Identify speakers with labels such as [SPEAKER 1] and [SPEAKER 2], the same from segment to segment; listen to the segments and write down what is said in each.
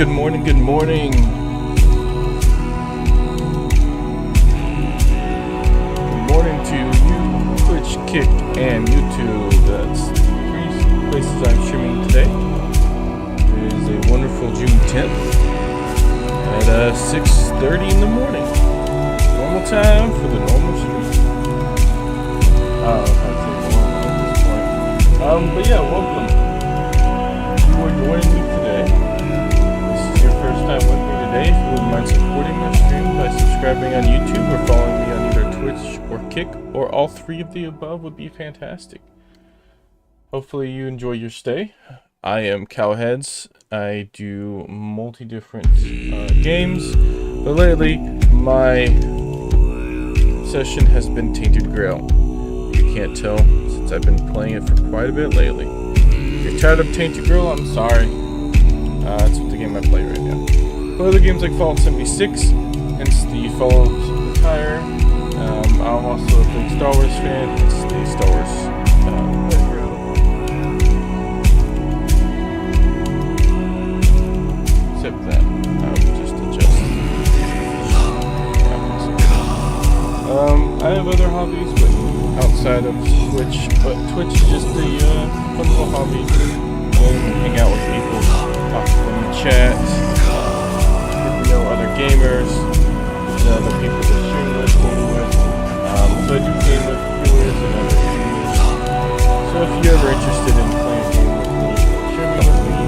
[SPEAKER 1] Good morning, good morning. Good morning to you, Twitch, Kick, and YouTube. That's three places I'm streaming today. It is a wonderful June 10th at 6:30 in the morning. Normal time for the normal stream. I'd say normal at this point. But yeah, welcome. If you are joining me today, this is your first time with me today. If you wouldn't mind supporting my stream by subscribing on YouTube or following me on either Twitch or Kick, or all three of the above would be fantastic. Hopefully you enjoy your stay. I am Cowheads. I do multi-different games, but lately my session has been Tainted Grail. You can't tell since I've been playing it for quite a bit lately. If you're tired of Tainted Grail, I'm sorry. That's what the game I play right now. For other games like Fallout 76, hence the Fallout attire. I'm also a big Star Wars fan, hence the Star Wars except that I would just adjust. I have other hobbies, but outside of Twitch. But Twitch is just a fun little hobby. Hang out with people, talk to them in chat, get to know other gamers, the other people that stream with, game with. So I do game with viewers and other streamers. So if you're ever interested in playing a game with me, streaming with me,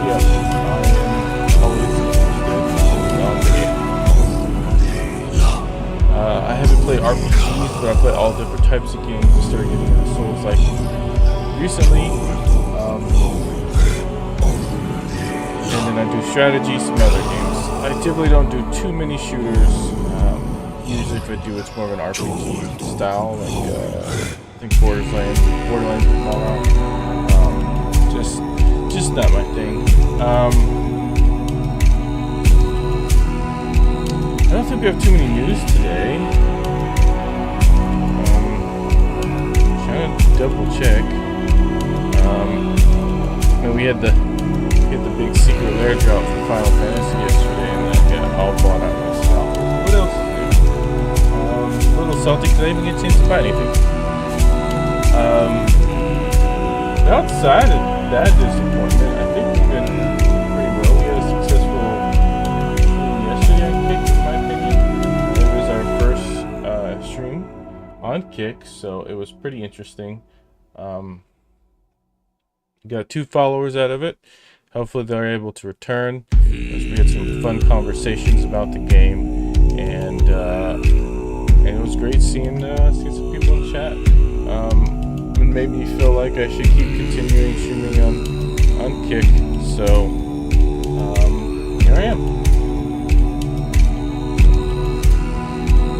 [SPEAKER 1] yes, I am always interested on the game. I haven't played RPGs, but I play all different types of games. I started getting into Souls like recently. And then I do strategy, some other games. I typically don't do too many shooters. Usually if I do, it's more of an RPG style, like I think Borderlands and Fallout. Just not my thing. I don't think we have too many news today. Trying to double check. We had the big secret lair drop for Final Fantasy yesterday, and that got all bought out myself. What else is new? A little salty because I didn't even get a chance to buy anything. Outside of that disappointment, I think we've been pretty well. We had a successful stream yesterday on Kick, in my opinion. It was our first stream on Kick, so it was pretty interesting. Got 2 followers out of it. Hopefully they're able to return. We had some fun conversations about the game, and it was great seeing some people in chat. It made me feel like I should keep continuing streaming on Kick. So here I am.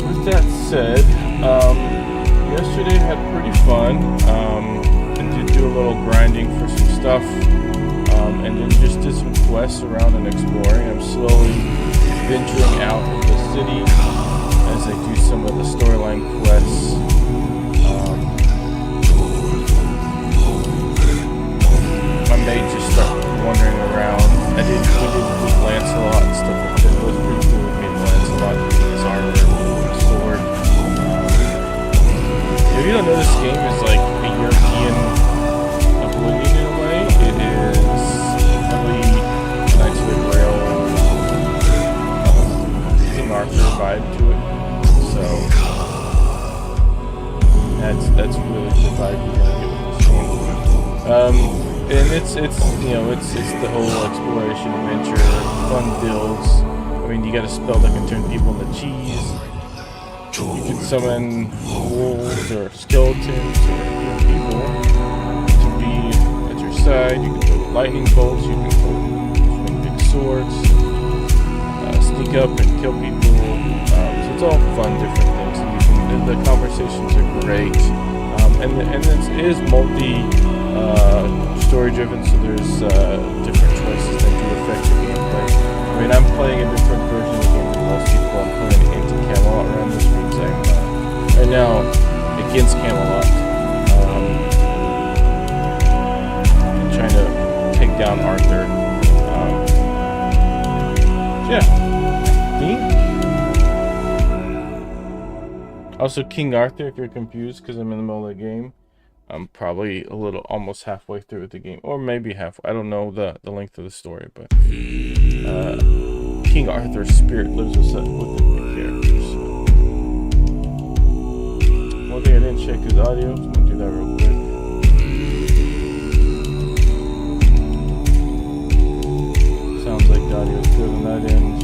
[SPEAKER 1] With that said, yesterday had pretty fun. I did do a little grinding for some stuff. And then just did some quests around and exploring. I'm slowly venturing out of the city as I do some of the storyline quests. I may just start wandering around. We did meet Lancelot and stuff like that. It was pretty cool to meet Lancelot and his armor and sword. If you don't know, this game is like a European Oblivion in a way. It is Tainted Grail, King Arthur vibe to it, so that's really the vibe you're gonna get with this game. And it's the whole exploration, adventure, fun builds. I mean, you got a spell that can turn people into cheese. You can summon wolves or skeletons or people to be at your side. You can throw lightning bolts. You can swing big swords, sneak up and kill people. So it's all fun, different things. And the conversations are great. And it is story driven. So there's different choices that do affect the gameplay. I mean, I'm playing a different version of the game than most people. I'm playing Tainted Camelot around this week. I'm right now against Camelot. Trying to take down Arthur. Also, King Arthur, if you're confused, because I'm in the middle of the game. I'm probably almost halfway through the game, or maybe halfway. I don't know the length of the story, but King Arthur's spirit lives within the characters. one thing I didn't check is audio, so I'm gonna do that real quick. Sounds like the audio is good on that end.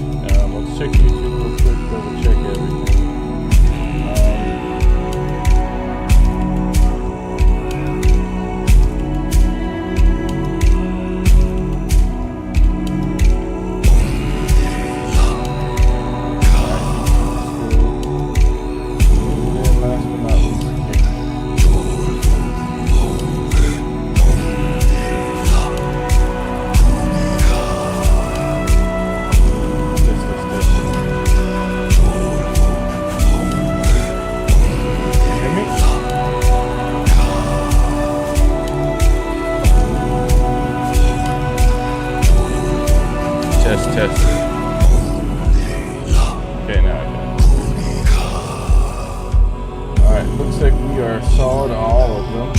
[SPEAKER 1] Let's check YouTube real quick, double check everything. Test. Okay, now I got it. Alright, looks like we are solid all of them.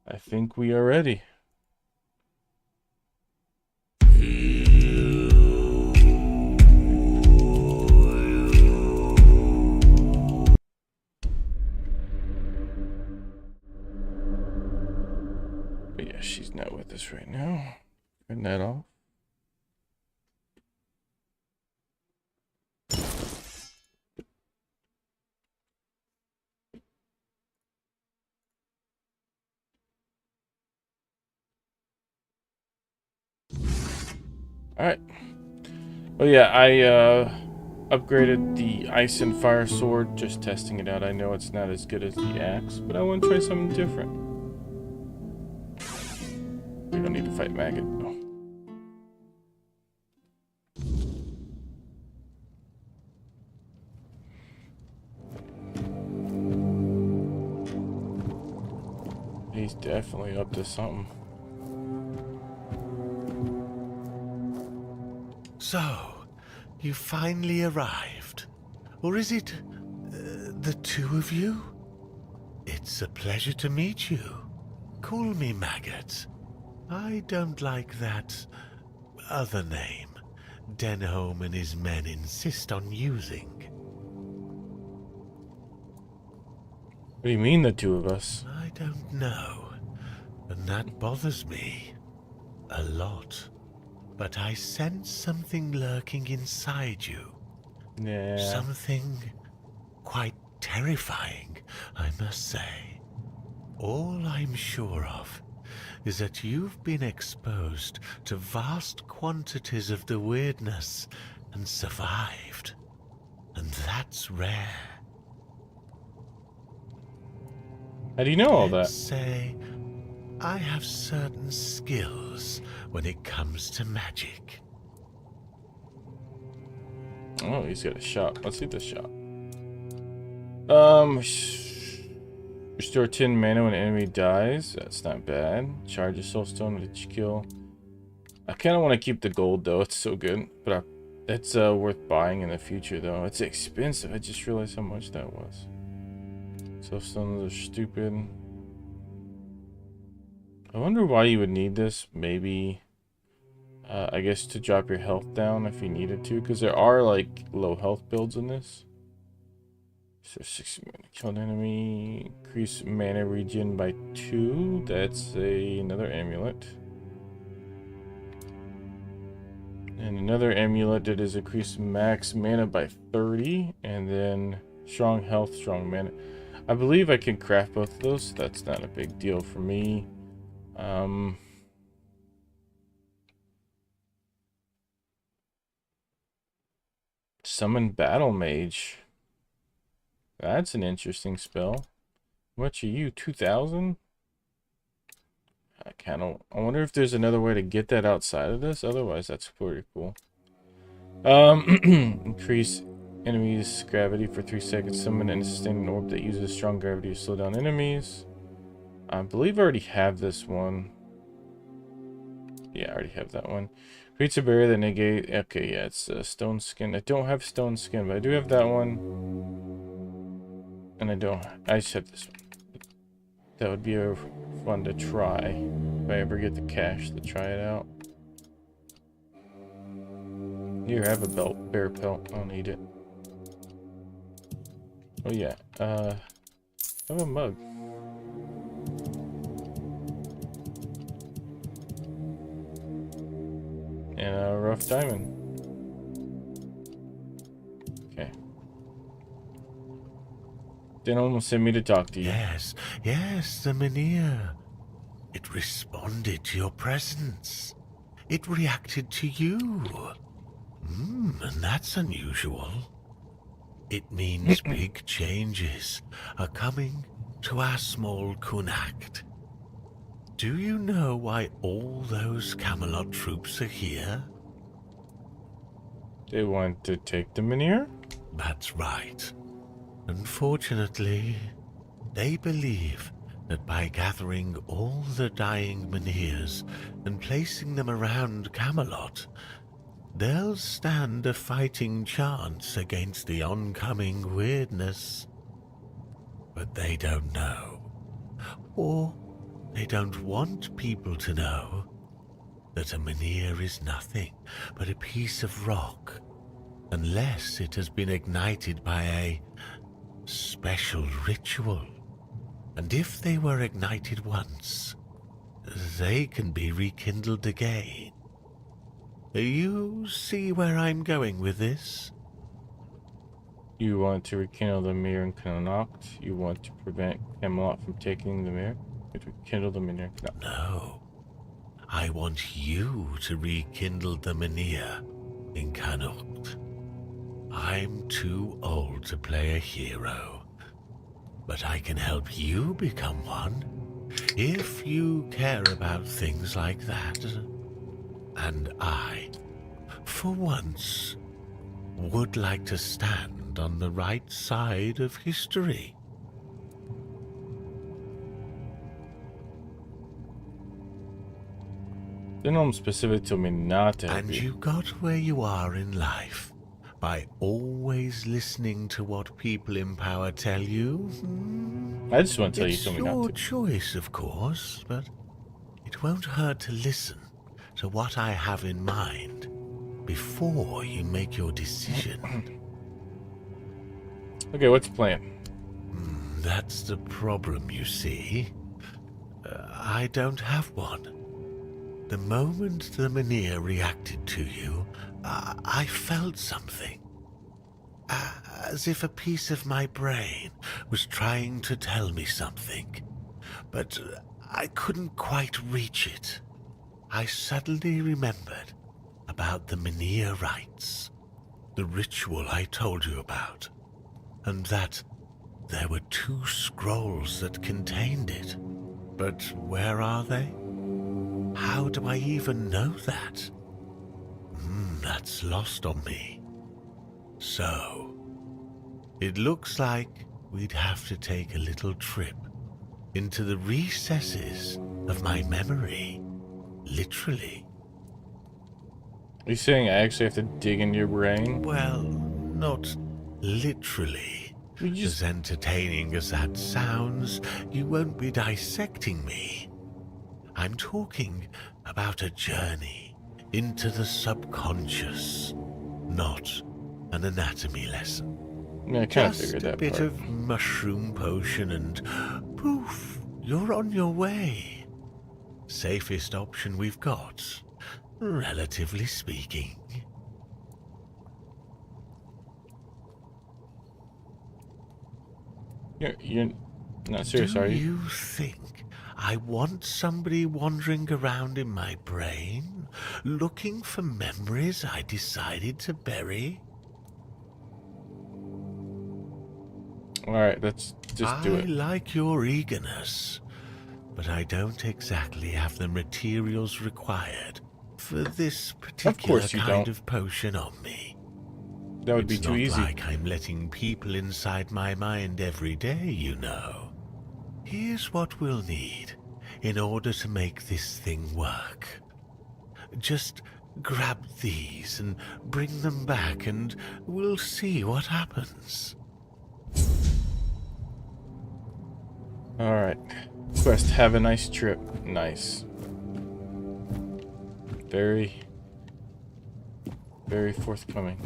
[SPEAKER 1] I think we are ready. But yeah, she's not with us right now. Turn that off. Alright. Oh yeah, I upgraded the Ice and Fire Sword, just testing it out. I know it's not as good as the axe, but I want to try something different. We don't need to fight Maggot. No. He's definitely up to something.
[SPEAKER 2] So, you finally arrived. Or is it the two of you? It's a pleasure to meet you. Call me Maggot. I don't like that other name Denholm and his men insist on using.
[SPEAKER 1] What do you mean, the two of us?
[SPEAKER 2] I don't know, and that bothers me a lot. But I sense something lurking inside you.
[SPEAKER 1] Yeah.
[SPEAKER 2] Something quite terrifying, I must say. All I'm sure of is that you've been exposed to vast quantities of the weirdness and survived. And that's rare.
[SPEAKER 1] How do you know all
[SPEAKER 2] Let's
[SPEAKER 1] that?
[SPEAKER 2] say I have certain skills when it comes to magic.
[SPEAKER 1] Oh, he's got a shop. Let's see the shop. Restore 10 mana when an enemy dies. That's not bad. Charge a soulstone with each kill. I kind of want to keep the gold though. It's so good, but it's worth buying in the future though. It's expensive. I just realized how much that was. Soulstones are stupid. I wonder why you would need this. Maybe, I guess to drop your health down if you needed to, because there are like low health builds in this. So 60 mana, kill an enemy, increase mana regen by 2. That's another amulet. And another amulet that is increase max mana by 30, and then strong health, strong mana. I believe I can craft both of those. So that's not a big deal for me. Summon Battle Mage. That's an interesting spell. What are you, 2,000? I wonder if there's another way to get that outside of this. Otherwise, that's pretty cool. Increase enemies' gravity for 3 seconds. Summon and sustain an orb that uses strong gravity to slow down enemies. I believe I already have this one. Yeah, I already have that one. Creates a barrier that negate. Okay, yeah, it's stone skin. I don't have stone skin, but I do have that one. And I just have this one. That would be fun to try if I ever get the cash to try it out. Here, I have a bear pelt. I don't need it. Oh yeah, I have a mug. And a rough diamond. Okay. Then almost sent me to talk to you.
[SPEAKER 2] Yes, yes, the Mynheer. It responded to your presence. It reacted to you. And that's unusual. It means big changes are coming to our small Kunakt. Do you know why all those Camelot troops are here?
[SPEAKER 1] They want to take the Mynheer?
[SPEAKER 2] That's right. Unfortunately, they believe that by gathering all the dying Mynheers and placing them around Camelot, they'll stand a fighting chance against the oncoming weirdness. But they don't know. Or they don't want people to know that a Mynheer is nothing but a piece of rock, unless it has been ignited by a special ritual. And if they were ignited once, they can be rekindled again. You see where I'm going with this?
[SPEAKER 1] You want to rekindle the Mynheer in Connacht? You want to prevent Camelot from taking the Mynheer? To rekindle the Mynheer in Connacht?
[SPEAKER 2] No. I want you to rekindle the Mynheer in Connacht. I'm too old to play a hero, but I can help you become one if you care about things like that. And I, for once, would like to stand on the right side of history.
[SPEAKER 1] Then I'm specific to me not to help
[SPEAKER 2] And
[SPEAKER 1] you.
[SPEAKER 2] you got where you are in life by always listening to what people in power tell you?
[SPEAKER 1] I just want to tell you
[SPEAKER 2] It's
[SPEAKER 1] told me
[SPEAKER 2] your
[SPEAKER 1] not to.
[SPEAKER 2] choice, of course, but it won't hurt to listen to what I have in mind before you make your decision.
[SPEAKER 1] Okay, what's the plan?
[SPEAKER 2] That's the problem, you see. I don't have one. The moment the Mynheer reacted to you, I felt something. As if a piece of my brain was trying to tell me something, but I couldn't quite reach it. I suddenly remembered about the Mynheer rites, the ritual I told you about, and that there were 2 scrolls that contained it. But where are they? How do I even know that? That's lost on me. So, it looks like we'd have to take a little trip into the recesses of my memory. Literally.
[SPEAKER 1] Are you saying I actually have to dig into your brain?
[SPEAKER 2] Well, not literally. As entertaining as that sounds, you won't be dissecting me. I'm talking about a journey into the subconscious, not an anatomy lesson.
[SPEAKER 1] Yeah, I kind of
[SPEAKER 2] Just
[SPEAKER 1] figured
[SPEAKER 2] a
[SPEAKER 1] that
[SPEAKER 2] bit
[SPEAKER 1] part.
[SPEAKER 2] of mushroom potion and poof, you're on your way. Safest option we've got, relatively speaking.
[SPEAKER 1] You're not serious, are
[SPEAKER 2] Do
[SPEAKER 1] you?
[SPEAKER 2] you think I want somebody wandering around in my brain, looking for memories I decided to bury?
[SPEAKER 1] Alright, let's just do
[SPEAKER 2] I
[SPEAKER 1] it.
[SPEAKER 2] like your eagerness, but I don't exactly have the materials required for this
[SPEAKER 1] Of
[SPEAKER 2] particular
[SPEAKER 1] course you
[SPEAKER 2] kind
[SPEAKER 1] don't.
[SPEAKER 2] of potion on me.
[SPEAKER 1] That would be
[SPEAKER 2] It's
[SPEAKER 1] too
[SPEAKER 2] not
[SPEAKER 1] easy.
[SPEAKER 2] like I'm letting people inside my mind every day, you know. Here's what we'll need in order to make this thing work. Just grab these and bring them back and we'll see what happens.
[SPEAKER 1] Alright. Quest, have a nice trip. Nice. Very, very forthcoming.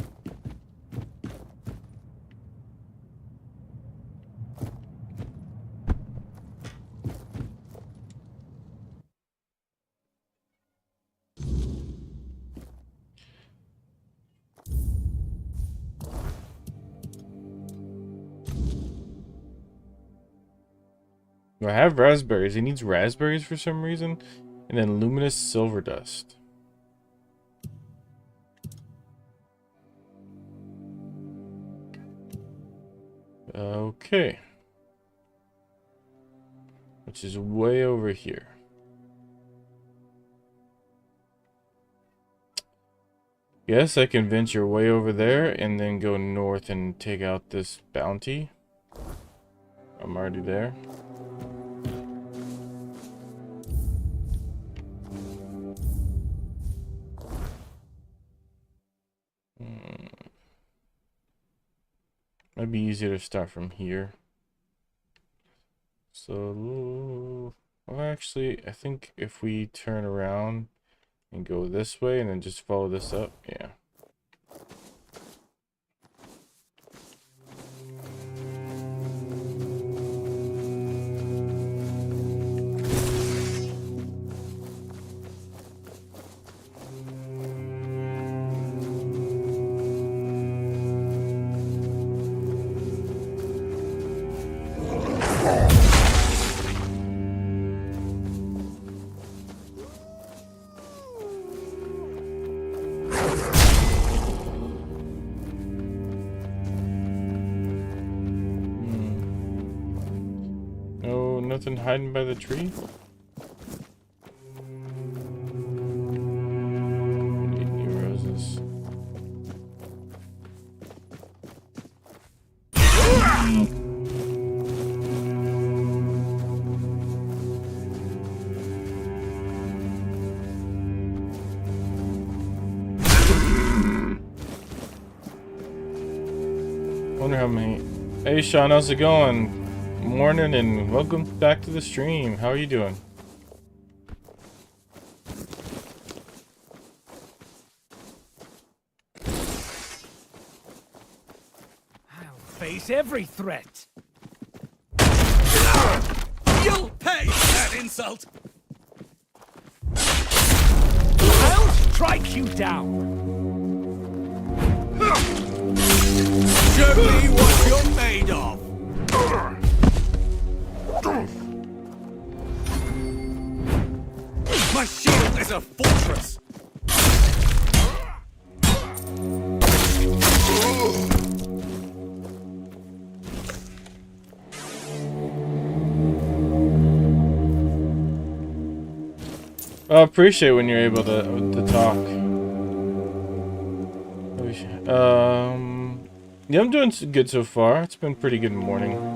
[SPEAKER 1] Do I have raspberries? He needs raspberries for some reason. And then luminous silver dust. Okay. Which is way over here. Yes, I can venture way over there and then go north and take out this bounty. I'm already there. Might be easier to start from here. So, well, actually, I think if we turn around and go this way and then just follow this up, yeah. No, nothing hiding by the tree? Need new roses. Wonder how many. Hey Sean, how's it going? Morning and welcome back to the stream. How are you doing?
[SPEAKER 3] I'll face every threat. You'll pay that insult. I'll strike you down. Show me what you're made of. My shield is a fortress.
[SPEAKER 1] I appreciate when you're able to talk. Yeah, I'm doing good so far. It's been a pretty good morning.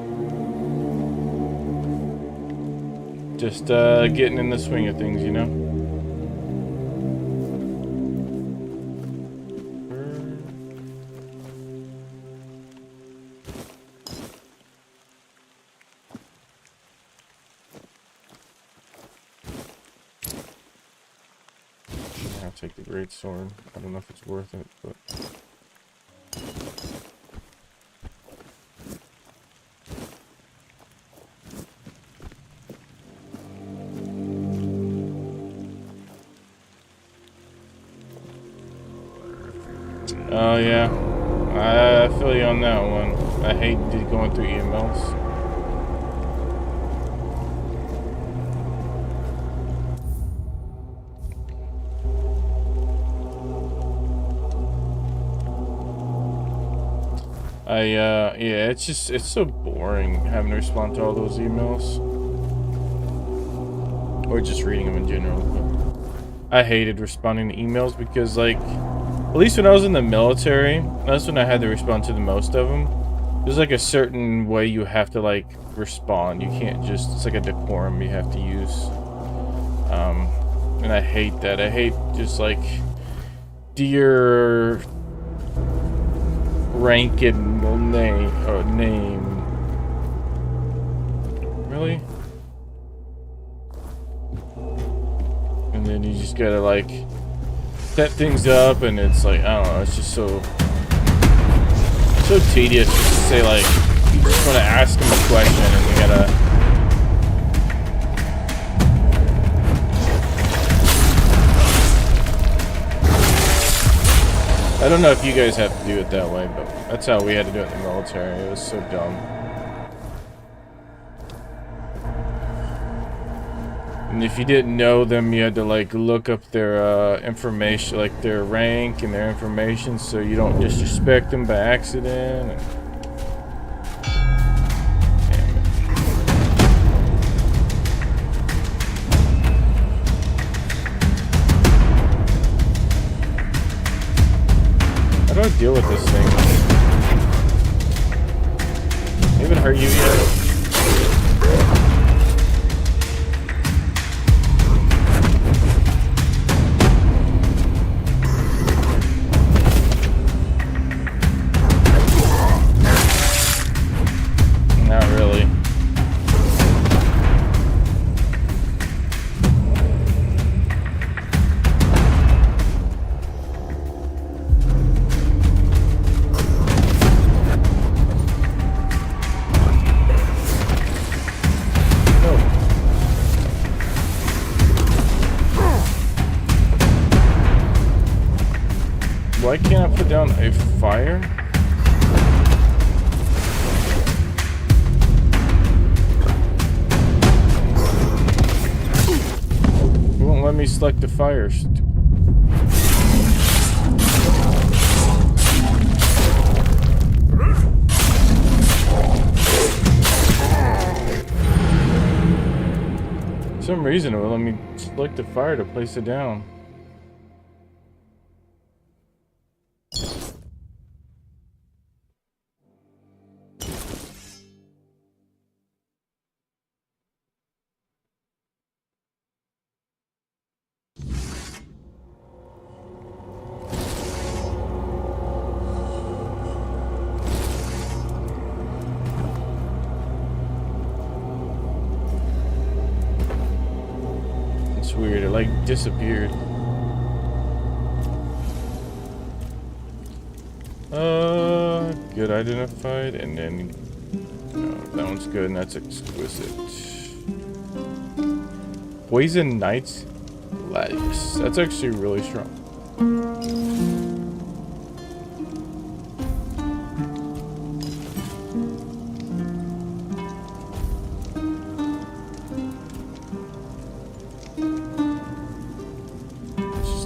[SPEAKER 1] Just getting in the swing of things, you know. I'll take the great sword. I don't know if it's worth it, but. Oh yeah, I feel you on that one. I hate going through emails. Yeah, it's so boring having to respond to all those emails. Or just reading them in general. But I hated responding to emails because, like, at least when I was in the military, that's when I had to respond to the most of them. There's like a certain way you have to like respond. You can't just, it's like a decorum you have to use. And I hate that. I hate just like, dear rank and name. Really? And then you just gotta like set things up, and it's like, I don't know, it's just so tedious just to say like, you just want to ask them a question and you gotta I don't know if you guys have to do it that way, but that's how we had to do it in the military. It was so dumb. And if you didn't know them, you had to like look up their information, like their rank and their information, so you don't disrespect them by accident. And... Damn it. How do I deal with this thing? They haven't hurt you yet? Why can't I put down a fire? It won't let me select the fire. For some reason it will let me select the fire to place it down. Weird, it like disappeared. Good identified, and then no, that one's good, and that's exquisite. Poison Knight's Gladius. That's actually really strong.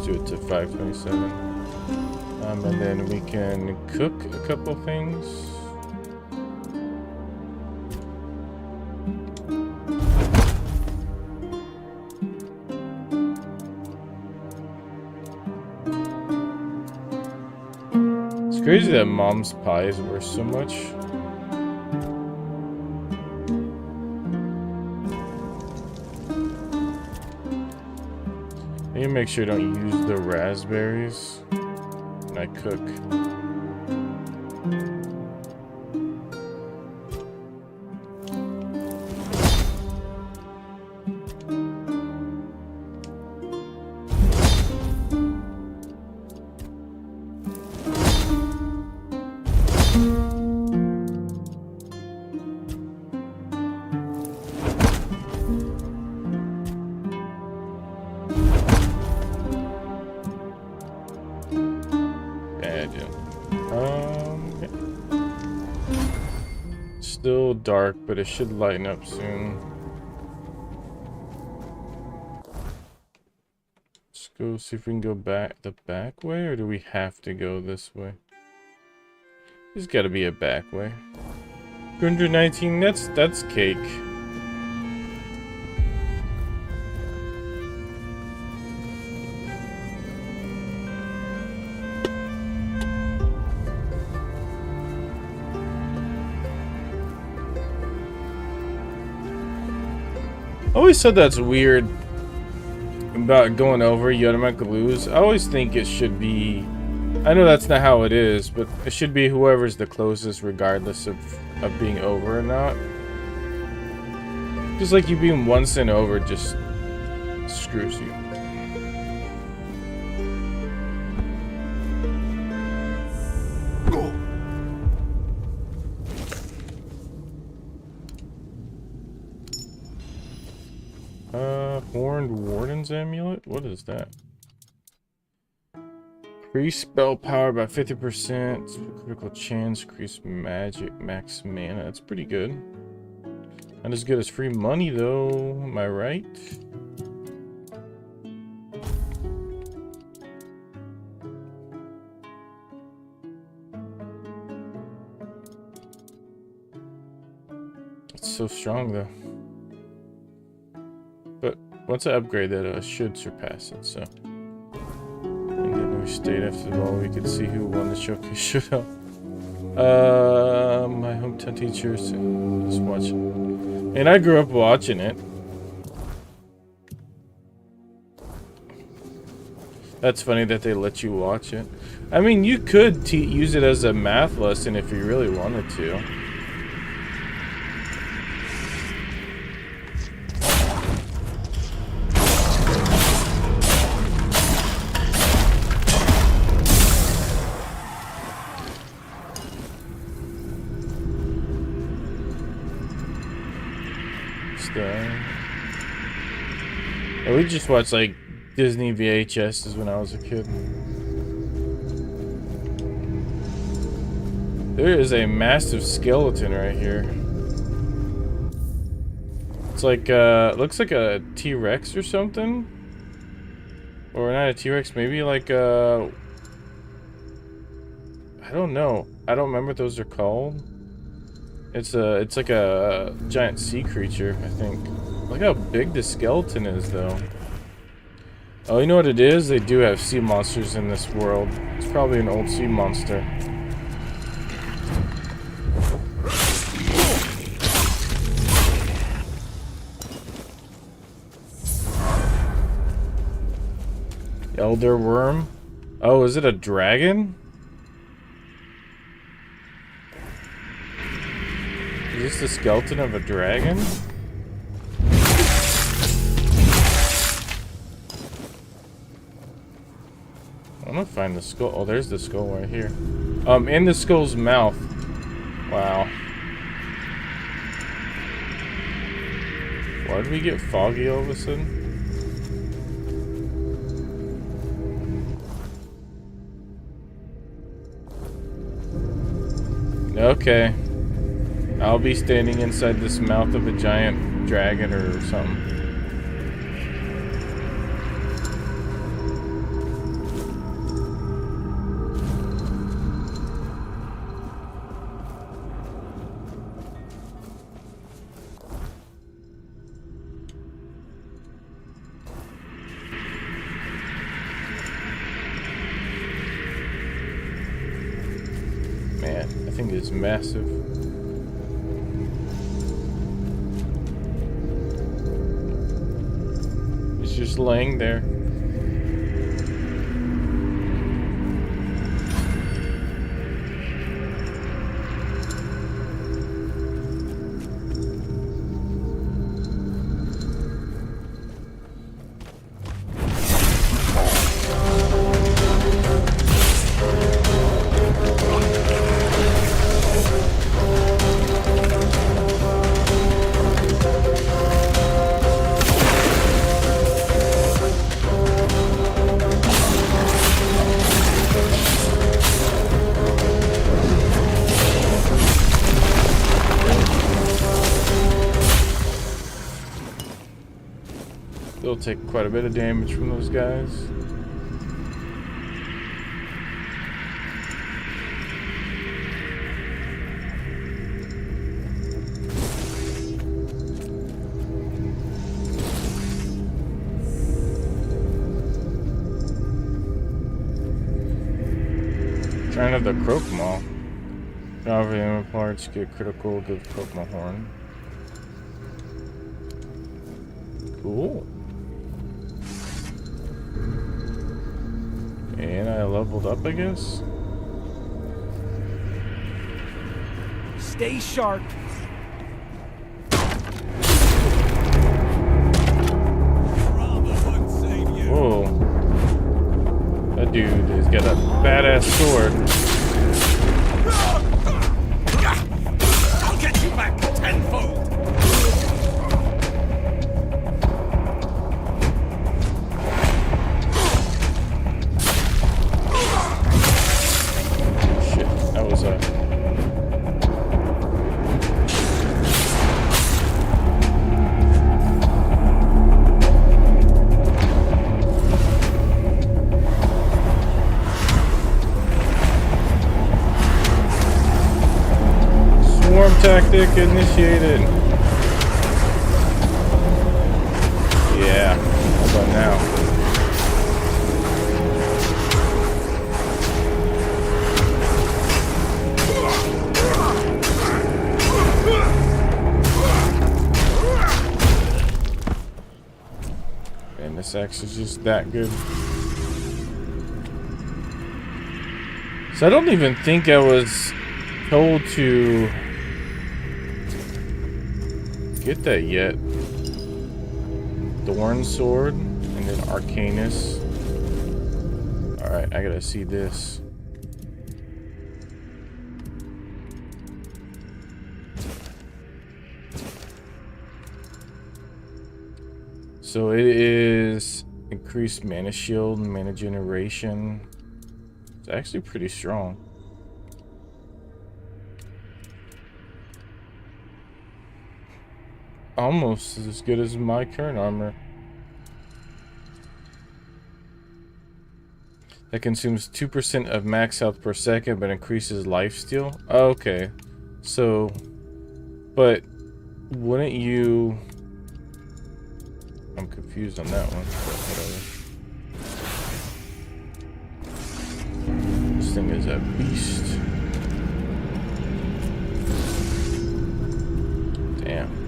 [SPEAKER 1] Do it to 527. And then we can cook a couple things. It's crazy that mom's pie is worth so much. I need to make sure I don't use the raspberries when I cook. Still dark, but it should lighten up soon. Let's go see if we can go back the back way, or do we have to go this way? There's got to be a back way. 219. That's cake. I always said that's weird about going over, you automatically lose. I always think it should be, I know that's not how it is, but it should be whoever's the closest regardless of being over or not. Just like you being once and over just screws you. Horned Warden's Amulet? What is that? Increase spell power by 50%. Critical chance. Increase magic. Max mana. That's pretty good. Not as good as free money, though. Am I right? It's so strong, though. But once I upgrade that, I should surpass it, so. In the new state after all, we could see who won the showcase shootout. My hometown teachers, just watch it. And I grew up watching it. That's funny that they let you watch it. I mean, you could use it as a math lesson if you really wanted to. We just watched like Disney VHSs when I was a kid. There is a massive skeleton right here. It's like looks like a T-Rex or something, or not a T-Rex, maybe like I don't know. I don't remember what those are called. It's like a giant sea creature, I think. Look how big the skeleton is, though. Oh, you know what it is? They do have sea monsters in this world. It's probably an old sea monster. Elder worm? Oh, is it a dragon? Is this the skeleton of a dragon? I'm gonna find the skull. Oh, there's the skull right here. In the skull's mouth. Wow. Why did we get foggy all of a sudden? Okay. I'll be standing inside this mouth of a giant dragon or something. Man, I think it's massive. It's just laying there. They'll take quite a bit of damage from those guys. Trying to have the Croakmaw. However, the parts get critical, give Croakmaw horn. Cool. And I leveled up, I guess.
[SPEAKER 3] Stay sharp.
[SPEAKER 1] Whoa. That dude has got a badass sword.
[SPEAKER 3] I'll get you back tenfold.
[SPEAKER 1] Shit, that was a... Swarm tactic initiated. Yeah, how about now? And this axe is just that good. So I don't even think I was told to get that yet. Thorn sword and then Arcanus. Alright, I gotta see this. So it is increased mana shield and mana generation. It's actually pretty strong. Almost as good as my current armor. That consumes 2% of max health per second, but increases lifesteal. Okay. So, but wouldn't you... I'm confused on that one. But whatever. This thing is a beast. Damn.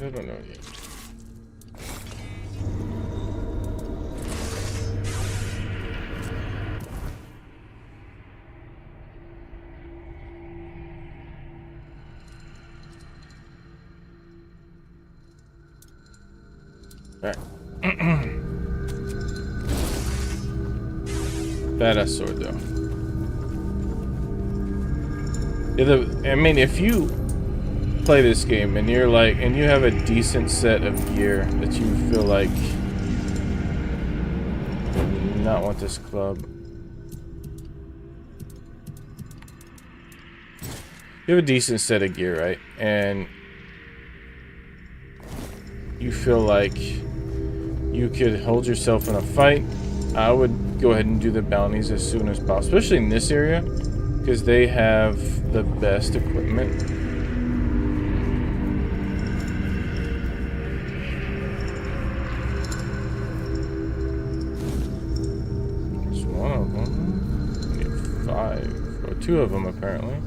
[SPEAKER 1] I don't know yet. Alright. Badass sword though. I mean, if you play this game and you're like, and you have a decent set of gear that you feel like you do not want this club. You have a decent set of gear, right? And you feel like you could hold yourself in a fight, I would go ahead and do the bounties as soon as possible, especially in this area, because they have the best equipment. There's one of them. We need 5, or 2 of them apparently.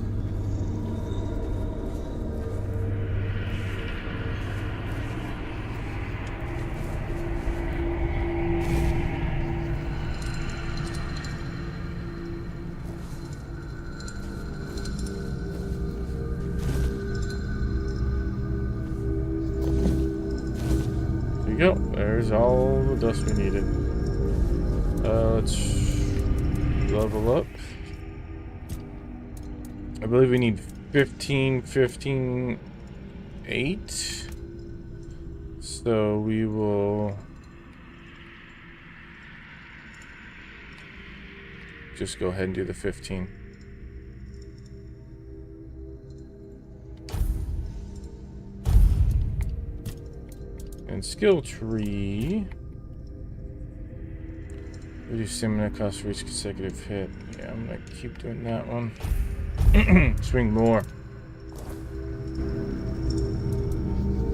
[SPEAKER 1] Go. There's all the dust we needed. Let's level up. I believe we need 15, 15, 8. So we will just go ahead and do the 15. And skill tree. Reduce stamina cost for each consecutive hit. Yeah, I'm gonna keep doing that one. Swing more.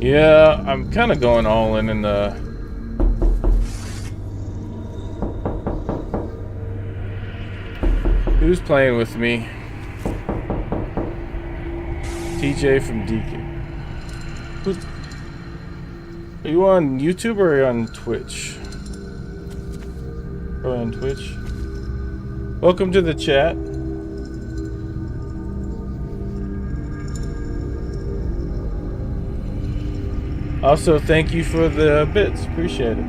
[SPEAKER 1] Yeah, I'm kind of going all in the... Who's playing with me? TJ from Deacon. Are you on YouTube or are you on Twitch? Probably on Twitch. Welcome to the chat. Also, thank you for the bits. Appreciate it.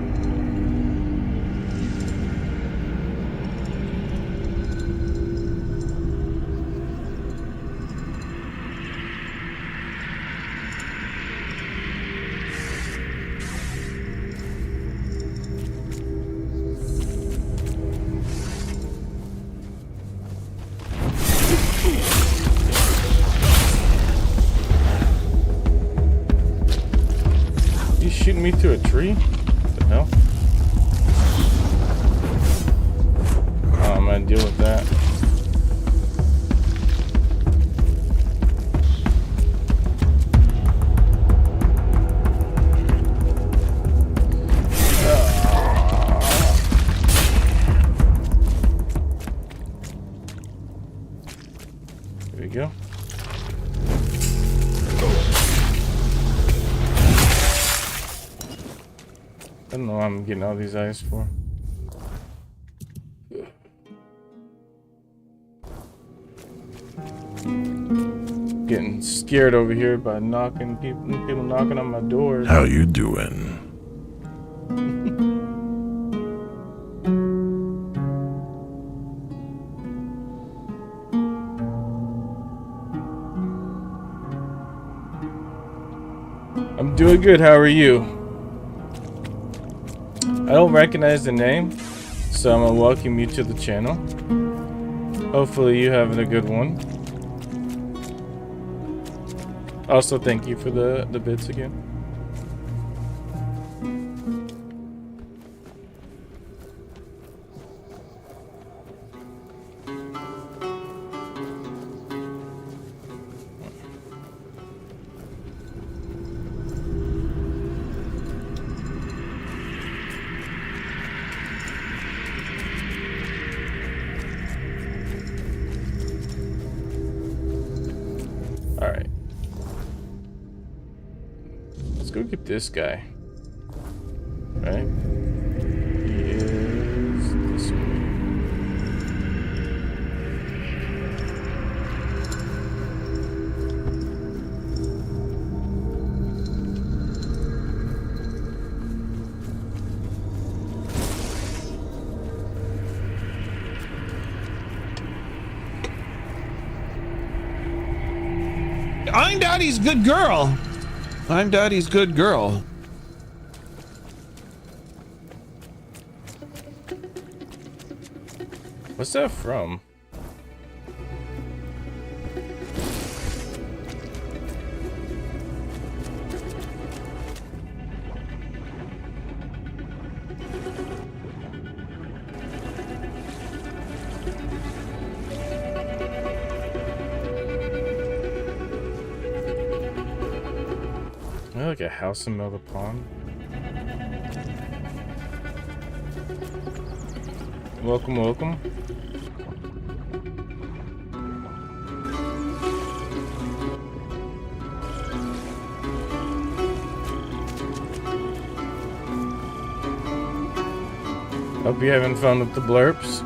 [SPEAKER 1] Shooting me through a tree? What the hell? Oh, I'm gonna deal with that. There we go. I don't know what I'm getting all these eyes for. Getting scared over here by knocking people knocking on my doors.
[SPEAKER 2] How you doing?
[SPEAKER 1] I'm doing good. How are you? I don't recognize the name, so I'm gonna welcome you to the channel. Hopefully you having a good one. Also, thank you for the bits again. Alright. Let's go get this guy. Right? He is this way.
[SPEAKER 3] I'm Daddy's good girl. I'm Daddy's good girl.
[SPEAKER 1] What's that from? Like a house in Melba Pond. Welcome, welcome. Hope you're having fun with the blurps.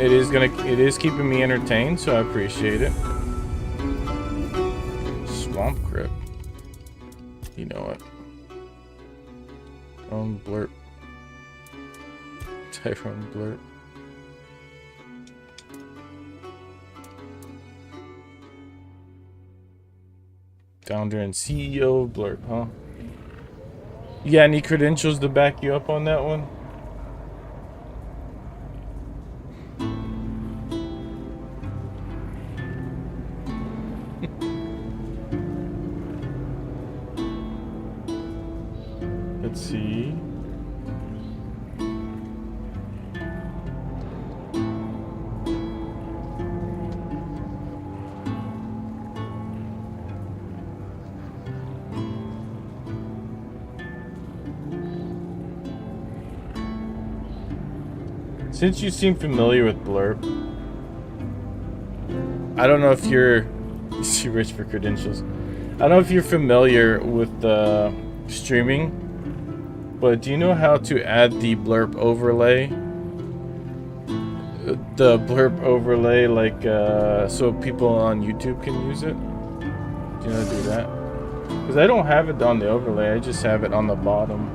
[SPEAKER 1] It is keeping me entertained, so I appreciate it. Swamp Grip. You know it. Blurp. Tyrone Blurp. Founder and CEO of Blurp, huh? You got any credentials to back you up on that one? Since you seem familiar with Blurb, I don't know if you're too rich for credentials. I don't know if you're familiar with streaming, but do you know how to add the Blurb overlay? The Blurb overlay, like, so people on YouTube can use it? Do you know how to do that? Because I don't have it on the overlay, I just have it on the bottom.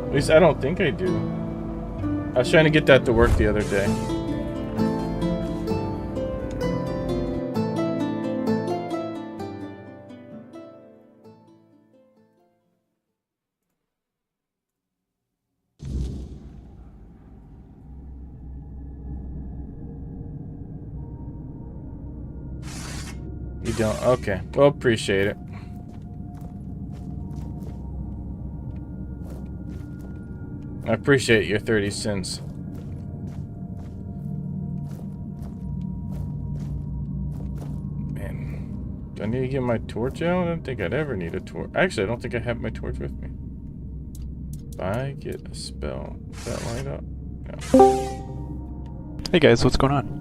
[SPEAKER 1] At least I don't think I do. I was trying to get that to work the other day. You don't? Okay. Well, appreciate it. I appreciate your 30 cents. Man. Do I need to get my torch out? I don't think I'd ever need a torch. Actually, I don't think I have my torch with me. If I get a spell, does that light up? No.
[SPEAKER 4] Hey guys, what's going on?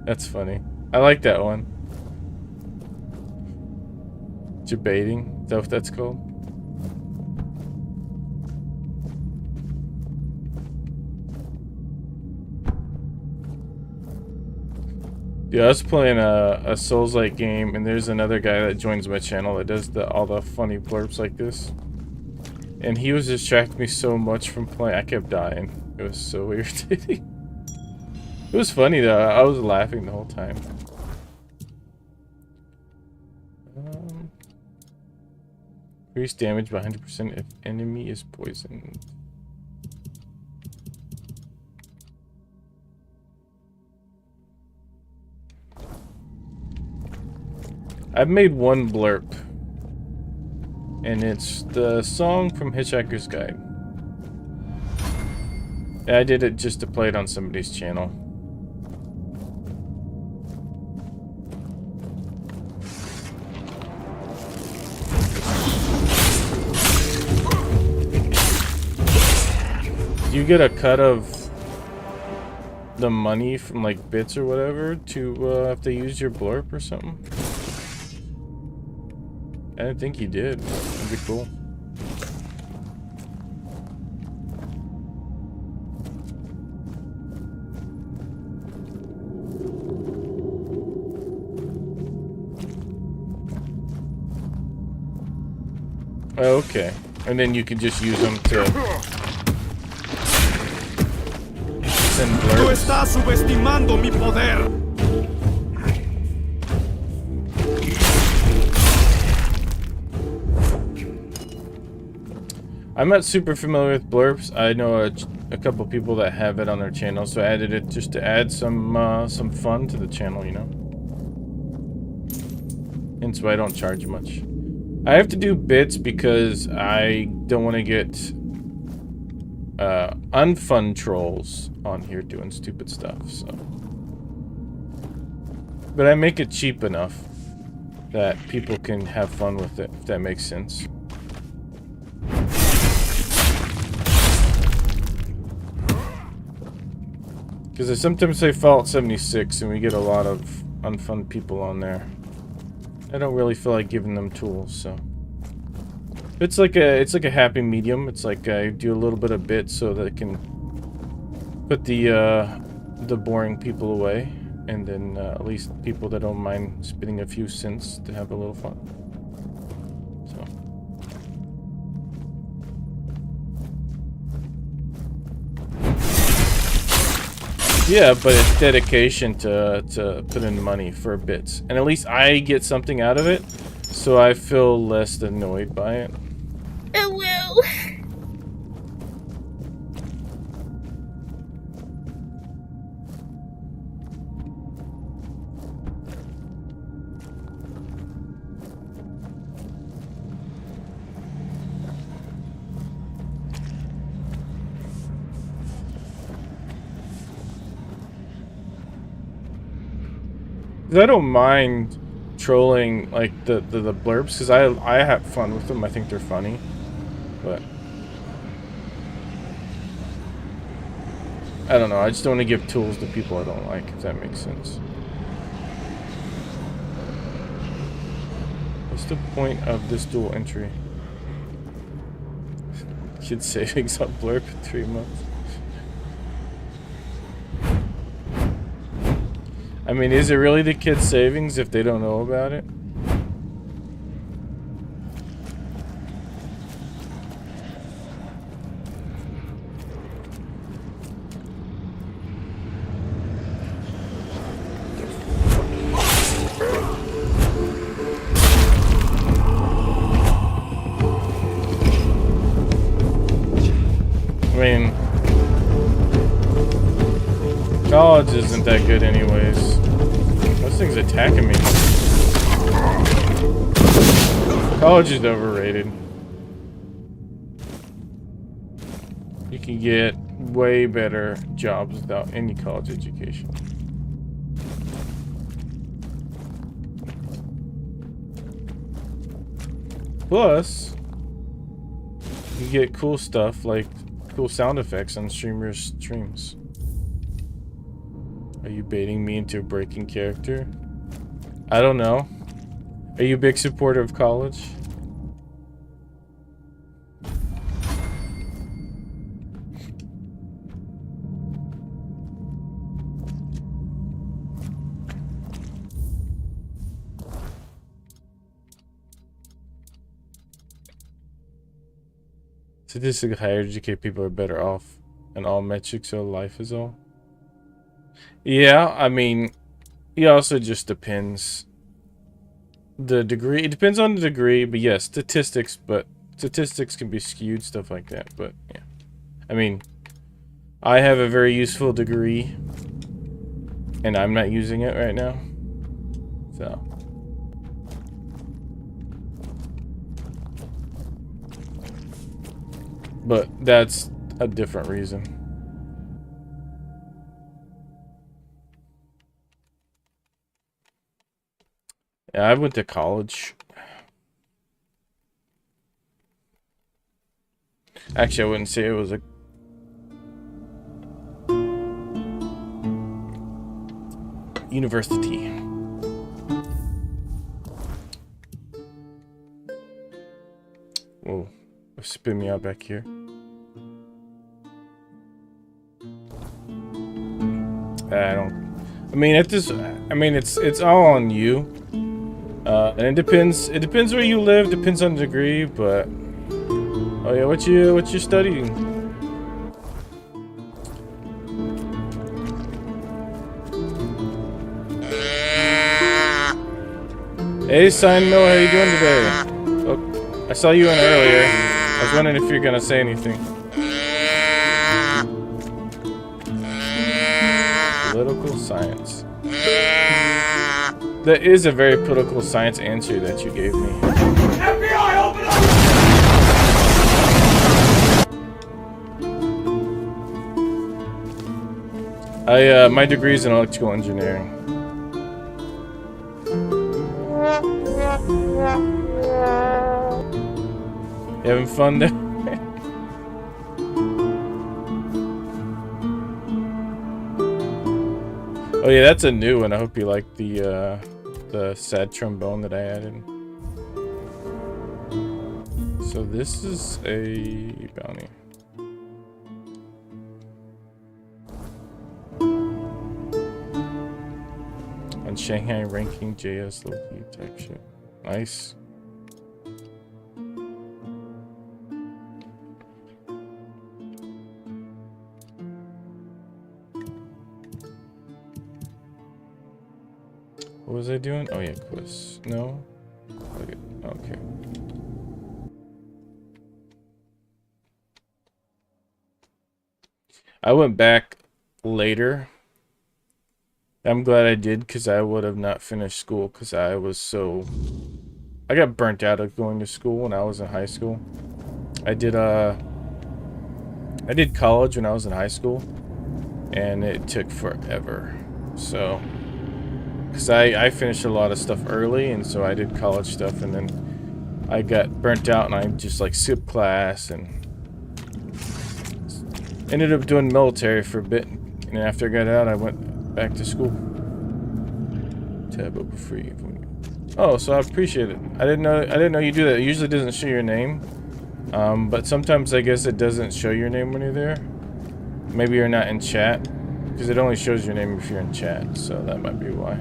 [SPEAKER 1] That's funny. I like that one. Debating. Is that what that's called? Yeah, I was playing a Souls-like game, and there's another guy that joins my channel that does all the funny blurbs like this. And he was distracting me so much from playing. I kept dying. It was so irritating. It was funny though. I was laughing the whole time. Increase damage by 100% if enemy is poisoned. I've made one blurb, and it's the song from Hitchhiker's Guide. And I did it just to play it on somebody's channel. You get a cut of the money from like bits or whatever to if they use your blurb or something. I didn't think you did. That'd be cool. Okay, and then you can just use them to send blurbs.
[SPEAKER 5] Tú estás subestimando mi poder.
[SPEAKER 1] I'm not super familiar with blurbs. I know a couple people that have it on their channel, so I added it just to add some fun to the channel, you know. And so I don't charge much. I have to do bits because I don't want to get unfun trolls on here doing stupid stuff. So, but I make it cheap enough that people can have fun with it, if that makes sense. Because I sometimes say Fallout 76 and we get a lot of unfun people on there. I don't really feel like giving them tools, so it's like a happy medium. It's like I do a little bit of bits so that I can put the boring people away, and then at least people that don't mind spending a few cents to have a little fun. So. Yeah, but it's dedication to put in money for bits. And at least I get something out of it, so I feel less annoyed by it.
[SPEAKER 6] Oh well.
[SPEAKER 1] I don't mind trolling like the blurbs because I have fun with them. I think they're funny, but I don't know. I just don't want to give tools to people I don't like, if that makes sense. What's the point of this dual entry? Kid savings on blurb for 3 months. I mean, is it really the kid's savings if they don't know about it? I mean, college isn't that good anyways. This thing's attacking me. College is overrated. You can get way better jobs without any college education. Plus, you get cool stuff like cool sound effects on streamers' streams. Are you baiting me into a breaking character? I don't know. Are you a big supporter of college? Statistically, higher educated people are better off, and all metrics of life is all. Yeah, I mean, it also just depends. The degree, it depends on the degree, but yes, statistics can be skewed, stuff like that, but yeah. I mean, I have a very useful degree, and I'm not using it right now, so. But that's a different reason. Yeah, I went to college. Actually, I wouldn't say it was a university. Whoa, spin me out back here. I mean, it's all on you. And it depends where you live, depends on the degree, but oh yeah, what you studying? Hey Sign Mill, how you doing today? Oh, I saw you in earlier. I was wondering if you're gonna say anything. Political science. That is a very political science answer that you gave me.
[SPEAKER 5] FBI, open
[SPEAKER 1] up! My degree is in electrical engineering. You having fun there? Oh yeah, that's a new one. I hope you like the sad trombone that I added. So this is a bounty. On Shanghai ranking JS low-key type shit. Nice. What was I doing? Oh yeah, quiz. No? Okay. Okay. I went back later. I'm glad I did, because I would have not finished school, because I got burnt out of going to school when I was in high school. I did college when I was in high school, and it took forever. So, because I finished a lot of stuff early, and so I did college stuff, and then I got burnt out, and I just like skipped class, and ended up doing military for a bit, And after I got out, I went back to school. Tab open free. Oh, so I appreciate it. I didn't know you do that. It usually doesn't show your name. But sometimes I guess it doesn't show your name when you're there. Maybe you're not in chat. Because it only shows your name if you're in chat. So that might be why.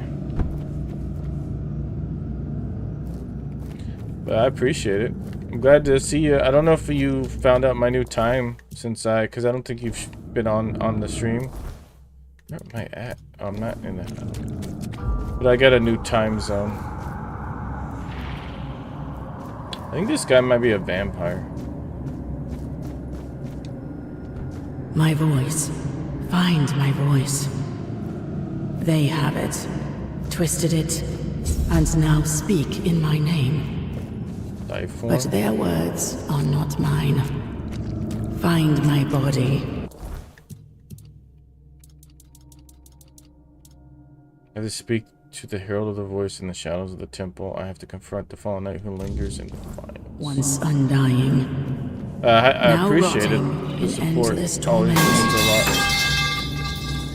[SPEAKER 1] But I appreciate it. I'm glad to see you. I don't know if you found out my new time since because I don't think you've been on the stream. Where am I at? Oh, I'm not in it. But I got a new time zone. I think this guy might be a vampire.
[SPEAKER 4] My voice. Find my voice. They have it, twisted it, and now speak in my name.
[SPEAKER 1] Life form.
[SPEAKER 4] But their words are not mine. Find my body.
[SPEAKER 1] I have to speak to the herald of the voice in the shadows of the temple. I have to confront the fallen knight who lingers in files.
[SPEAKER 4] Once undying.
[SPEAKER 1] I
[SPEAKER 4] Now
[SPEAKER 1] appreciate it.
[SPEAKER 4] rotting
[SPEAKER 1] The
[SPEAKER 4] in
[SPEAKER 1] support
[SPEAKER 4] endless
[SPEAKER 1] always
[SPEAKER 4] torment.
[SPEAKER 1] means a lot.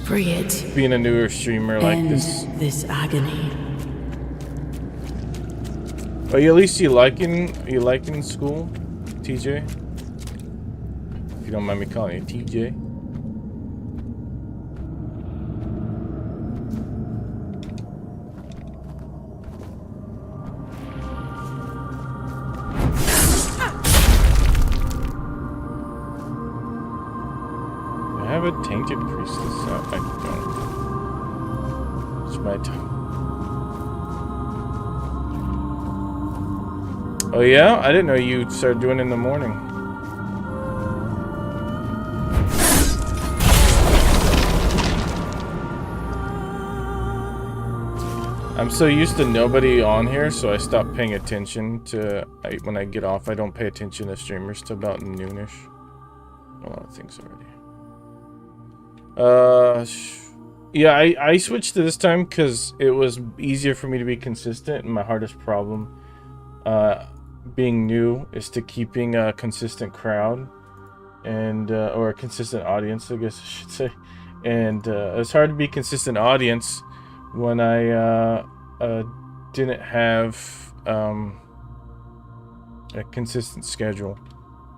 [SPEAKER 4] Free it.
[SPEAKER 1] Being a newer streamer like
[SPEAKER 4] End
[SPEAKER 1] this.
[SPEAKER 4] agony.
[SPEAKER 1] But at least you liking school, TJ? If you don't mind me calling you TJ. I have a tainted priestess. I don't. It's my time. Oh yeah? I didn't know you started doing it in the morning. I'm so used to nobody on here, so I stopped paying attention to... when I get off, I don't pay attention to streamers till about noonish. A lot of things already. Yeah, I switched to this time because it was easier for me to be consistent, and my hardest problem being new is to keeping a consistent crowd and or a consistent audience, I guess I should say. And it's hard to be consistent audience when I didn't have a consistent schedule.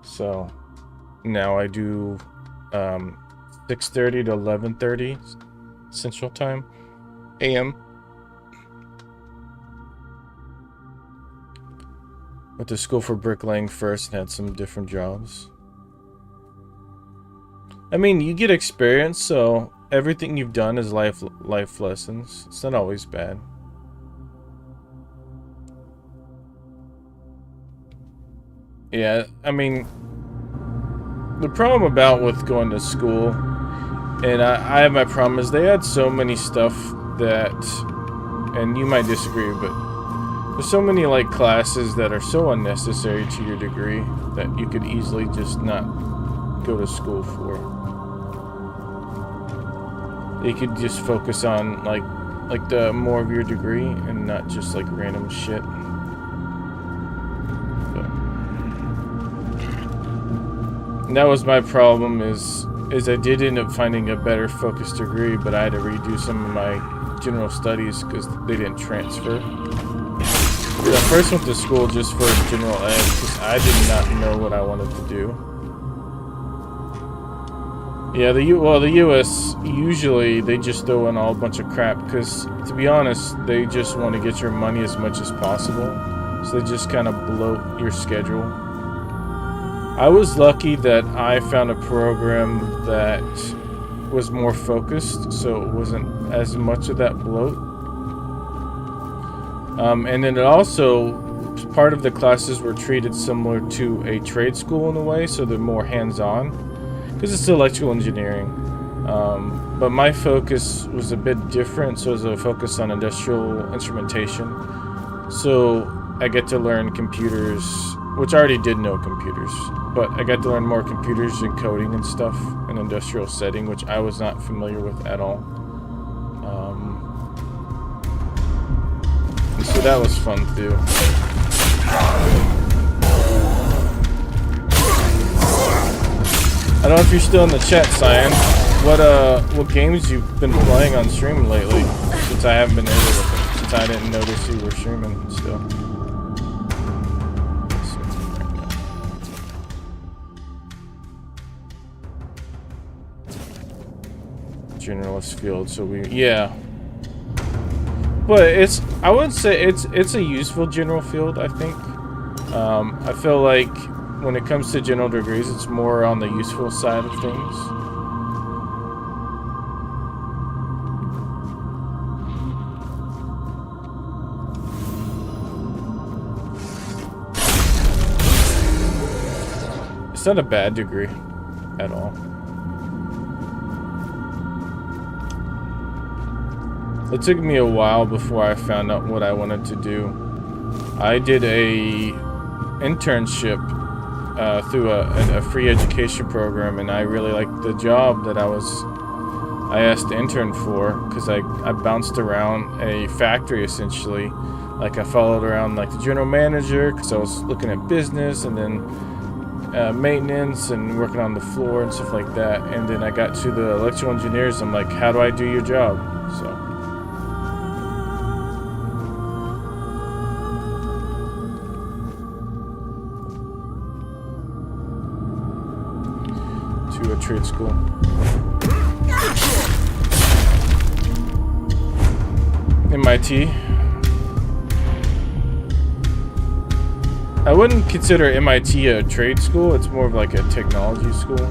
[SPEAKER 1] So now I do 6:30 to 11:30 Central Time AM. Went to school for bricklaying first and had some different jobs. I mean, you get experience, so everything you've done is life lessons. It's not always bad. Yeah, I mean, the problem with going to school, and I have my problem, is they had so many stuff that, and you might disagree, but there's so many like classes that are so unnecessary to your degree that you could easily just not go to school for. You could just focus on like the more of your degree and not just like random shit. And that was my problem is I did end up finding a better focused degree, but I had to redo some of my general studies because they didn't transfer. I first went to school just for general ed because I did not know what I wanted to do. Yeah, the U.S. usually they just throw in all a bunch of crap because, to be honest, they just want to get your money as much as possible. So they just kind of bloat your schedule. I was lucky that I found a program that was more focused, so it wasn't as much of that bloat. And then it also, part of the classes were treated similar to a trade school in a way, so they're more hands-on, because it's electrical engineering. But my focus was a bit different, so it was a focus on industrial instrumentation. So I get to learn computers, which I already did know computers, but I got to learn more computers and coding and stuff in an industrial setting, which I was not familiar with at all. So that was fun too. I don't know if you're still in the chat, Cyan. what games you've been playing on stream lately? Since I haven't been able to, since I didn't notice you were streaming still. Generalist field, so yeah. But I wouldn't say it's a useful general field, I think. I feel like when it comes to general degrees, it's more on the useful side of things. It's not a bad degree at all. It took me a while before I found out what I wanted to do. I did a internship through a free education program, and I really liked the job that I asked to intern for, because I bounced around a factory essentially. Like I followed around like the general manager, because I was looking at business, and then maintenance and working on the floor and stuff like that. And then I got to the electrical engineers. I'm like, how do I do your job? So. To a trade school. MIT. I wouldn't consider MIT a trade school. It's more of like a technology school.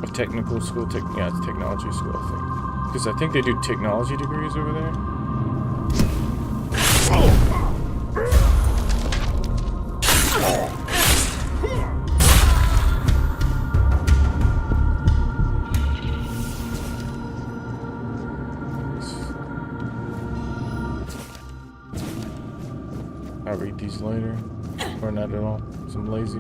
[SPEAKER 1] A technical school. Yeah, it's a technology school, I think. Because I think they do technology degrees over there. I'll read these later, or not at all, 'cause I'm lazy.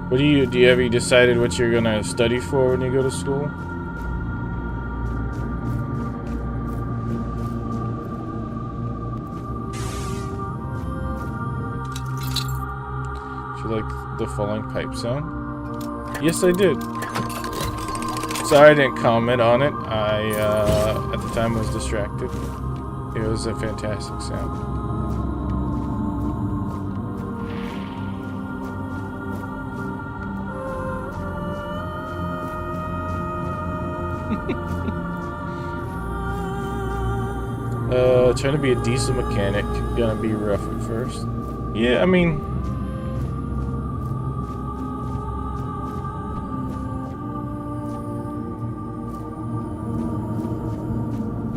[SPEAKER 1] What do you have you decided what you're gonna study for when you go to school? Do you like the falling pipe sound? Yes, I did. Sorry I didn't comment on it. I at the time was distracted. It was a fantastic sound. Trying to be a diesel mechanic, gonna be rough at first. Yeah, I mean,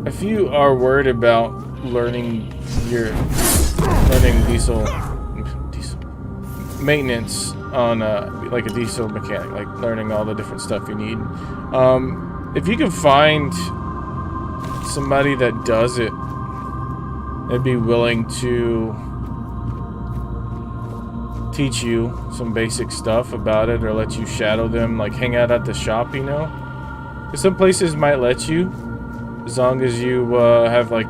[SPEAKER 1] if you are worried about learning diesel maintenance on like a diesel mechanic, like learning all the different stuff you need, if you can find somebody that does it, they'd be willing to teach you some basic stuff about it, or let you shadow them, like hang out at the shop, you know? Some places might let you, as long as you have like,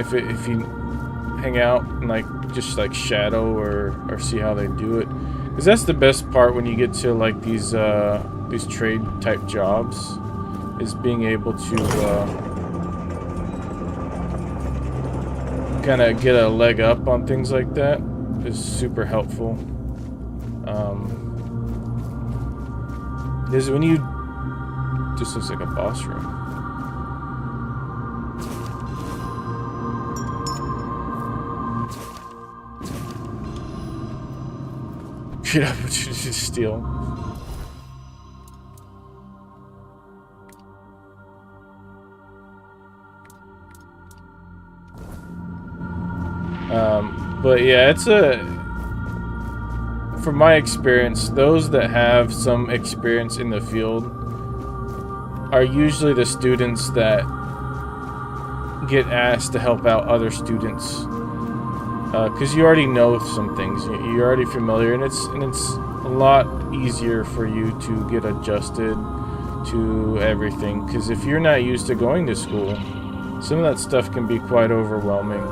[SPEAKER 1] if you hang out and like just like shadow or see how they do it, because that's the best part when you get to like these trade type jobs, is being able to kind of get a leg up on things like that is super helpful. Is when you, this looks like a boss room. Get up, what you just steal. But yeah, it's from my experience, those that have some experience in the field are usually the students that get asked to help out other students. Because you already know some things, you're already familiar, and it's a lot easier for you to get adjusted to everything. Because if you're not used to going to school, some of that stuff can be quite overwhelming.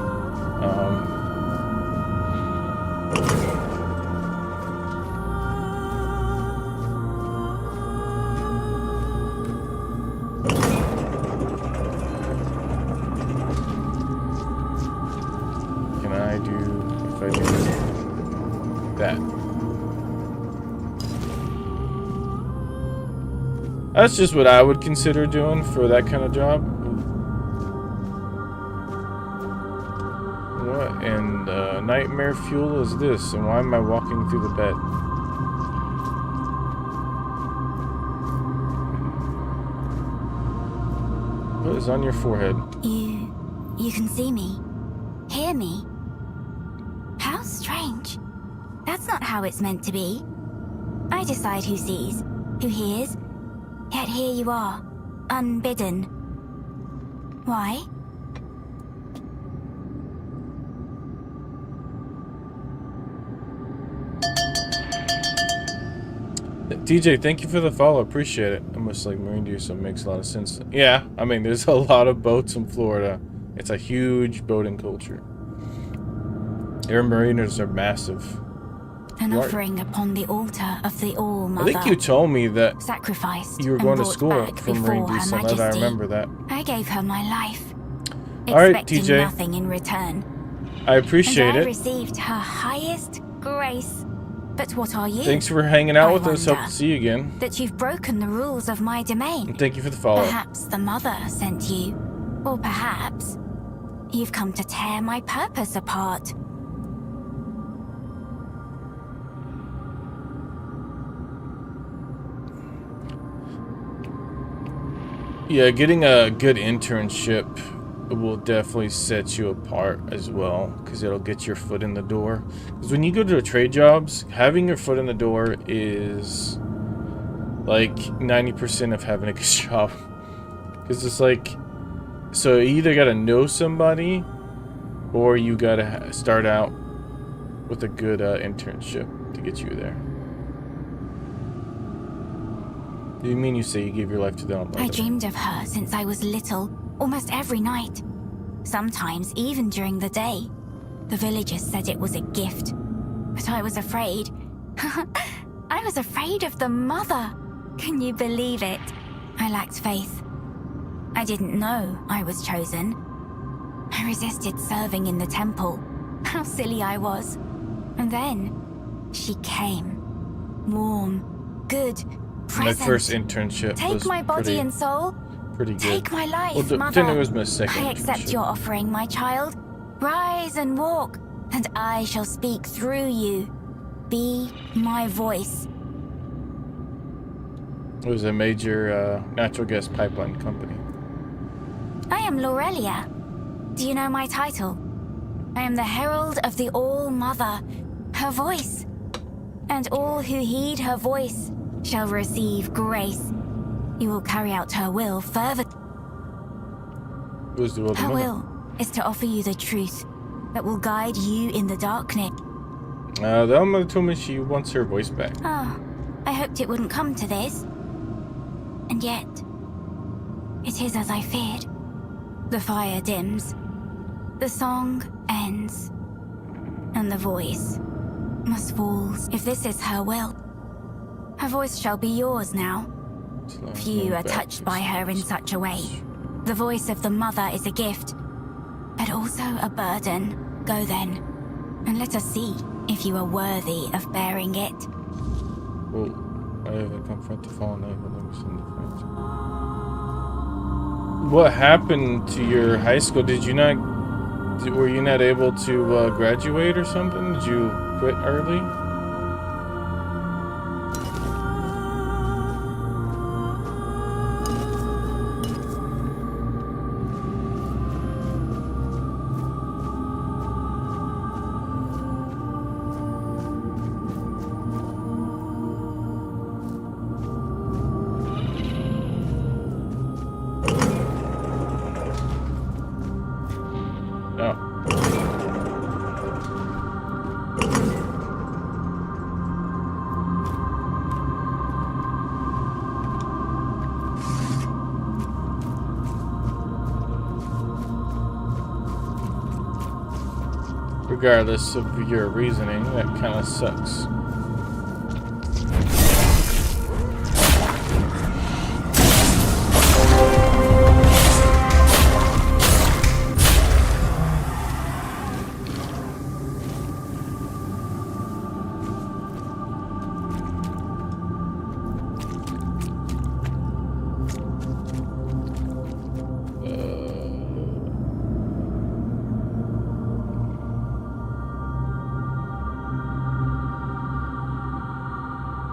[SPEAKER 1] Can I do, if I do that? That's just what I would consider doing for that kind of job. What in the nightmare fuel is this? And why am I walking through the bed? What is on your forehead?
[SPEAKER 7] You can see me, hear me. How strange. That's not how it's meant to be. I decide who sees, who hears. Yet here you are, unbidden. Why?
[SPEAKER 1] TJ, thank you for the follow. Appreciate it. Almost like marine deer, so it makes a lot of sense. Yeah, I mean, there's a lot of boats in Florida. It's a huge boating culture. Their mariners are massive.
[SPEAKER 7] An offering upon the altar of the All-Mother.
[SPEAKER 1] I think you told me that
[SPEAKER 7] sacrificed
[SPEAKER 1] you were going to school for marine
[SPEAKER 7] Her
[SPEAKER 1] diesel.
[SPEAKER 7] Majesty.
[SPEAKER 1] I remember that.
[SPEAKER 7] I gave her my life,
[SPEAKER 1] Alright,
[SPEAKER 7] expecting
[SPEAKER 1] TJ.
[SPEAKER 7] nothing in return.
[SPEAKER 1] I appreciate
[SPEAKER 7] and I
[SPEAKER 1] it.
[SPEAKER 7] received her highest grace. But what are you?
[SPEAKER 1] Thanks for hanging out
[SPEAKER 7] I
[SPEAKER 1] with us. Hope
[SPEAKER 7] wonder
[SPEAKER 1] to see you again.
[SPEAKER 7] that you've broken the rules of my domain.
[SPEAKER 1] And thank you for the follow.
[SPEAKER 7] Perhaps the mother sent you. Or perhaps you've come to tear my purpose apart.
[SPEAKER 1] Yeah, getting a good internship will definitely set you apart as well, because it'll get your foot in the door. Because when you go to trade jobs, having your foot in the door is like 90% of having a good job. Because it's like, so you either gotta know somebody, or you gotta start out with a good internship to get you there. Do you mean you say you gave your life to the Almighty?
[SPEAKER 7] I dreamed of her since I was little, almost every night. Sometimes even during the day. The villagers said it was a gift. But I was afraid. I was afraid of the mother. Can you believe it? I lacked faith. I didn't know I was chosen. I resisted serving in the temple. How silly I was. And then she came. Warm, good, present.
[SPEAKER 1] My first internship
[SPEAKER 7] Take
[SPEAKER 1] was
[SPEAKER 7] my body
[SPEAKER 1] pretty,
[SPEAKER 7] and soul.
[SPEAKER 1] pretty good.
[SPEAKER 7] Take my life,
[SPEAKER 1] well,
[SPEAKER 7] Mother.
[SPEAKER 1] It was my second
[SPEAKER 7] I accept
[SPEAKER 1] internship.
[SPEAKER 7] your offering, my child. Rise and walk, and I shall speak through you. Be my voice.
[SPEAKER 1] It was a major natural gas pipeline company.
[SPEAKER 7] I am Laurelia. Do you know my title? I am the herald of the All-Mother, her voice. And all who heed her voice shall receive grace. You will carry out her will further.
[SPEAKER 1] It was the will of the
[SPEAKER 7] Her
[SPEAKER 1] mother.
[SPEAKER 7] will is to offer you the truth that will guide you in the darkness.
[SPEAKER 1] The mother told me she wants her voice back.
[SPEAKER 7] Oh, I hoped it wouldn't come to this. And yet, it is as I feared. The fire dims, the song ends, and the voice must fall. If this is her will, her voice shall be yours now. Few are touched by her in such a way. The voice of the mother is a gift, but also a burden. Go then, and let us see if you are worthy of bearing it.
[SPEAKER 1] Well, I have a confront the fallen angel. Let me send the friends. What happened to your high school? Did you not? Were you not able to graduate or something? Did you quit early? No. Regardless of your reasoning, that kind of sucks.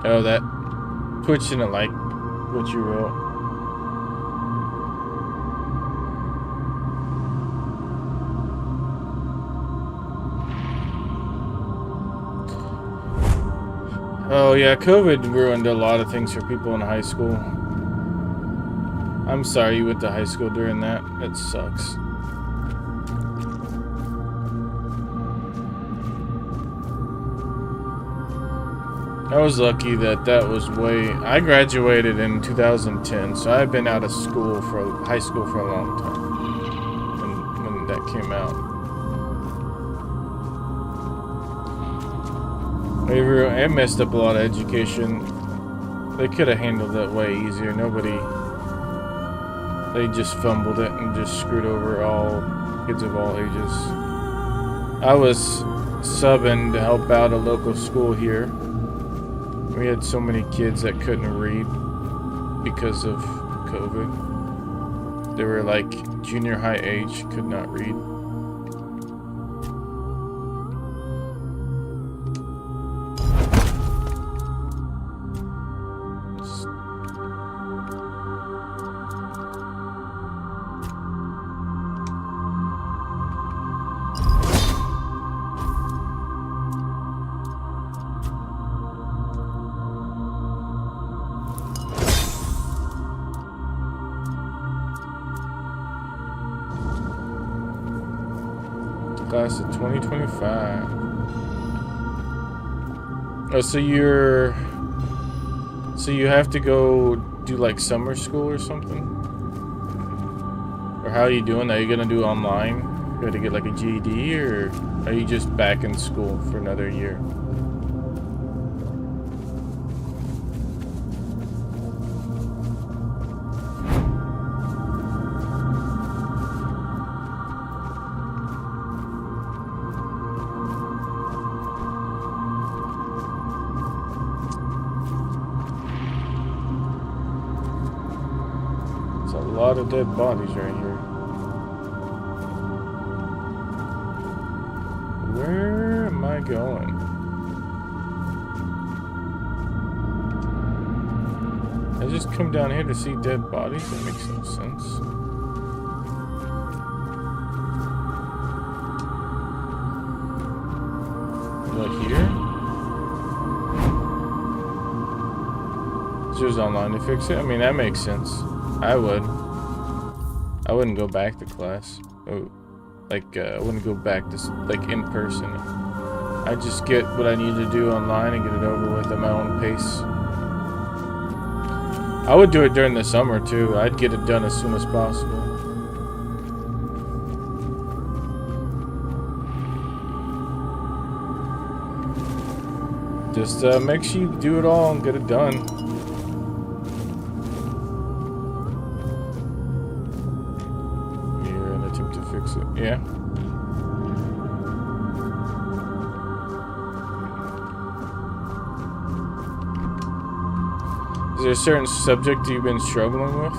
[SPEAKER 1] Oh, that Twitch didn't like what you wrote. Oh yeah, COVID ruined a lot of things for people in high school. I'm sorry you went to high school during that. It sucks. I was lucky that that was I graduated in 2010, so I've been out of school high school for a long time when that came out. It messed up a lot of education. They could have handled that way easier. They just fumbled it and just screwed over all kids of all ages. I was subbing to help out a local school here. We had so many kids that couldn't read because of COVID. They were like junior high age, could not read. Class of 2025. Oh, so you have to go do like summer school or something? Or how are you doing that? Are you gonna do online? You got to get like a GED, or are you just back in school for another year? A lot of dead bodies right here. Where am I going? I just come down here to see dead bodies? That makes no sense. Like here? There's online to fix it? I mean, that makes sense. I wouldn't go back to class. Oh, like, I wouldn't go back to, like, in person. I just get what I need to do online and get it over with at my own pace. I would do it during the summer, too. I'd get it done as soon as possible. Just, make sure you do it all and get it done. Yeah. Is there a certain subject you've been struggling with?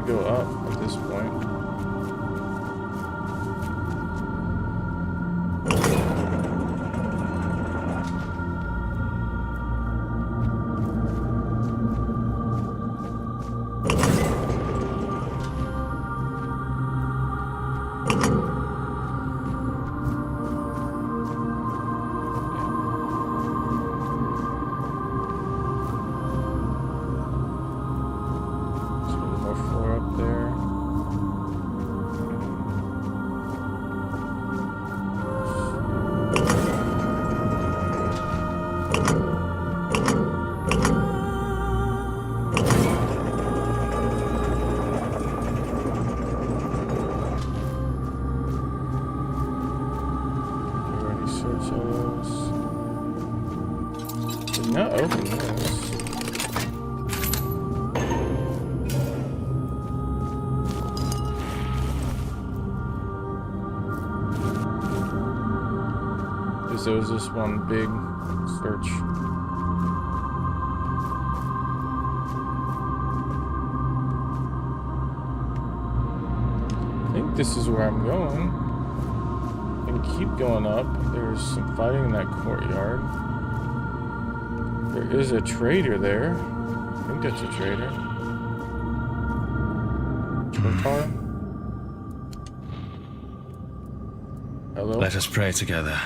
[SPEAKER 1] go up at this point. Not open this. Because there was this one big search. I think this is where I'm going. And keep going up. There's some fighting in that courtyard. There is a trader there. I think that's a trader. Trotar? Hello?
[SPEAKER 8] Let us pray together.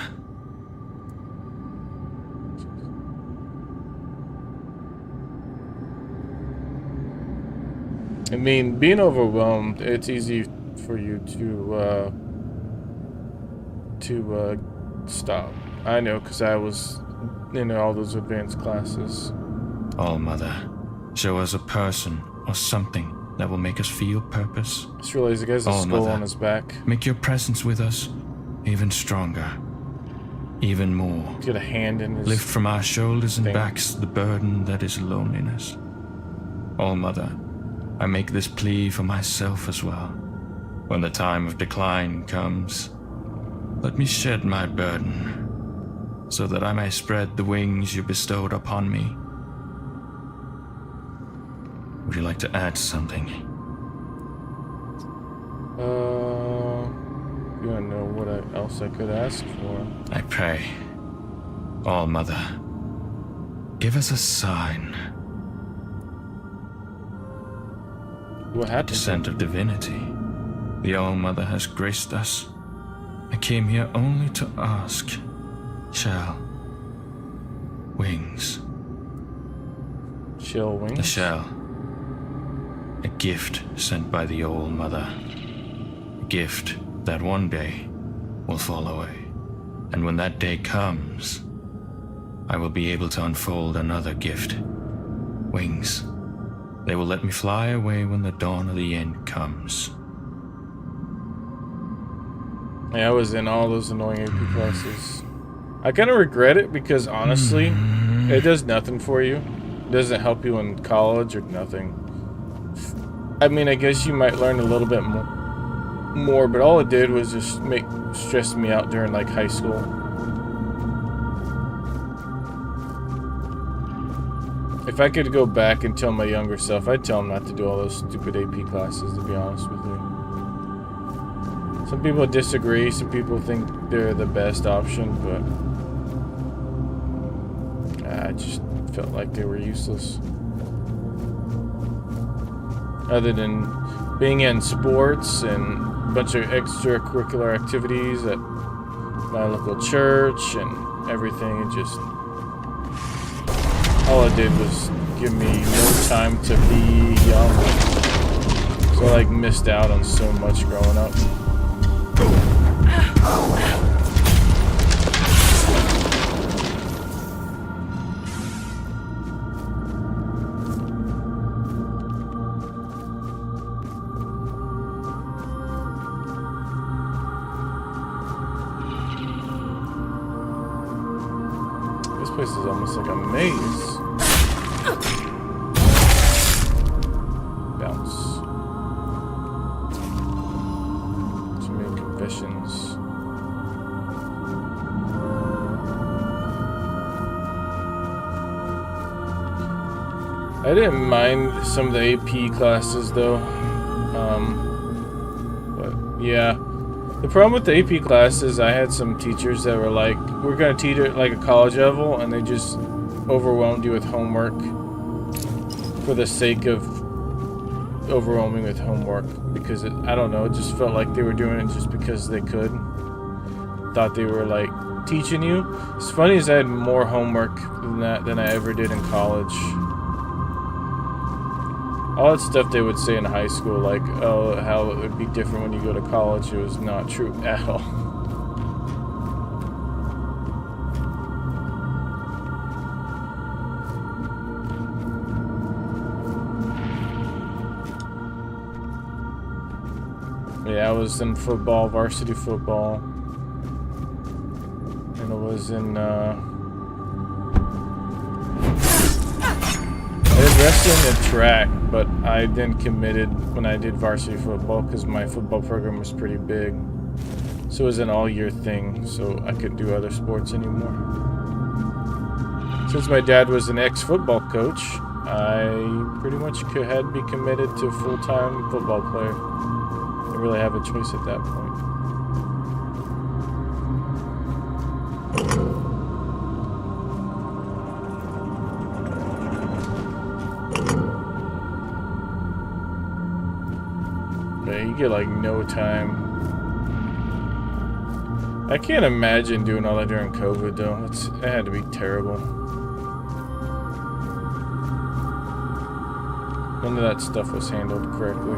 [SPEAKER 1] I mean, being overwhelmed, it's easy for you to stop. I know, because I was in all those advanced classes.
[SPEAKER 8] All-Mother, show us a person or something that will make us feel purpose.
[SPEAKER 1] Just realized the guy's a skull on his back.
[SPEAKER 8] Make your presence with us even stronger, even more.
[SPEAKER 1] He's got a hand in his
[SPEAKER 8] Lift from our shoulders and
[SPEAKER 1] thing.
[SPEAKER 8] backs the burden that is loneliness. All-Mother, I make this plea for myself as well. When the time of decline comes, let me shed my burden, so that I may spread the wings you bestowed upon me. Would you like to add something?
[SPEAKER 1] You don't know what else I could ask for.
[SPEAKER 8] I pray, All-Mother, give us a sign.
[SPEAKER 1] What happened?
[SPEAKER 8] Descent of divinity. The All-Mother has graced us. I came here only to ask. Shell. Wings.
[SPEAKER 1] Shell wings?
[SPEAKER 8] A shell. A gift sent by the All-Mother. A gift that one day will fall away. And when that day comes, I will be able to unfold another gift. Wings. They will let me fly away when the dawn of the end comes.
[SPEAKER 1] Yeah, I was in all those annoying AP classes. I kind of regret it because, honestly, it does nothing for you. It doesn't help you in college or nothing. I mean, I guess you might learn a little bit more, but all it did was just stress me out during, like, high school. If I could go back and tell my younger self, I'd tell him not to do all those stupid AP classes, to be honest with you. Some people disagree, some people think they're the best option, but I just felt like they were useless. Other than being in sports and a bunch of extracurricular activities at my local church and everything, it just... all it did was give me more time to be young. So I, like, missed out on so much growing up. This place is almost like a maze. Bounce. Too many confessions. I didn't mind some of the AP classes though, But yeah, the problem with the AP classes, I had some teachers that were like, we're going to teach it like a college level, and they just overwhelmed you with homework for the sake of overwhelming with homework, because I don't know, it just felt like they were doing it just because they could. Thought they were like teaching you. It's funny as I had more homework than I ever did in college. All that stuff they would say in high school, like, oh, how it would be different when you go to college, it was not true at all. Yeah, I was in football, varsity football. And I was in, I did wrestling and track, but I then committed when I did varsity football because my football program was pretty big. So it was an all-year thing, so I couldn't do other sports anymore. Since my dad was an ex-football coach, I pretty much had to be committed to a full-time football player. I really have a choice at that point. Yeah, you get like no time. I can't imagine doing all that during COVID though. It had to be terrible. None of that stuff was handled correctly.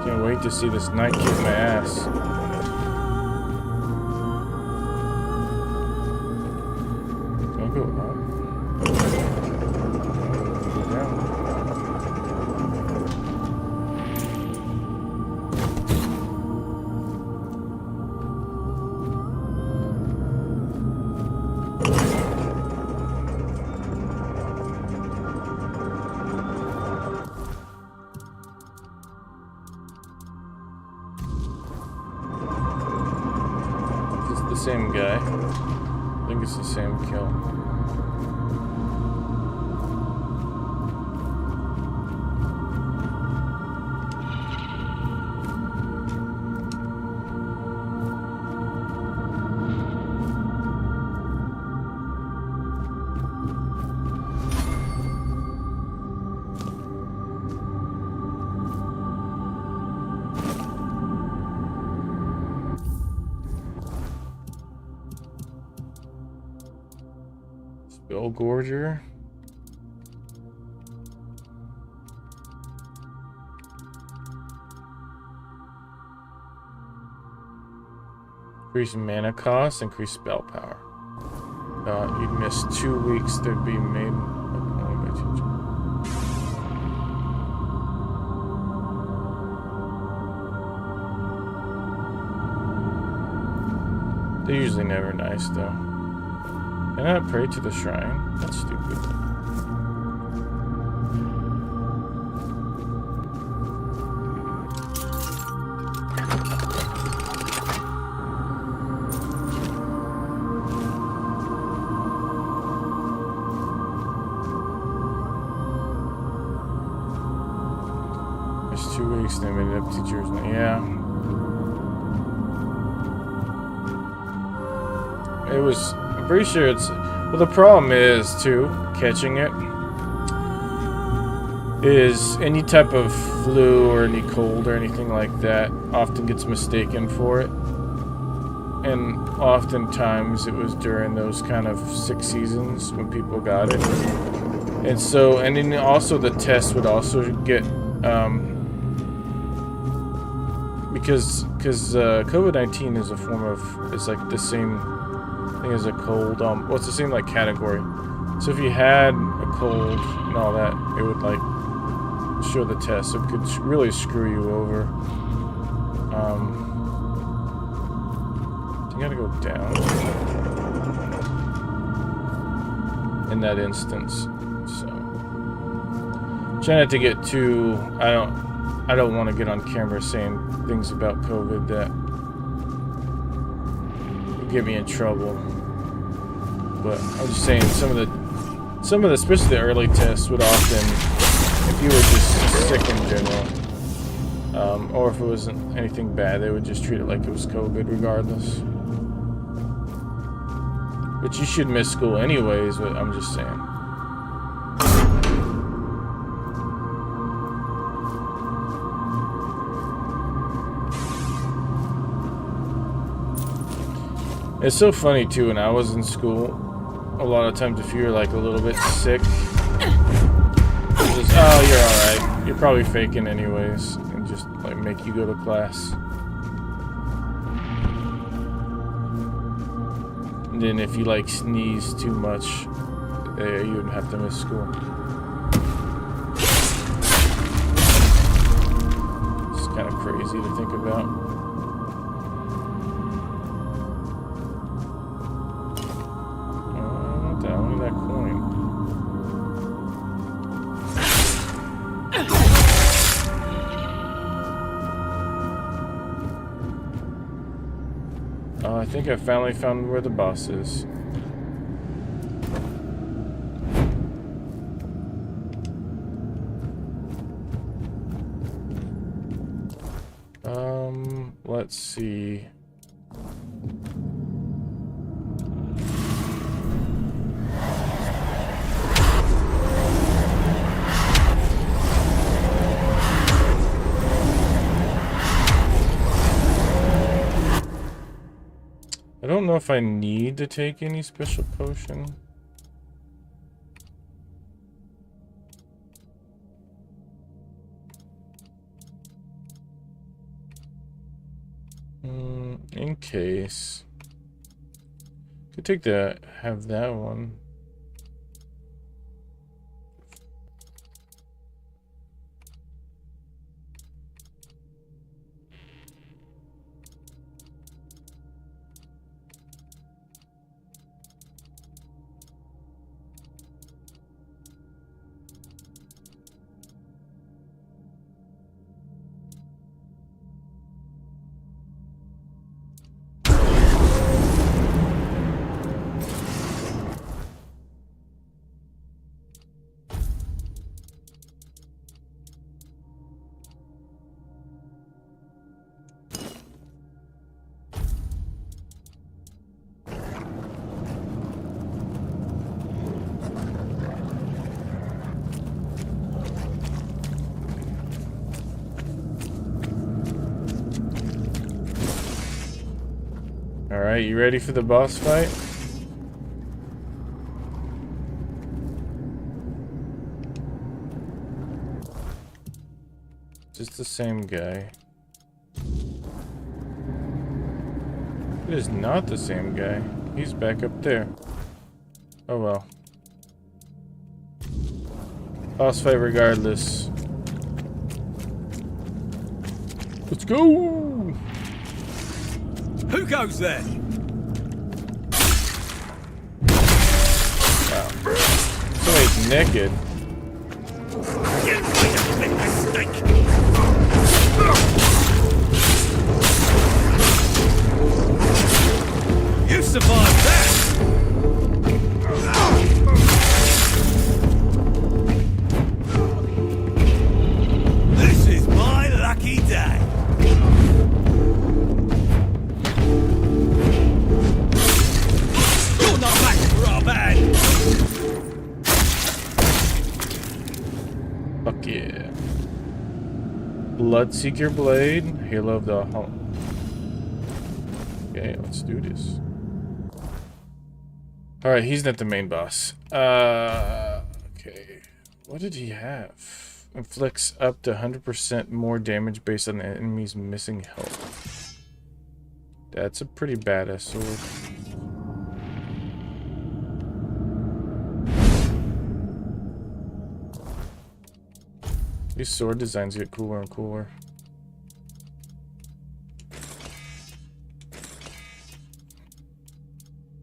[SPEAKER 1] Can't wait to see this knight kick my ass. Can I go up? Go down. The same guy. I think it's the same kill. Bill Gorger. Increase mana cost, increase spell power. You'd miss 2 weeks, they'd be made only by teacher. They're usually never nice though. Can I not pray to the shrine? That's stupid. There's 2 weeks, they made it up teachers. Yeah. It was... I'm pretty sure it's... Well, the problem is, too, catching it, is any type of flu or any cold or anything like that often gets mistaken for it. And oftentimes it was during those kind of sick seasons when people got it. And so, and then also the test would also get, because COVID-19 is a form of, it's like the same thing as a cold, well, it's the same like category. So if you had a cold and all that, it would like show the test. So it could really screw you over. You gotta go down in that instance. So Try not to get too. I don't want to get on camera saying things about COVID that would get me in trouble. But I'm just saying some of the, especially the early tests would often, if you were just sick in general, or if it wasn't anything bad, they would just treat it like it was COVID regardless. But you should miss school anyways, but I'm just saying. It's so funny too, when I was in school, a lot of times if you were like a little bit sick, just, oh, you're alright, you're probably faking anyways, and just like make you go to class. And then if you like sneeze too much, you wouldn't have to miss school. It's kind of crazy to think about. I think I finally found where the boss is. Let's see. I don't know if I need to take any special potion. In case. Could take that, have that one. Alright, you ready for the boss fight? Just the same guy. It is not the same guy. He's back up there. Oh well. Boss fight regardless. Let's go!
[SPEAKER 5] Who goes there?
[SPEAKER 1] Wow. Somebody's naked.
[SPEAKER 5] You made a big mistake. You survived that. This is my lucky day. You're not back for our band.
[SPEAKER 1] Fuck yeah. Bloodseeker Blade, Halo of the Home. Okay, let's do this. Alright, he's not the main boss. Okay. What did he have? Inflicts up to 100% more damage based on the enemy's missing health. That's a pretty badass sword. These sword designs get cooler and cooler.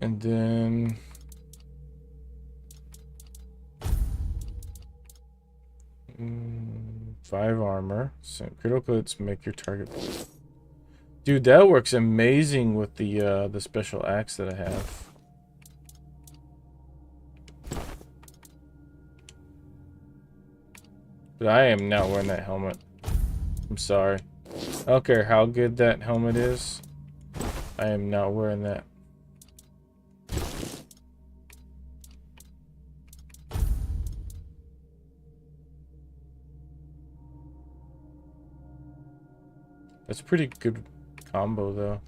[SPEAKER 1] And then... 5 armor. So critical hits make your target. Dude, that works amazing with the special axe that I have. But I am not wearing that helmet. I'm sorry. I don't care how good that helmet is. I am not wearing that. That's a pretty good combo, though.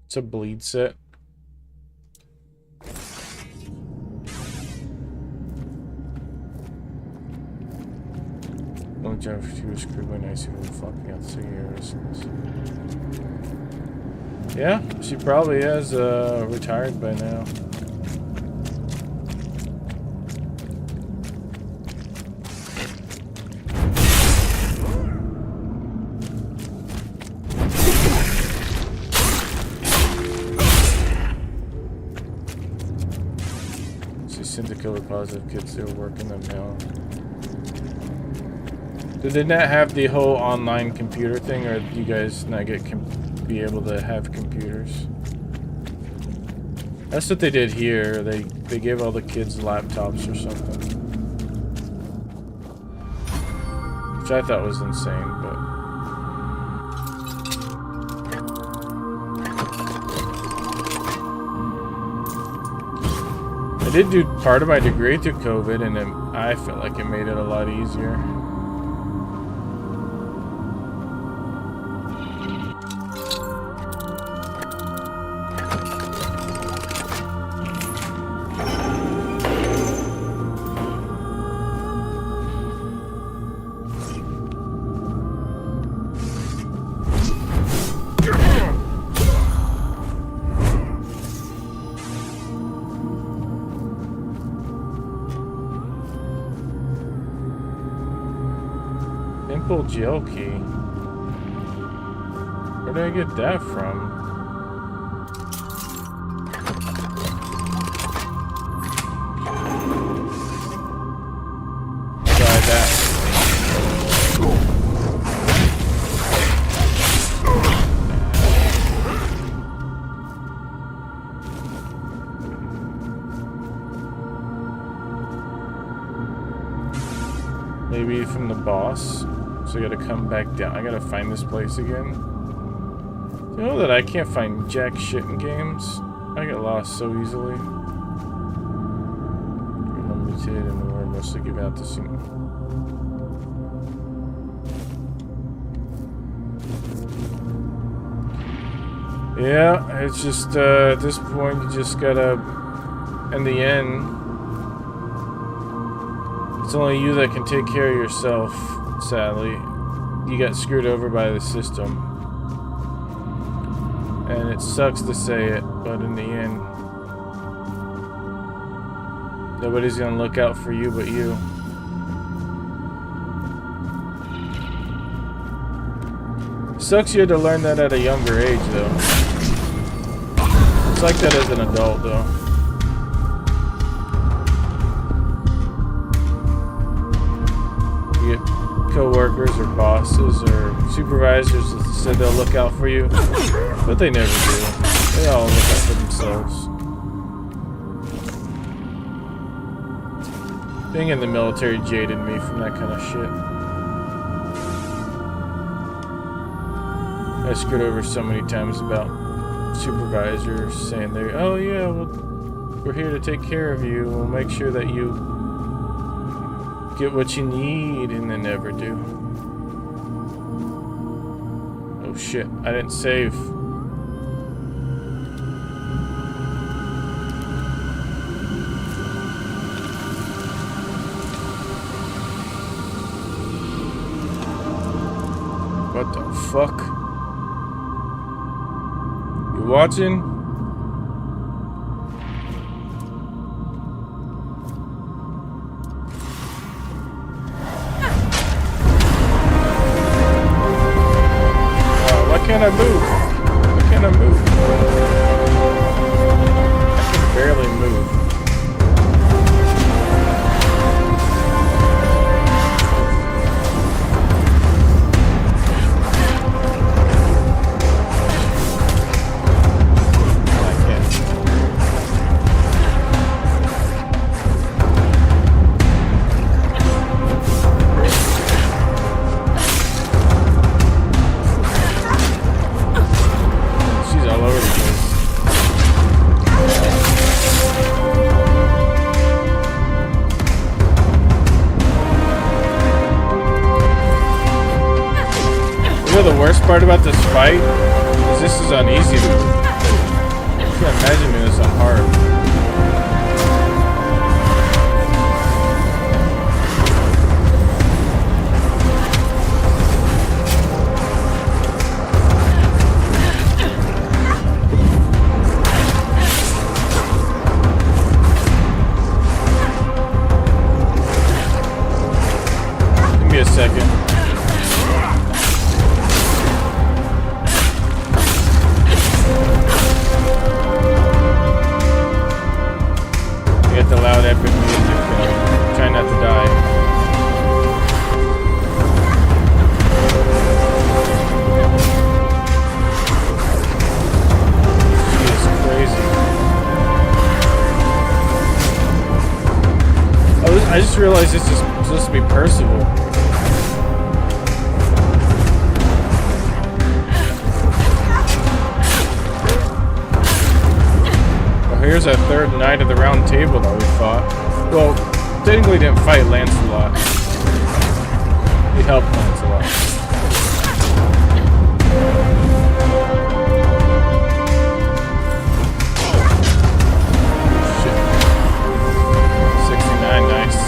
[SPEAKER 1] It's a bleed set. Long job for 2 screwed by nice people flopping out cigarettes. Yeah, she probably is retired by now. To kill the positive kids who are working them now. Did they not have the whole online computer thing, or do you guys not be able to have computers? That's what they did here. They gave all the kids laptops or something, which I thought was insane, but. I did do part of my degree through COVID, and I felt like it made it a lot easier. Simple gel key. Where did I get that from? Try that. Maybe from the boss. So I gotta come back down. I gotta find this place again. You know that I can't find jack shit in games? I get lost so easily. You're limited and we're mostly given out to see. Yeah, it's just at this point you just gotta, in the end, it's only you that can take care of yourself. Sadly, you got screwed over by the system, and it sucks to say it, but in the end, nobody's gonna look out for you but you. Sucks you had to learn that at a younger age, though. It's like that as an adult, though. You get co-workers or bosses or supervisors that said they'll look out for you, but they never do. They all look out for themselves. Being in the military jaded me from that kind of shit. I screwed over so many times about supervisors saying they're, oh yeah, well, we're here to take care of you. We'll make sure that you get what you need, and they never do. Oh shit, I didn't save. What the fuck? You watching? know the worst part about this fight is this is on easy mode. I can't imagine doing this on hard. Give me a second. The loud epic music, try not to die. She is crazy. I just realized this is supposed to be Percival. Here's our third knight of the round table that we fought. Well, technically didn't fight Lancelot. He helped Lancelot. Shit. 69, nice.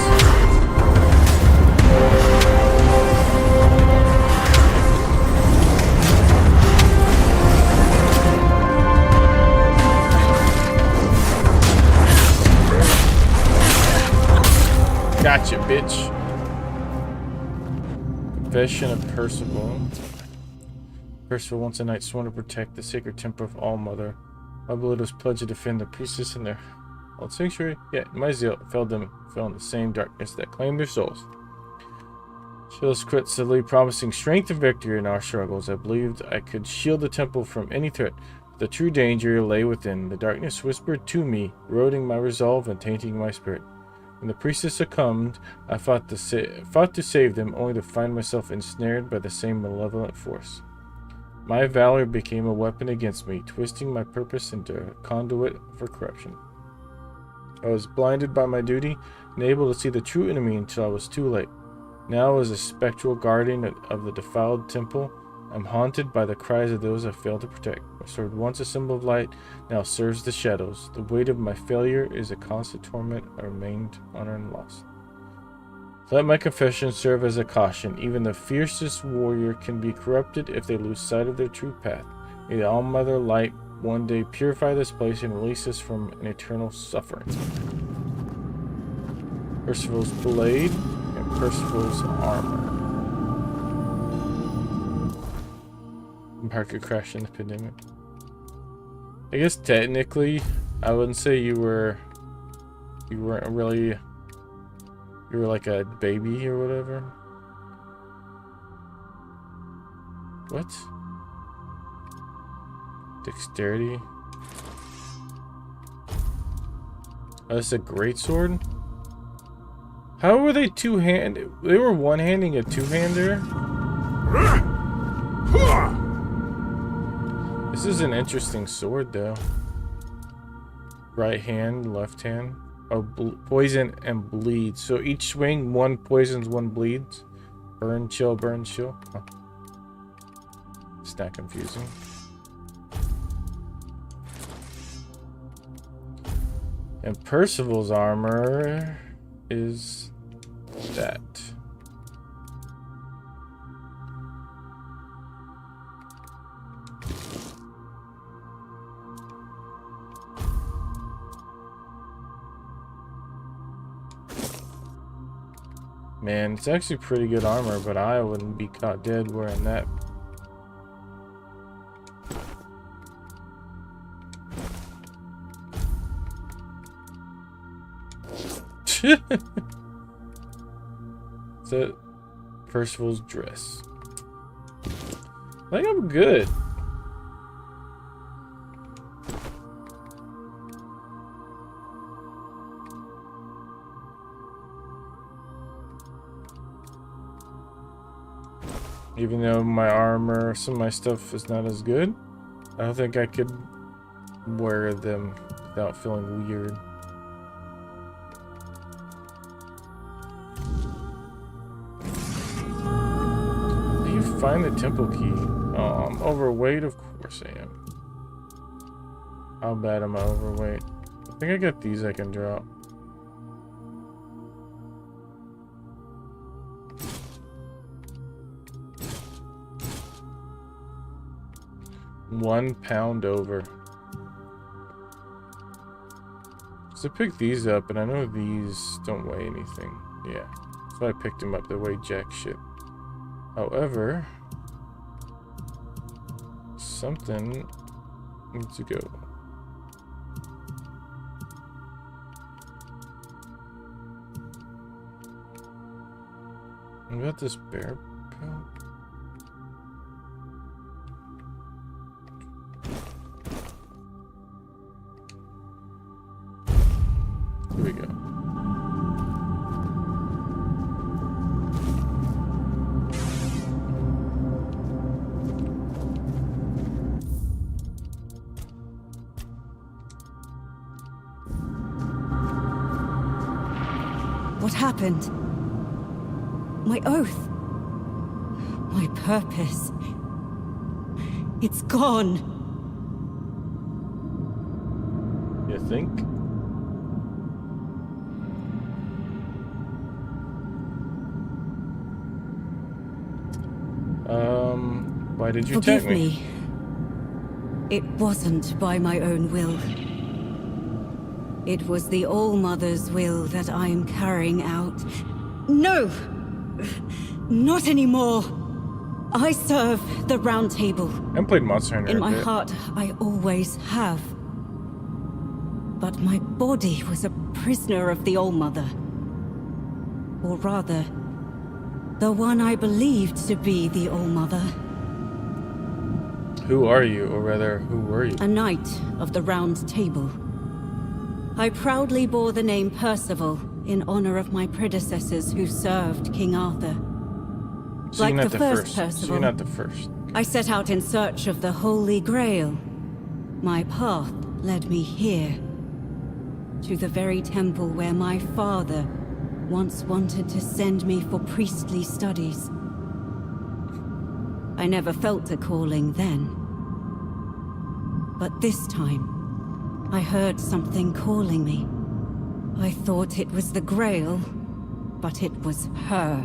[SPEAKER 1] Gotcha, bitch. Confession of Percival. Percival, once a knight, sworn to protect the sacred temple of All-Mother. My blood was pledged to defend the priestess and their old sanctuary. Yet my zeal fell in the same darkness that claimed their souls. Shields quit subtly, promising strength and victory in our struggles. I believed I could shield the temple from any threat. But the true danger lay within. The darkness whispered to me, eroding my resolve and tainting my spirit. When the priestess succumbed, I fought to save them, only to find myself ensnared by the same malevolent force. My valor became a weapon against me, twisting my purpose into a conduit for corruption. I was blinded by my duty, unable to see the true enemy until I was too late. Now, as a spectral guardian of the defiled temple, I'm haunted by the cries of those I failed to protect. My sword, once a symbol of light, now serves the shadows. The weight of my failure is a constant torment. I remained honored and lost. Let my confession serve as a caution. Even the fiercest warrior can be corrupted if they lose sight of their true path. May the All-Mother Light one day purify this place and release us from an eternal suffering. Percival's blade and Percival's armor. Parker crashed in the pandemic. I guess technically, I wouldn't say you weren't really, you were like a baby or whatever. What? Dexterity. Oh, this is a greatsword? How were they two-handed? They were one-handing a two-hander? This is an interesting sword, though. Right hand, left hand. Oh, poison and bleed. So each swing, one poisons, one bleeds. Burn, chill, burn, chill. Huh. It's not confusing. And Percival's armor is that. Man, it's actually pretty good armor, but I wouldn't be caught dead wearing that. Is that Percival's dress? I think I'm good. Even though my armor, some of my stuff is not as good, I don't think I could wear them without feeling weird. Are you Find the temple key. Oh, I'm overweight? Of course I am. How bad am I overweight? I think I got these I can drop. £1 over. So I picked these up, and I know these don't weigh anything. Yeah, so I picked them up. They weigh jack shit. However, something needs to go. What about this bear pelt? Here we go.
[SPEAKER 9] What happened? My oath. My purpose. It's gone.
[SPEAKER 1] You think? Why did you attack
[SPEAKER 9] Forgive me. It wasn't by my own will. It was the All-Mother's will that I'm carrying out. No! Not anymore. I serve the Round Table.
[SPEAKER 1] I haven't played Monster Hunter
[SPEAKER 9] In my
[SPEAKER 1] a bit.
[SPEAKER 9] heart, I always have. But my body was a prisoner of the All-Mother. Or rather, the one I believed to be the All-Mother.
[SPEAKER 1] Who are you? Or rather, who were you?
[SPEAKER 9] A knight of the Round Table. I proudly bore the name Percival in honor of my predecessors who served King Arthur.
[SPEAKER 1] So
[SPEAKER 9] Like
[SPEAKER 1] you're not
[SPEAKER 9] the
[SPEAKER 1] the
[SPEAKER 9] first
[SPEAKER 1] first.
[SPEAKER 9] Percival.
[SPEAKER 1] So you're not the first.
[SPEAKER 9] I set out in search of the Holy Grail. My path led me here, to the very temple where my father once wanted to send me for priestly studies. I never felt a calling then. But this time, I heard something calling me. I thought it was the Grail, but it was her,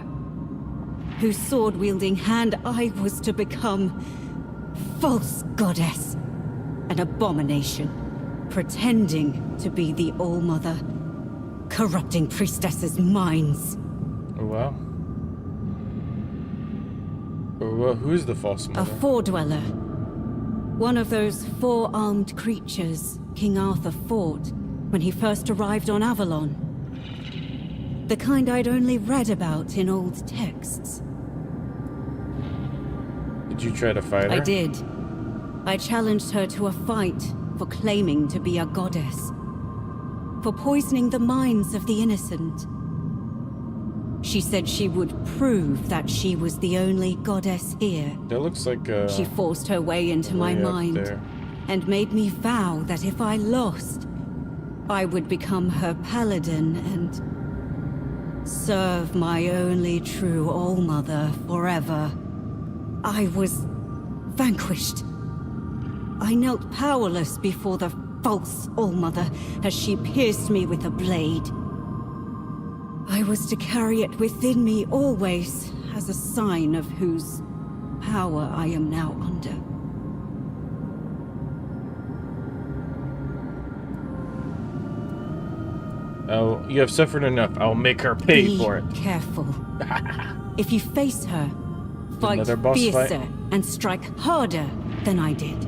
[SPEAKER 9] whose sword-wielding hand I was to become. False goddess. An abomination, pretending to be the All-Mother, corrupting priestesses' minds.
[SPEAKER 1] Oh, wow. Oh, well, who is the false
[SPEAKER 9] A
[SPEAKER 1] mother?
[SPEAKER 9] Four-Dweller. One of those four-armed creatures King Arthur fought when he first arrived on Avalon. The kind I'd only read about in old texts.
[SPEAKER 1] Did you try to fight her?
[SPEAKER 9] I did. I challenged her to a fight for claiming to be a goddess. For poisoning the minds of the innocent. She said she would prove that she was the only goddess here.
[SPEAKER 1] That looks like
[SPEAKER 9] She forced her way into my
[SPEAKER 1] way up
[SPEAKER 9] mind
[SPEAKER 1] there.
[SPEAKER 9] and made me vow that if I lost, I would become her paladin and serve my only true All-Mother forever. I was vanquished. I knelt powerless before the false All-Mother as she pierced me with a blade. I was to carry it within me always as a sign of whose power I am now under.
[SPEAKER 1] Oh, you have suffered enough. I'll make her pay
[SPEAKER 9] Be
[SPEAKER 1] for it.
[SPEAKER 9] careful. If you face her, fight
[SPEAKER 1] Another boss
[SPEAKER 9] fiercer
[SPEAKER 1] fight?
[SPEAKER 9] and strike harder than I did.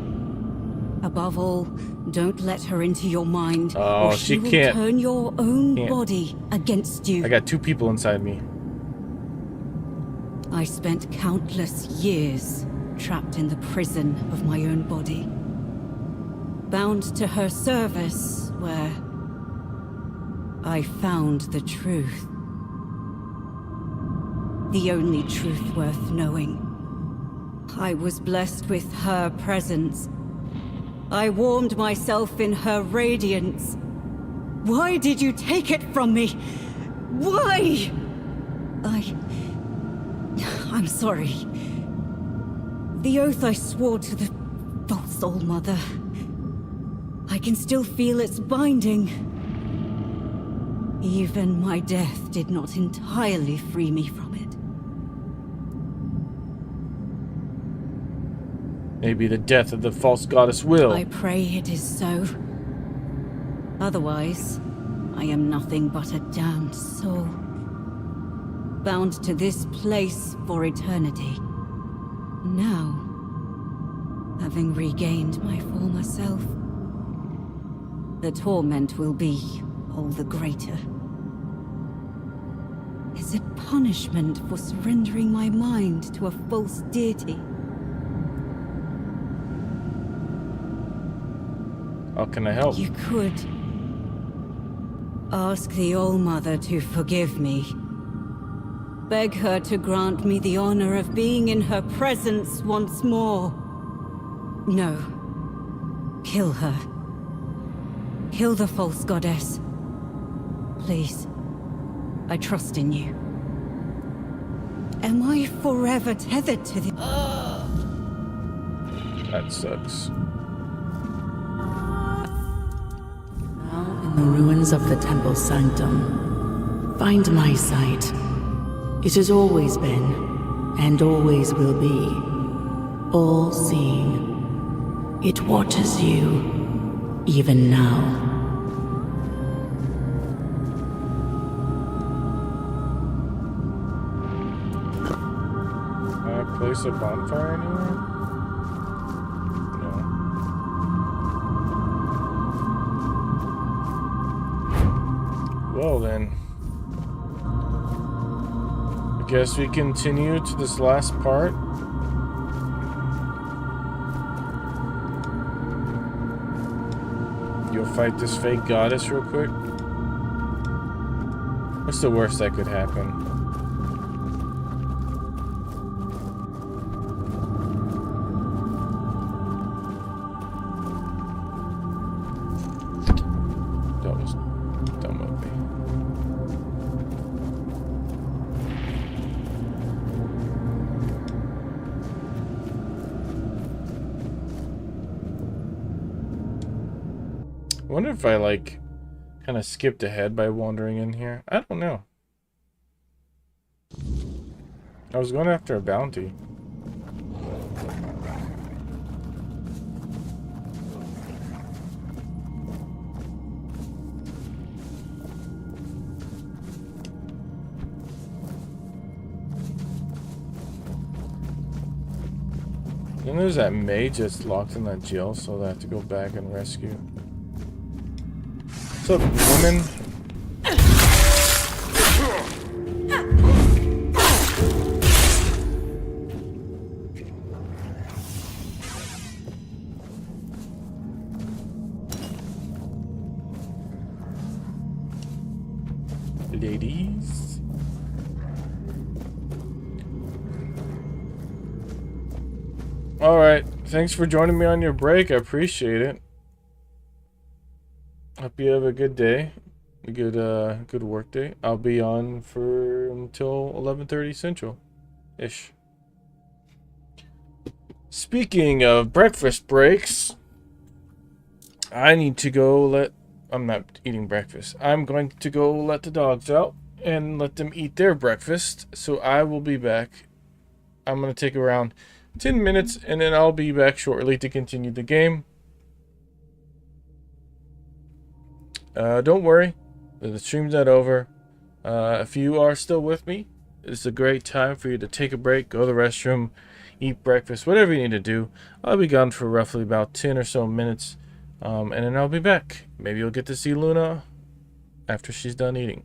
[SPEAKER 9] Above all, don't let her into your mind,
[SPEAKER 1] Oh,
[SPEAKER 9] or
[SPEAKER 1] she
[SPEAKER 9] will
[SPEAKER 1] can't.
[SPEAKER 9] turn your own
[SPEAKER 1] Can't.
[SPEAKER 9] body against you.
[SPEAKER 1] I got two people inside me.
[SPEAKER 9] I spent countless years trapped in the prison of my own body. Bound to her service, where I found the truth. The only truth worth knowing. I was blessed with her presence. I warmed myself in her radiance. Why did you take it from me? Why? I'm sorry. The oath I swore to the false All Mother. I can still feel its binding. Even my death did not entirely free me from it.
[SPEAKER 1] Maybe the death of the false goddess will.
[SPEAKER 9] I pray it is so. Otherwise, I am nothing but a damned soul. Bound to this place for eternity. Now, having regained my former self, the torment will be all the greater. Is it punishment for surrendering my mind to a false deity?
[SPEAKER 1] How can I help?
[SPEAKER 9] You could ask the All-Mother to forgive me. Beg her to grant me the honor of being in her presence once more. No. Kill her. Kill the false goddess. Please. I trust in you. Am I forever tethered to the...
[SPEAKER 1] That sucks.
[SPEAKER 4] Now in the ruins of the temple sanctum, find my sight. It has always been, and always will be, all-seeing. It watches you, even now.
[SPEAKER 1] Can I place a bonfire anywhere? No. Well then. I guess we continue to this last part. You'll fight this fake goddess real quick. What's the worst that could happen? That was dumb of me. I wonder if I, like, kind of skipped ahead by wandering in here. I don't know. I was going after a bounty. Then there's that mage that's locked in that jail, so I have to go back and rescue. What's up, woman? Ladies. Alright, thanks for joining me on your break. I appreciate it. Hope you have a good day, a good work day. I'll be on for until 11:30 Central-ish. Speaking of breakfast breaks, I need to go I'm not eating breakfast. I'm going to go let the dogs out and let them eat their breakfast. So I will be back. I'm going to take around 10 minutes and then I'll be back shortly to continue the game. Don't worry, the stream's not over. If you are still with me, it's a great time for you to take a break, go to the restroom, eat breakfast, whatever you need to do. I'll be gone for roughly about 10 or so minutes, and then I'll be back. Maybe you'll get to see Luna after she's done eating.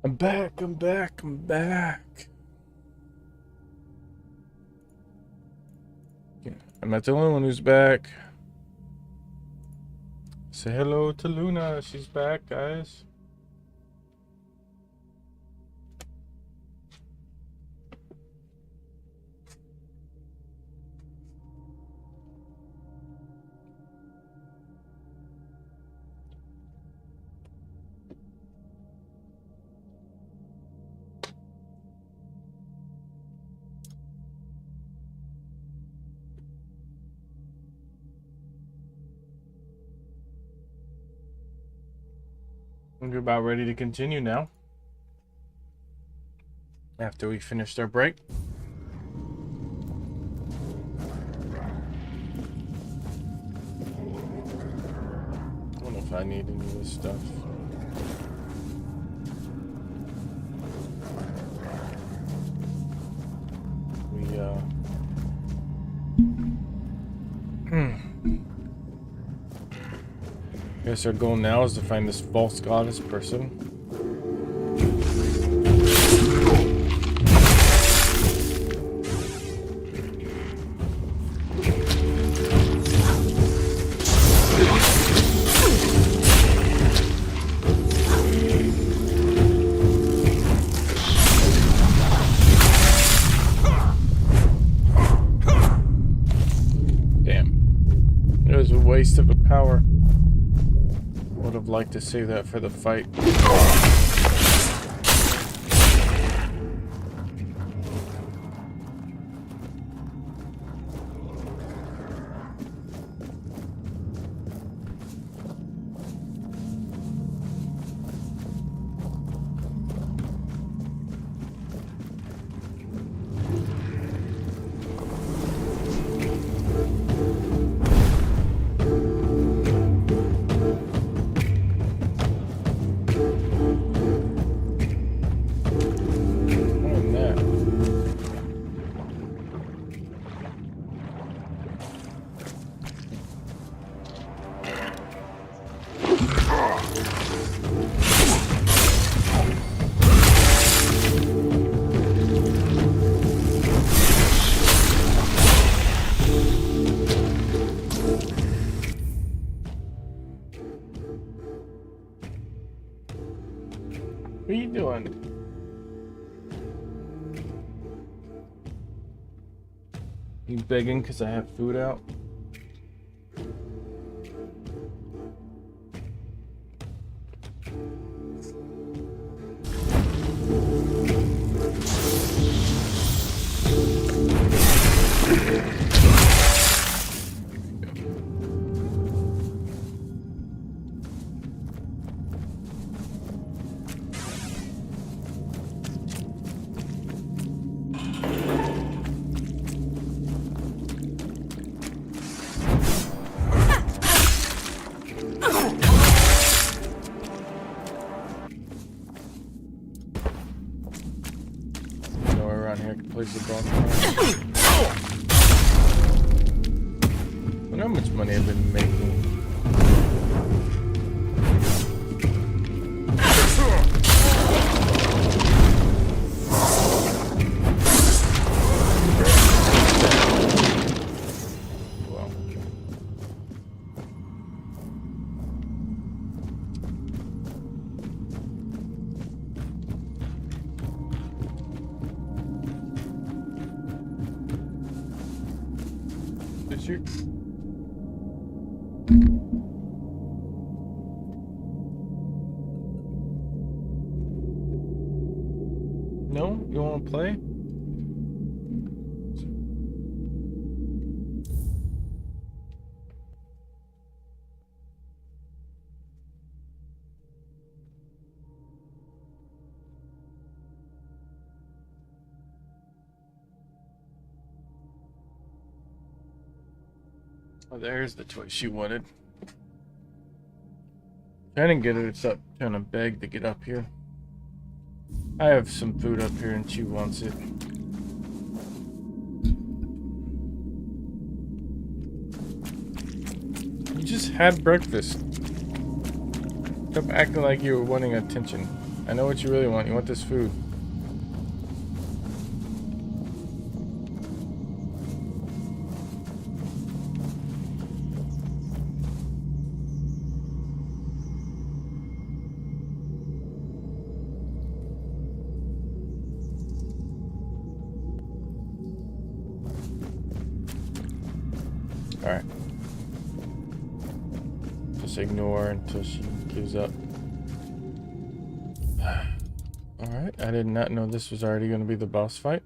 [SPEAKER 1] I'm back, I'm back, I'm back. Yeah, I'm not the only one who's back. Say hello to Luna. She's back, guys. We're about ready to continue now. After we finished our break. I don't know if I need any of this stuff. I guess our goal now is to find this false goddess person. Damn. It was a waste of a power. Would have liked to save that for the fight. What are you doing? You begging because I have food out? Place the bonfire. I wonder how much money I've been making. Well. Shoot. No? You want to play? Oh, there's the toy she wanted. Trying to get her, it's up, trying to beg to get up here. I have some food up here and she wants it. You just had breakfast. Stop acting like you were wanting attention. I know what you really want. You want this food. Alright. Just ignore until she gives up. Alright, I did not know this was already going to be the boss fight.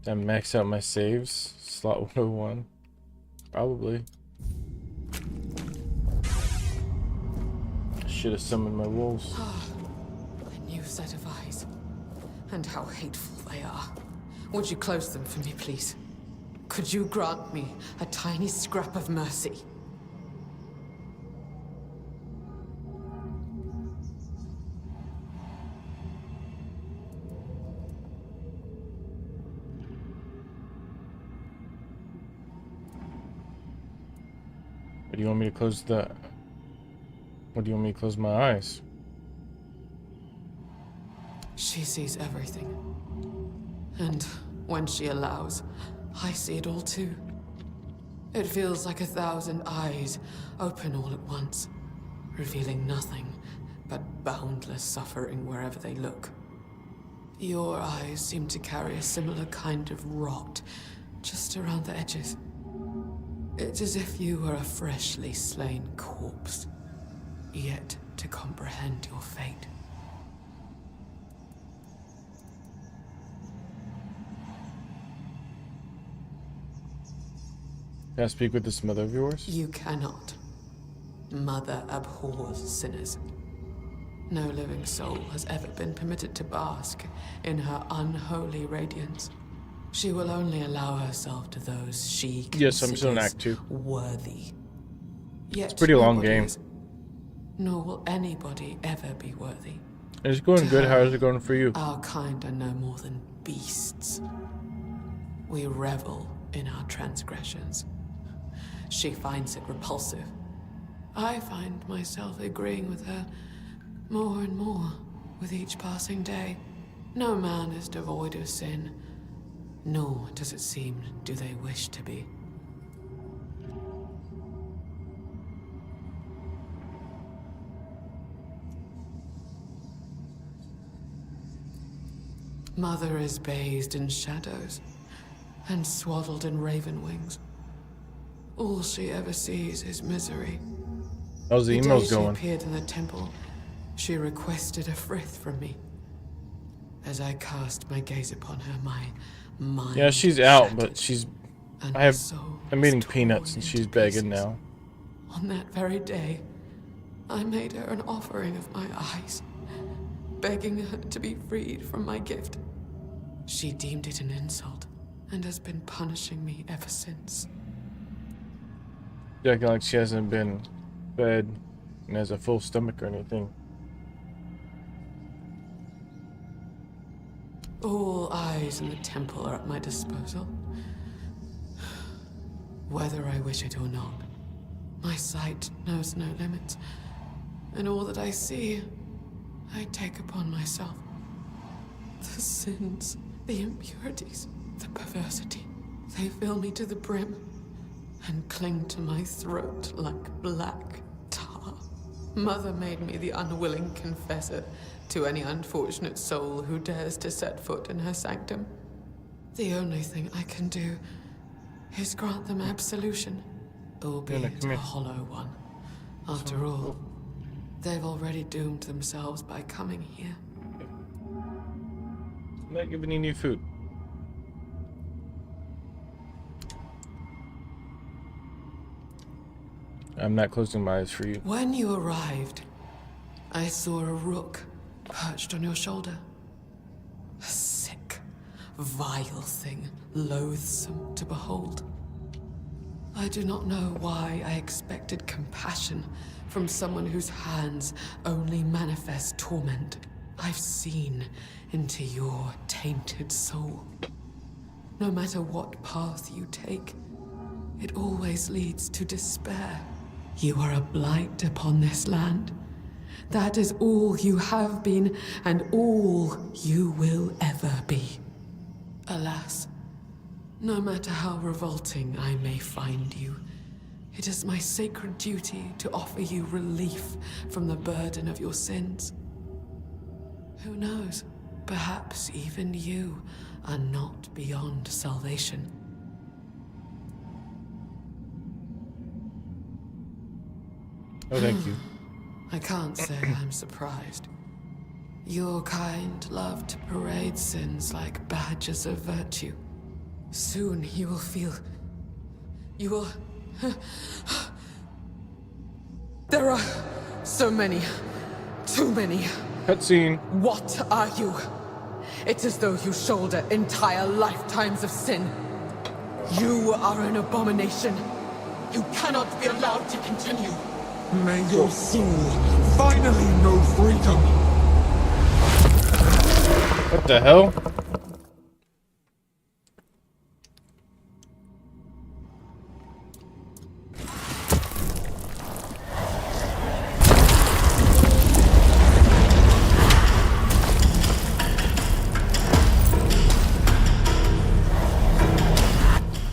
[SPEAKER 1] Did I max out my saves? Slot 101? Probably. Should have summoned my wolves.
[SPEAKER 10] A new set of eyes. And how hateful they are. Would you close them for me, please? Could you grant me a tiny scrap of mercy?
[SPEAKER 1] What do you want me to close the... What do you want me to close my eyes?
[SPEAKER 10] She sees everything. And when she allows, I see it all too. It feels like 1,000 eyes open all at once, revealing nothing but boundless suffering wherever they look. Your eyes seem to carry a similar kind of rot just around the edges. It's as if you were a freshly slain corpse, yet to comprehend your fate.
[SPEAKER 1] Can I speak with this mother of yours?
[SPEAKER 10] You cannot. Mother abhors sinners. No living soul has ever been permitted to bask in her unholy radiance. She will only allow herself to those she considers
[SPEAKER 1] Yes, I'm still in Act 2.
[SPEAKER 10] worthy. Yet
[SPEAKER 1] It's a pretty long
[SPEAKER 10] nobody
[SPEAKER 1] game.
[SPEAKER 10] is, nor will anybody ever be worthy.
[SPEAKER 1] It's going
[SPEAKER 10] To
[SPEAKER 1] good. How
[SPEAKER 10] her,
[SPEAKER 1] is it going for you?
[SPEAKER 10] Our kind are no more than beasts. We revel in our transgressions. She finds it repulsive. I find myself agreeing with her more and more with each passing day. No man is devoid of sin, nor does it seem do they wish to be. Mother is bathed in shadows and swaddled in raven wings. All she ever sees is misery.
[SPEAKER 1] How's the
[SPEAKER 10] The
[SPEAKER 1] emails
[SPEAKER 10] day
[SPEAKER 1] going?
[SPEAKER 10] she appeared in the temple, she requested a frith from me. As I cast my gaze upon her, my mind
[SPEAKER 1] Yeah, she's out,
[SPEAKER 10] shattered,
[SPEAKER 1] but she's...
[SPEAKER 10] and
[SPEAKER 1] I have...
[SPEAKER 10] my soul
[SPEAKER 1] I'm eating
[SPEAKER 10] was
[SPEAKER 1] peanuts
[SPEAKER 10] torn
[SPEAKER 1] and she's
[SPEAKER 10] into
[SPEAKER 1] begging
[SPEAKER 10] pieces.
[SPEAKER 1] now.
[SPEAKER 10] On that very day, I made her an offering of my eyes, begging her to be freed from my gift. She deemed it an insult, and has been punishing me ever since.
[SPEAKER 1] Acting like she hasn't been fed and has a full stomach or anything.
[SPEAKER 10] All eyes in the temple are at my disposal. Whether I wish it or not, my sight knows no limits. And all that I see, I take upon myself. The sins, the impurities, the perversity, they fill me to the brim and cling to my throat like black tar. Mother made me the unwilling confessor to any unfortunate soul who dares to set foot in her sanctum. The only thing I can do is grant them absolution, albeit
[SPEAKER 1] come
[SPEAKER 10] a
[SPEAKER 1] here.
[SPEAKER 10] hollow one. After all, they've already doomed themselves by coming here.
[SPEAKER 1] I'm not giving you new food. I'm not closing my eyes for you.
[SPEAKER 10] When you arrived, I saw a rook perched on your shoulder. A sick, vile thing, loathsome to behold. I do not know why I expected compassion from someone whose hands only manifest torment. I've seen into your tainted soul. No matter what path you take, it always leads to despair. You are a blight upon this land. That is all you have been, and all you will ever be. Alas, no matter how revolting I may find you, it is my sacred duty to offer you relief from the burden of your sins. Who knows? Perhaps even you are not beyond salvation.
[SPEAKER 1] Oh, thank you.
[SPEAKER 10] I can't say I'm surprised. Your kind love to parade sins like badges of virtue. Soon you will feel... You will... There are so many. Too many.
[SPEAKER 1] Cutscene.
[SPEAKER 10] What are you? It's as though you shoulder entire lifetimes of sin. You are an abomination. You cannot be allowed to continue.
[SPEAKER 5] May your soul finally know freedom.
[SPEAKER 1] What the hell?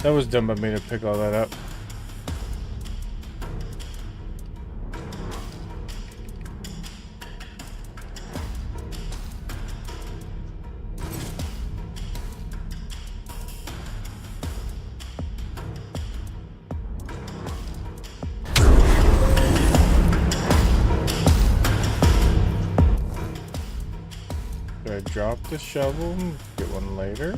[SPEAKER 1] That was dumb of me to pick all that up. Should I drop the shovel and get one later?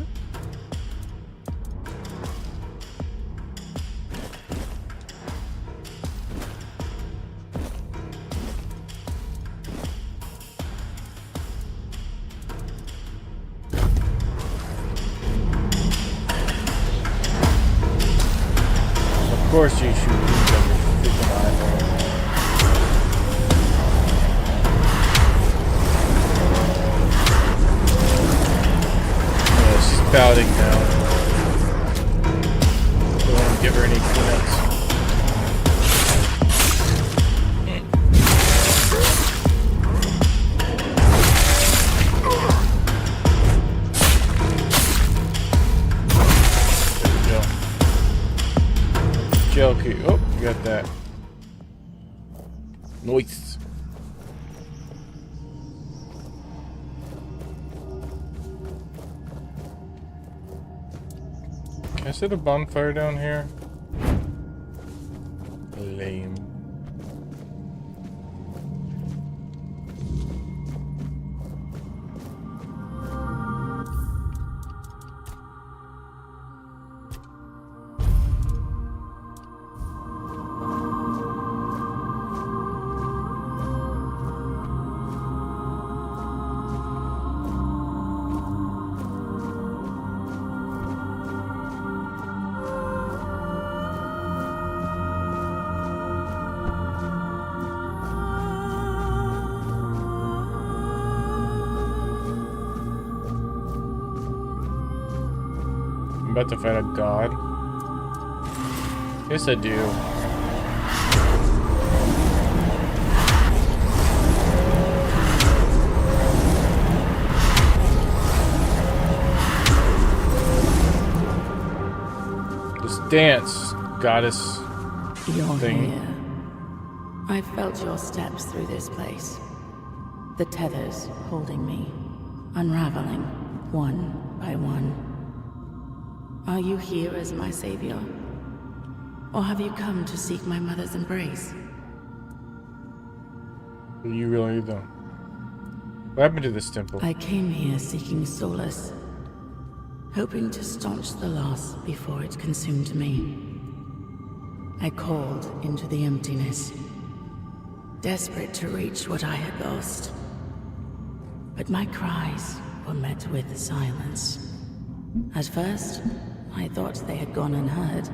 [SPEAKER 1] Of course you shoot these on your freaking eyeball. Yeah, she's pouting now. Don't want to give her any peanuts. Gel key. Oh, you got that. Nice. Can I set a bonfire down here? Lame. I'm about to fight a god. Yes, I do. This dance, goddess
[SPEAKER 4] You're
[SPEAKER 1] thing.
[SPEAKER 4] here. I felt your steps through this place. The tethers holding me, unraveling one by one. Are you here as my savior? Or have you come to seek my mother's embrace?
[SPEAKER 1] You really don't. What happened to this temple?
[SPEAKER 4] I came here seeking solace, hoping to staunch the loss before it consumed me. I called into the emptiness, desperate to reach what I had lost. But my cries were met with silence. At first, I thought they had gone unheard.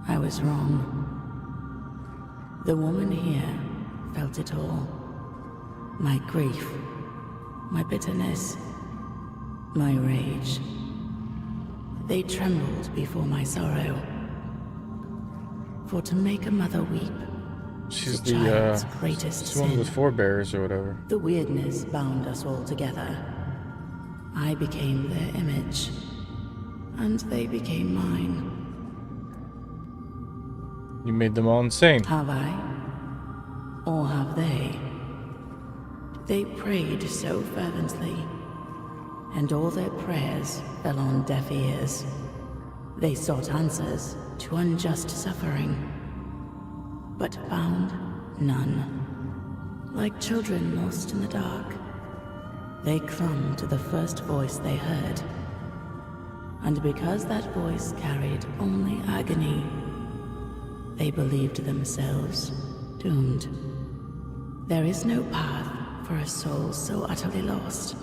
[SPEAKER 4] I was wrong. The woman here felt it all. My grief, my bitterness, my rage. They trembled before my sorrow, For to make a mother weep,
[SPEAKER 1] She's
[SPEAKER 4] a child's greatest
[SPEAKER 1] she's one of the
[SPEAKER 4] sin.
[SPEAKER 1] forebears or whatever.
[SPEAKER 4] The weirdness bound us all together. I became their image, and they became mine.
[SPEAKER 1] You made them all insane.
[SPEAKER 4] Have I? Or have they? They prayed so fervently, and all their prayers fell on deaf ears. They sought answers to unjust suffering, but found none. Like children lost in the dark, they clung to the first voice they heard. And because that voice carried only agony, they believed themselves doomed. There is no path for a soul so utterly lost,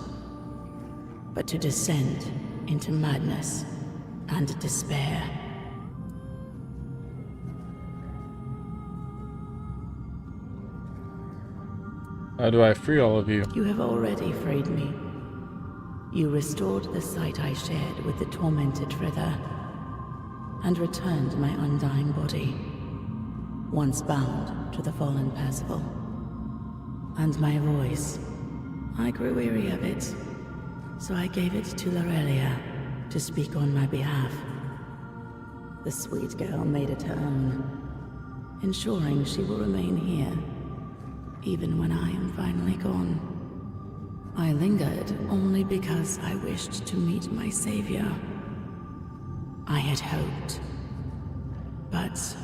[SPEAKER 4] but to descend into madness and despair.
[SPEAKER 1] How do I free all of you?
[SPEAKER 4] You have already freed me. You restored the sight I shared with the tormented Frither, and returned my undying body, once bound to the fallen Percival. And my voice, I grew weary of it, so I gave it to Lorelia to speak on my behalf. The sweet girl made it her own, ensuring she will remain here, even when I am finally gone. I lingered only because I wished to meet my savior. I had hoped, but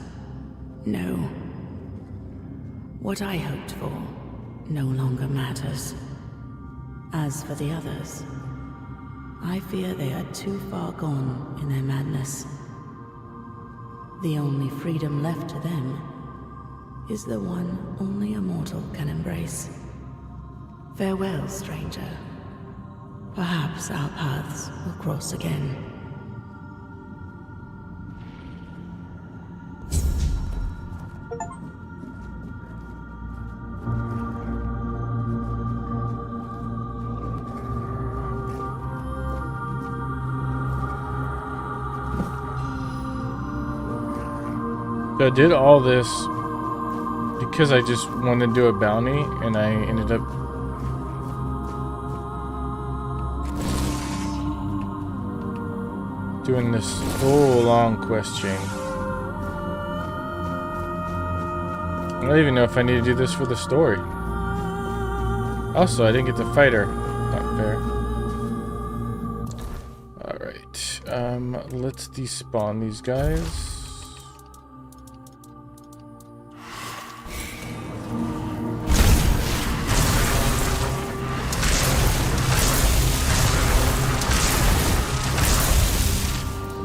[SPEAKER 4] no. What I hoped for no longer matters. As for the others, I fear they are too far gone in their madness. The only freedom left to them is the one only a mortal can embrace. Farewell, stranger. Perhaps our paths will cross again.
[SPEAKER 1] So I did all this because I just wanted to do a bounty, and I ended up doing this whole long quest chain. I don't even know if I need to do this for the story. Also, I didn't get to fight her. Not fair. Alright. Let's despawn these guys.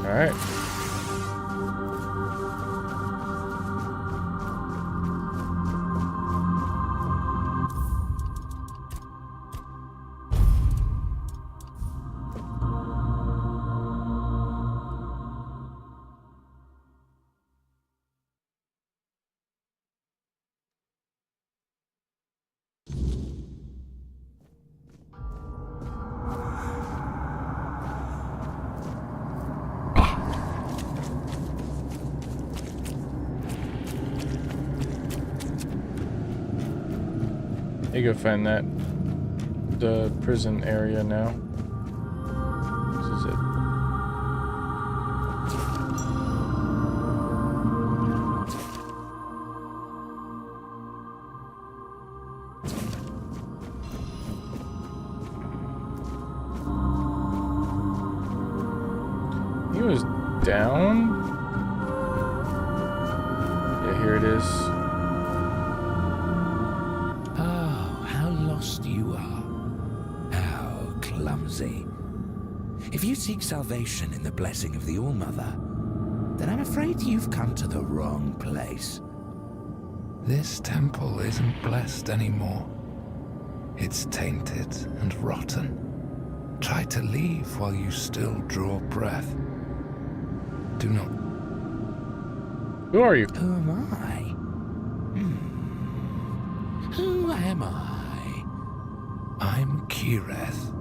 [SPEAKER 1] Alright. You go find the prison area now. This is it. He was down? Yeah, here it is.
[SPEAKER 11] You are. How clumsy. If you seek salvation in the blessing of the All-Mother, then I'm afraid you've come to the wrong place.
[SPEAKER 12] This temple isn't blessed anymore. It's tainted and rotten. Try to leave while you still draw breath. Do not.
[SPEAKER 1] Who are you?
[SPEAKER 11] Who am I? Who am I? I'm Kireth.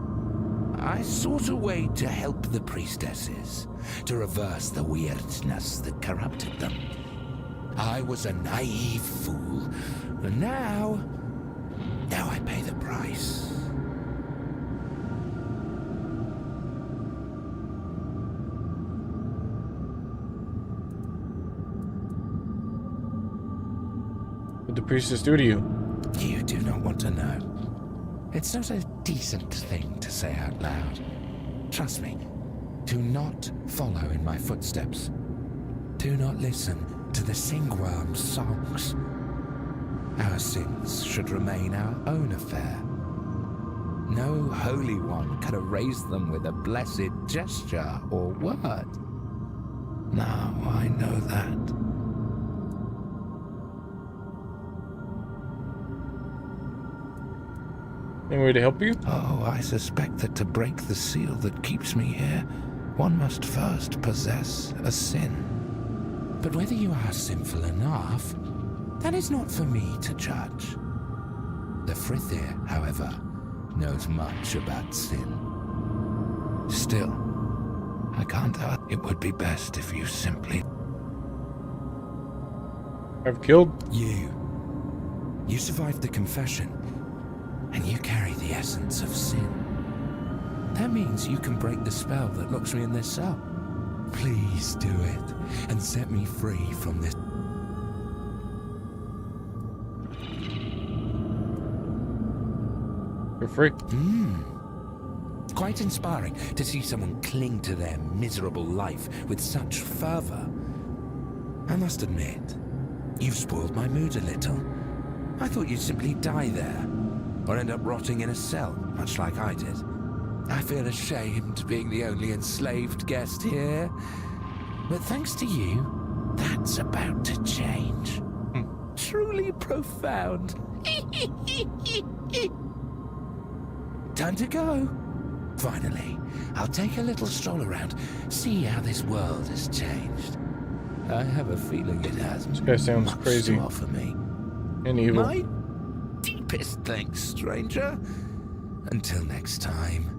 [SPEAKER 11] I sought a way to help the priestesses, to reverse the weirdness that corrupted them. I was a naive fool. And now I pay the price.
[SPEAKER 1] What did the priestess do to you?
[SPEAKER 11] You do not want to know. It's not a decent thing to say out loud. Trust me. Do not follow in my footsteps. Do not listen to the singworm's songs. Our sins should remain our own affair. No holy one can erase them with a blessed gesture or word.
[SPEAKER 12] Now I know that.
[SPEAKER 1] Any way to help you?
[SPEAKER 12] Oh, I suspect that to break the seal that keeps me here, one must first possess a sin.
[SPEAKER 11] But whether you are sinful enough, that is not for me to judge. The Frithir, however, knows much about sin.
[SPEAKER 12] Still, I can't help. It would be best if you simply...
[SPEAKER 1] I've killed?
[SPEAKER 11] You survived the confession, and you carry the essence of sin. That means you can break the spell that locks me in this cell. Please do it, and set me free from this.
[SPEAKER 1] You're free.
[SPEAKER 11] Quite inspiring to see someone cling to their miserable life with such fervor. I must admit, you've spoiled my mood a little. I thought you'd simply die there, or end up rotting in a cell, much like I did. I feel ashamed being the only enslaved guest here. But thanks to you, that's about to change. Truly profound. Time to go. Finally, I'll take a little stroll around, see how this world has changed. I have a feeling it has.
[SPEAKER 1] This guy sounds
[SPEAKER 11] much
[SPEAKER 1] crazy.
[SPEAKER 11] to offer me.
[SPEAKER 1] And evil.
[SPEAKER 11] My deepest thanks, stranger. Until next time.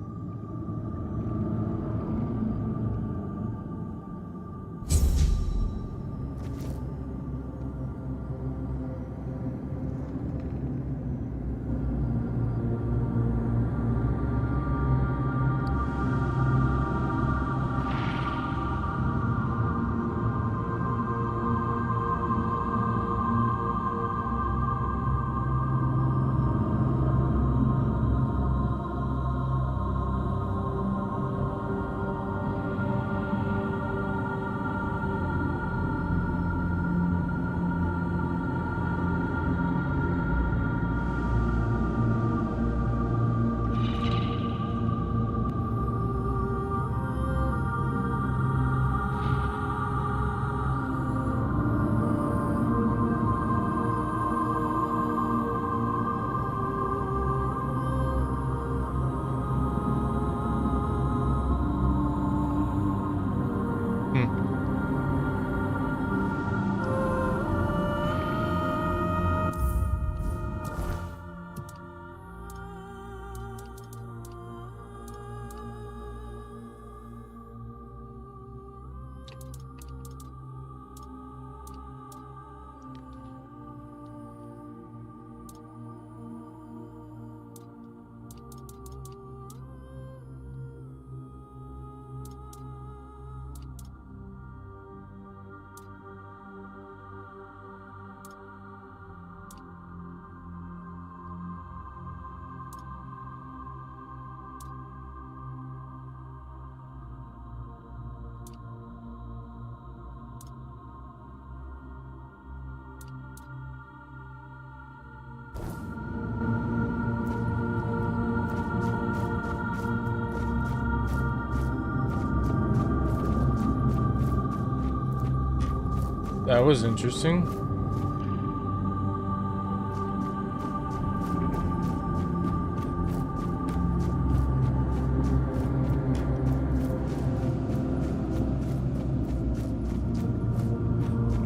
[SPEAKER 1] That was interesting.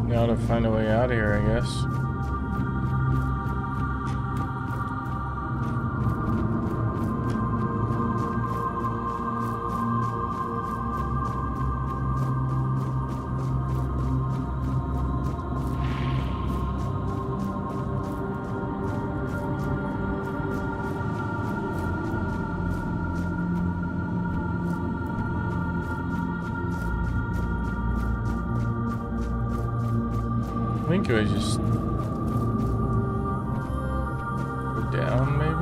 [SPEAKER 1] Now to find a way out of here, I guess. Can I just go down, maybe?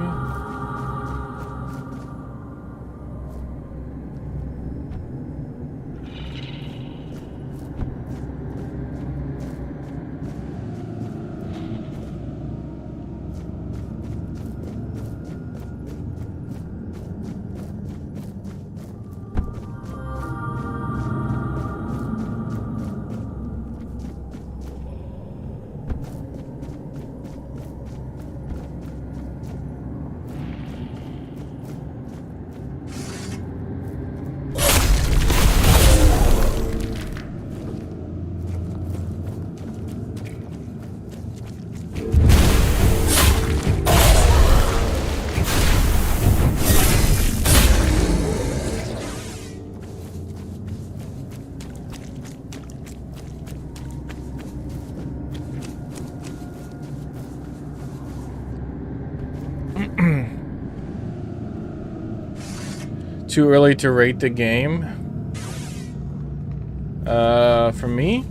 [SPEAKER 1] Too early to rate the game. For me,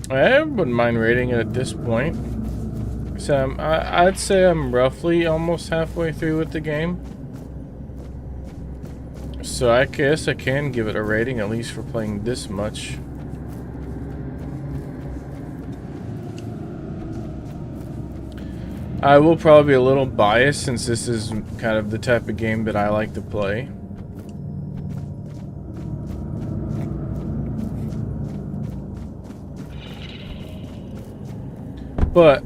[SPEAKER 1] I wouldn't mind rating it at this point. So I'd say I'm roughly almost halfway through with the game. So I guess I can give it a rating, at least for playing this much. I will probably be a little biased since this is kind of the type of game that I like to play. But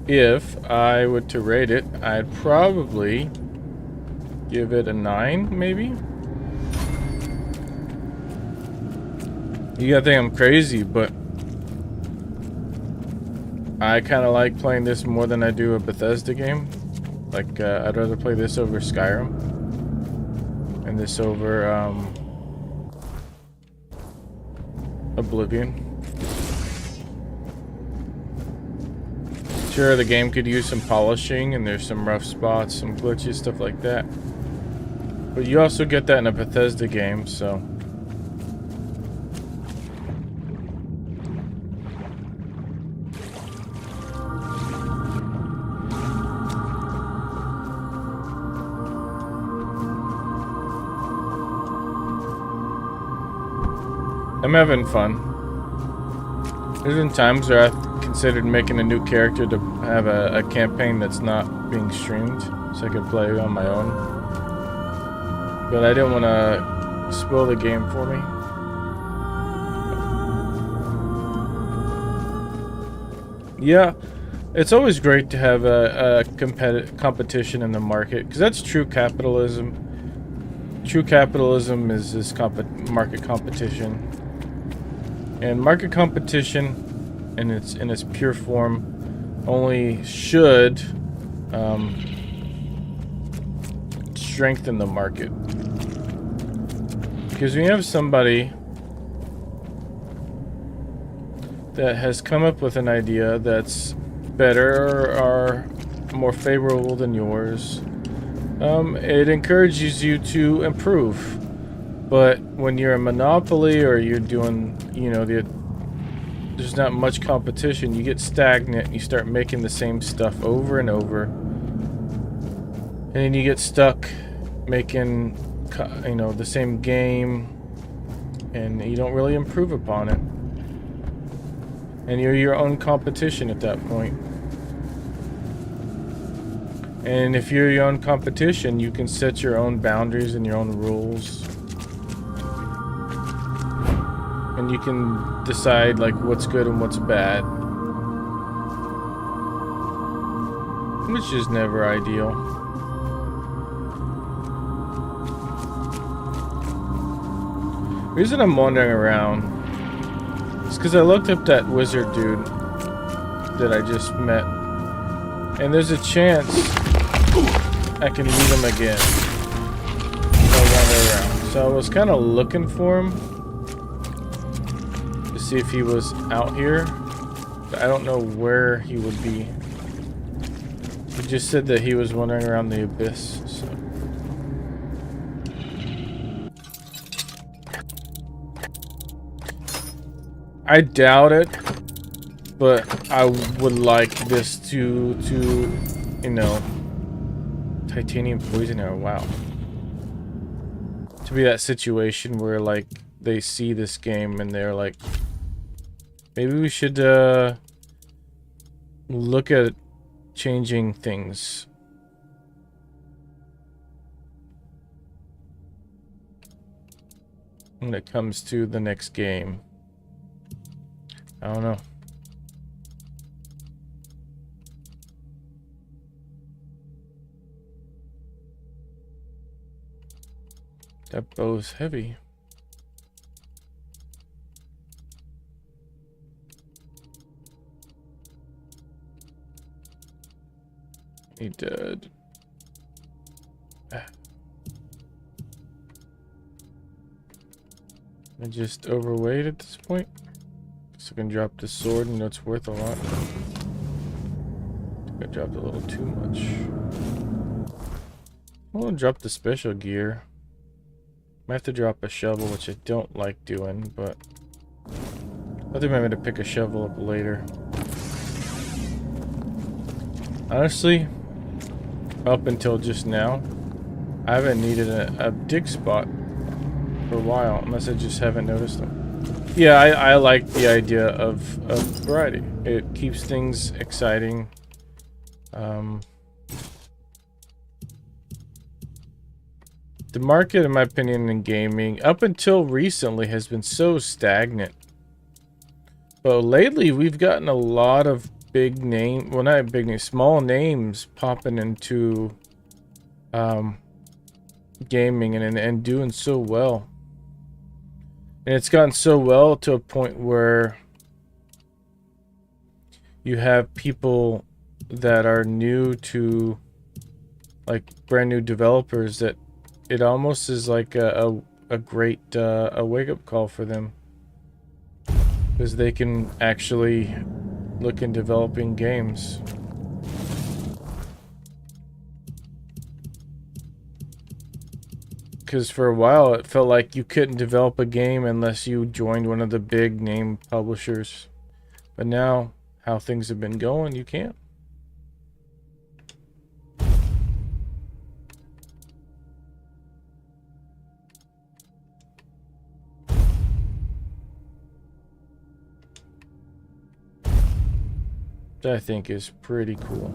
[SPEAKER 1] if I were to rate it, I'd probably give it a 9, maybe? You gotta think I'm crazy, but I kind of like playing this more than I do a Bethesda game. Like, I'd rather play this over Skyrim. And this over, Oblivion. Sure, the game could use some polishing, and there's some rough spots, some glitches, stuff like that. But you also get that in a Bethesda game, so... I'm having fun. There's been times where I've considered making a new character to have a campaign that's not being streamed, so I could play on my own. But I didn't want to spoil the game for me. Yeah, it's always great to have a competition in the market, because that's true capitalism. True capitalism is this market competition. And market competition, in its pure form, only should strengthen the market. Because when you have somebody that has come up with an idea that's better or more favorable than yours, it encourages you to improve. But when you're a monopoly or you're doing, you know, there's not much competition, you get stagnant and you start making the same stuff over and over. And then you get stuck making, you know, the same game, and you don't really improve upon it. And you're your own competition at that point. And if you're your own competition, you can set your own boundaries and your own rules. And you can decide, like, what's good and what's bad. Which is never ideal. The reason I'm wandering around is because I looked up that wizard dude that I just met. And there's a chance I can meet him again. I'll wander around. So I was kind of looking for him. See if he was out here. But I don't know where he would be. He just said that he was wandering around the abyss, so. I doubt it. But I would like this to you know, titanium poison arrow. Wow. To be that situation where like they see this game and they're like, maybe we should look at changing things. When it comes to the next game. I don't know. That bow's heavy. He did. I just overweight at this point. So I can drop the sword and it's worth a lot. I think I dropped a little too much. I want to drop the special gear. Might have to drop a shovel, which I don't like doing, but I think I'm going to pick a shovel up later. Honestly, up until just now, I haven't needed a dig spot for a while, unless I just haven't noticed them. Yeah, I like the idea of variety. It keeps things exciting. The market, in my opinion, in gaming, up until recently, has been so stagnant. But lately, we've gotten a lot of big name, well, not big names, small names popping into gaming and doing so well. And it's gotten so well to a point where you have people that are new to, like, brand new developers, that it almost is like a great wake-up call for them, because they can actually look in developing games. Because for a while it felt like you couldn't develop a game unless you joined one of the big name publishers, but now how things have been going, you can't. I think is pretty cool.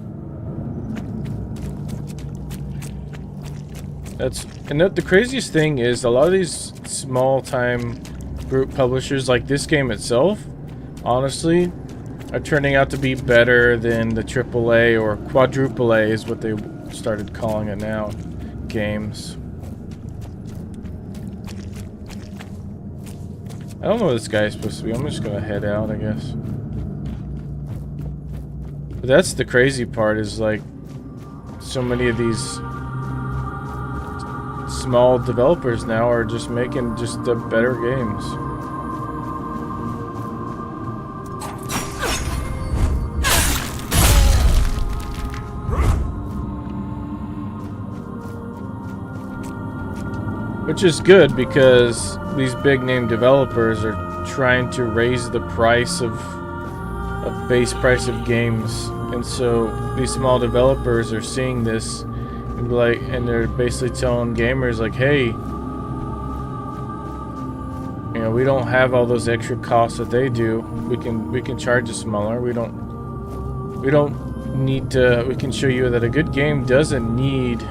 [SPEAKER 1] The craziest thing is a lot of these small time group publishers, like this game itself, honestly, are turning out to be better than the AAA or quadruple A is what they started calling it now, games. I don't know what this guy is supposed to be. I'm just gonna head out, I guess. But that's the crazy part, is like so many of these small developers now are just making just the better games. Which is good, because these big name developers are trying to raise the price of base price of games, and so these small developers are seeing this and they're basically telling gamers like, hey, you know, we don't have all those extra costs that they do. We can charge a smaller. We don't need to. We can show you that a good game doesn't need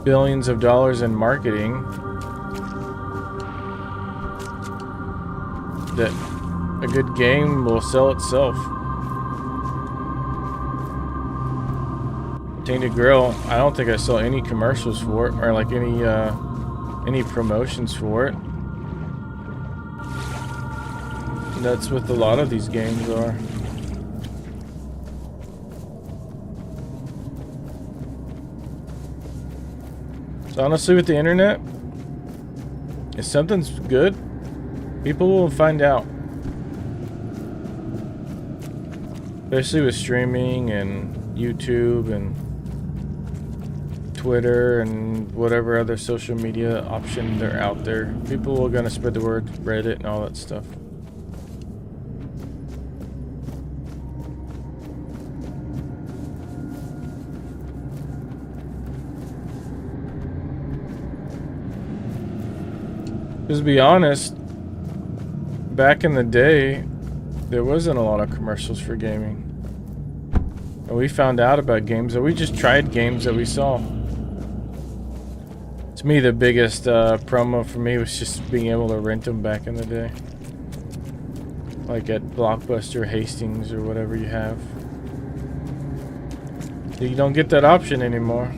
[SPEAKER 1] billions of dollars in marketing. That a good game will sell itself. Tainted Grail, I don't think I saw any commercials for it, or like any promotions for it. And that's what a lot of these games are. So honestly, with the internet, if something's good, people will find out. Especially with streaming and YouTube and Twitter and whatever other social media option they're out there. People are gonna spread the word, Reddit and all that stuff. Because to be honest, back in the day, there wasn't a lot of commercials for gaming. And we found out about games, or we just tried games that we saw. To me, the biggest promo for me was just being able to rent them back in the day. Like at Blockbuster, Hastings, or whatever you have. You don't get that option anymore.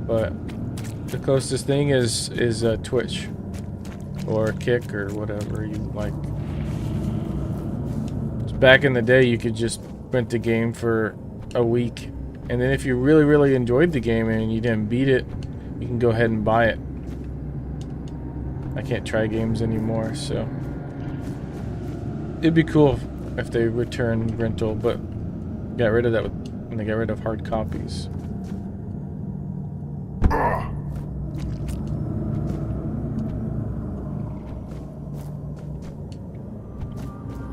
[SPEAKER 1] But the closest thing is Twitch. Or Kick, or whatever you like. Back in the day, you could just rent the game for a week. And then if you really, really enjoyed the game and you didn't beat it, you can go ahead and buy it. I can't try games anymore, so... It'd be cool if they returned rental, but got rid of that when they got rid of hard copies.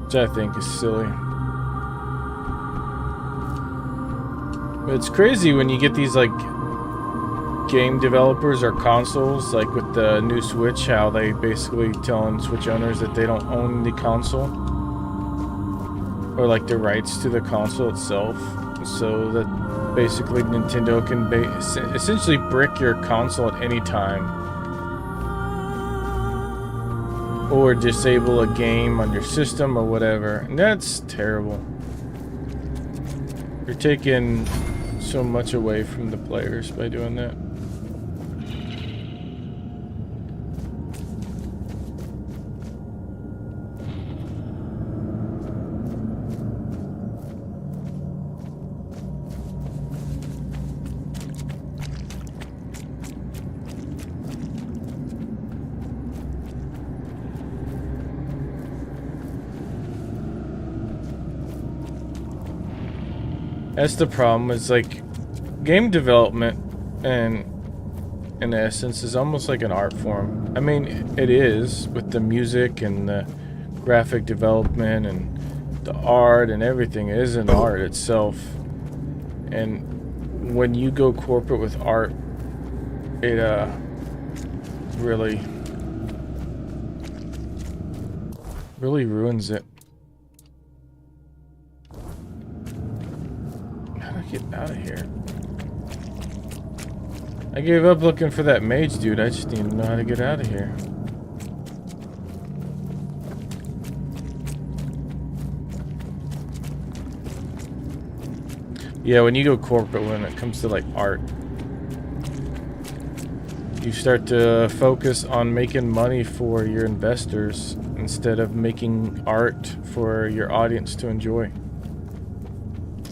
[SPEAKER 1] Which I think is silly. But it's crazy when you get these like game developers or consoles, like with the new Switch, how they basically telling Switch owners that they don't own the console. Or like the rights to the console itself. So that basically Nintendo can essentially brick your console at any time. Or disable a game on your system or whatever. And that's terrible. You're taking so much away from the players by doing that. That's the problem. It's like game development, and in essence, is almost like an art form. I mean, it is with the music and the graphic development and the art and everything. It is an art itself. And when you go corporate with art, it really ruins it. Get out of here. I gave up looking for that mage dude. I just need to know how to get out of here. Yeah, when you go corporate, when it comes to like art, you start to focus on making money for your investors instead of making art for your audience to enjoy.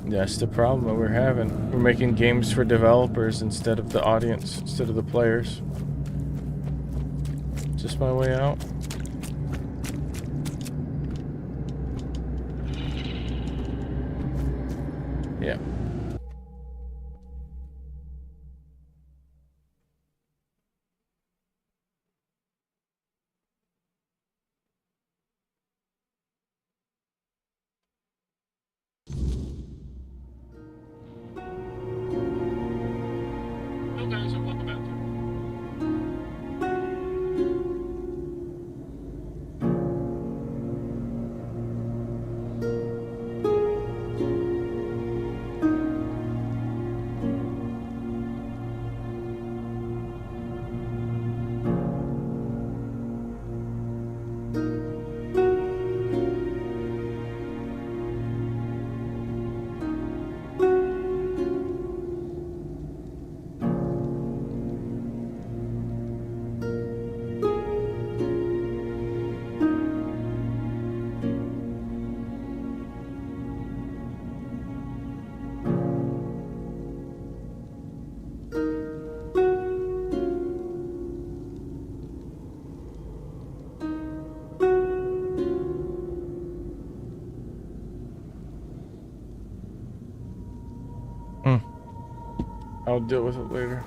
[SPEAKER 1] That's the problem that we're having. We're making games for developers instead of the audience, instead of the players. Is this my way out? Yeah. I'll deal with it later.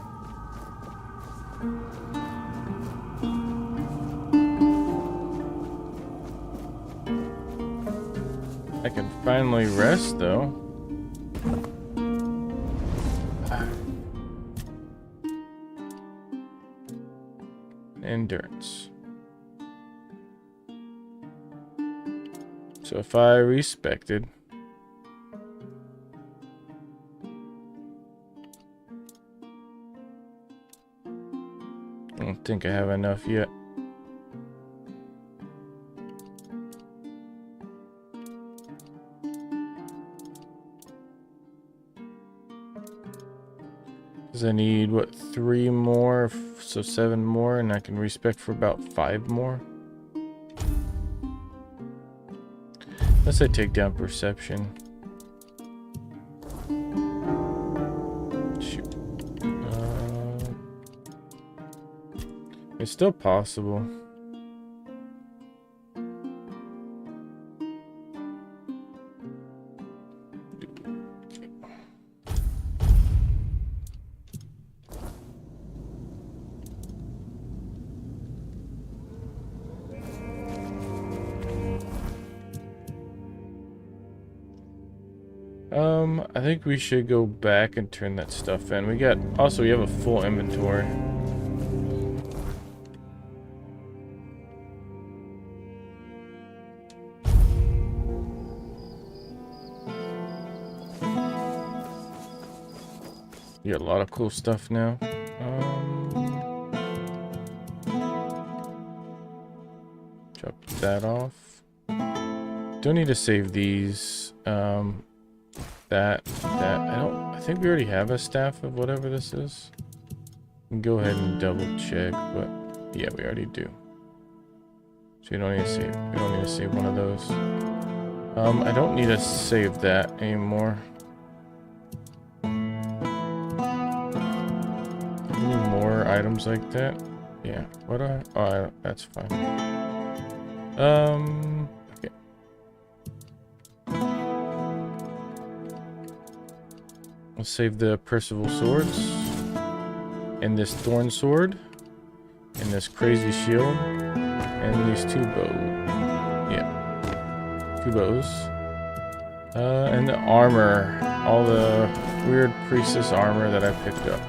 [SPEAKER 1] I can finally rest, though. endurance. So if I respected, I don't think I have enough yet. Because I need, what, 3 more, so 7 more, and I can respec for about 5 more. Unless I take down perception. Shoot. It's still possible. I think we should go back and turn that stuff in. We have a full inventory. You got a lot of cool stuff now. Drop that off. Don't need to save these. I think we already have a staff of whatever this is. We can go ahead and double check, but yeah, we already do. So we don't need to save one of those. I don't need to save that anymore. Any more items like that? Yeah. That's fine. Okay. I'll save the Percival swords, and this thorn sword, and this crazy shield, and these 2 bows. Yeah, 2 bows. And the armor, all the weird priestess armor that I picked up.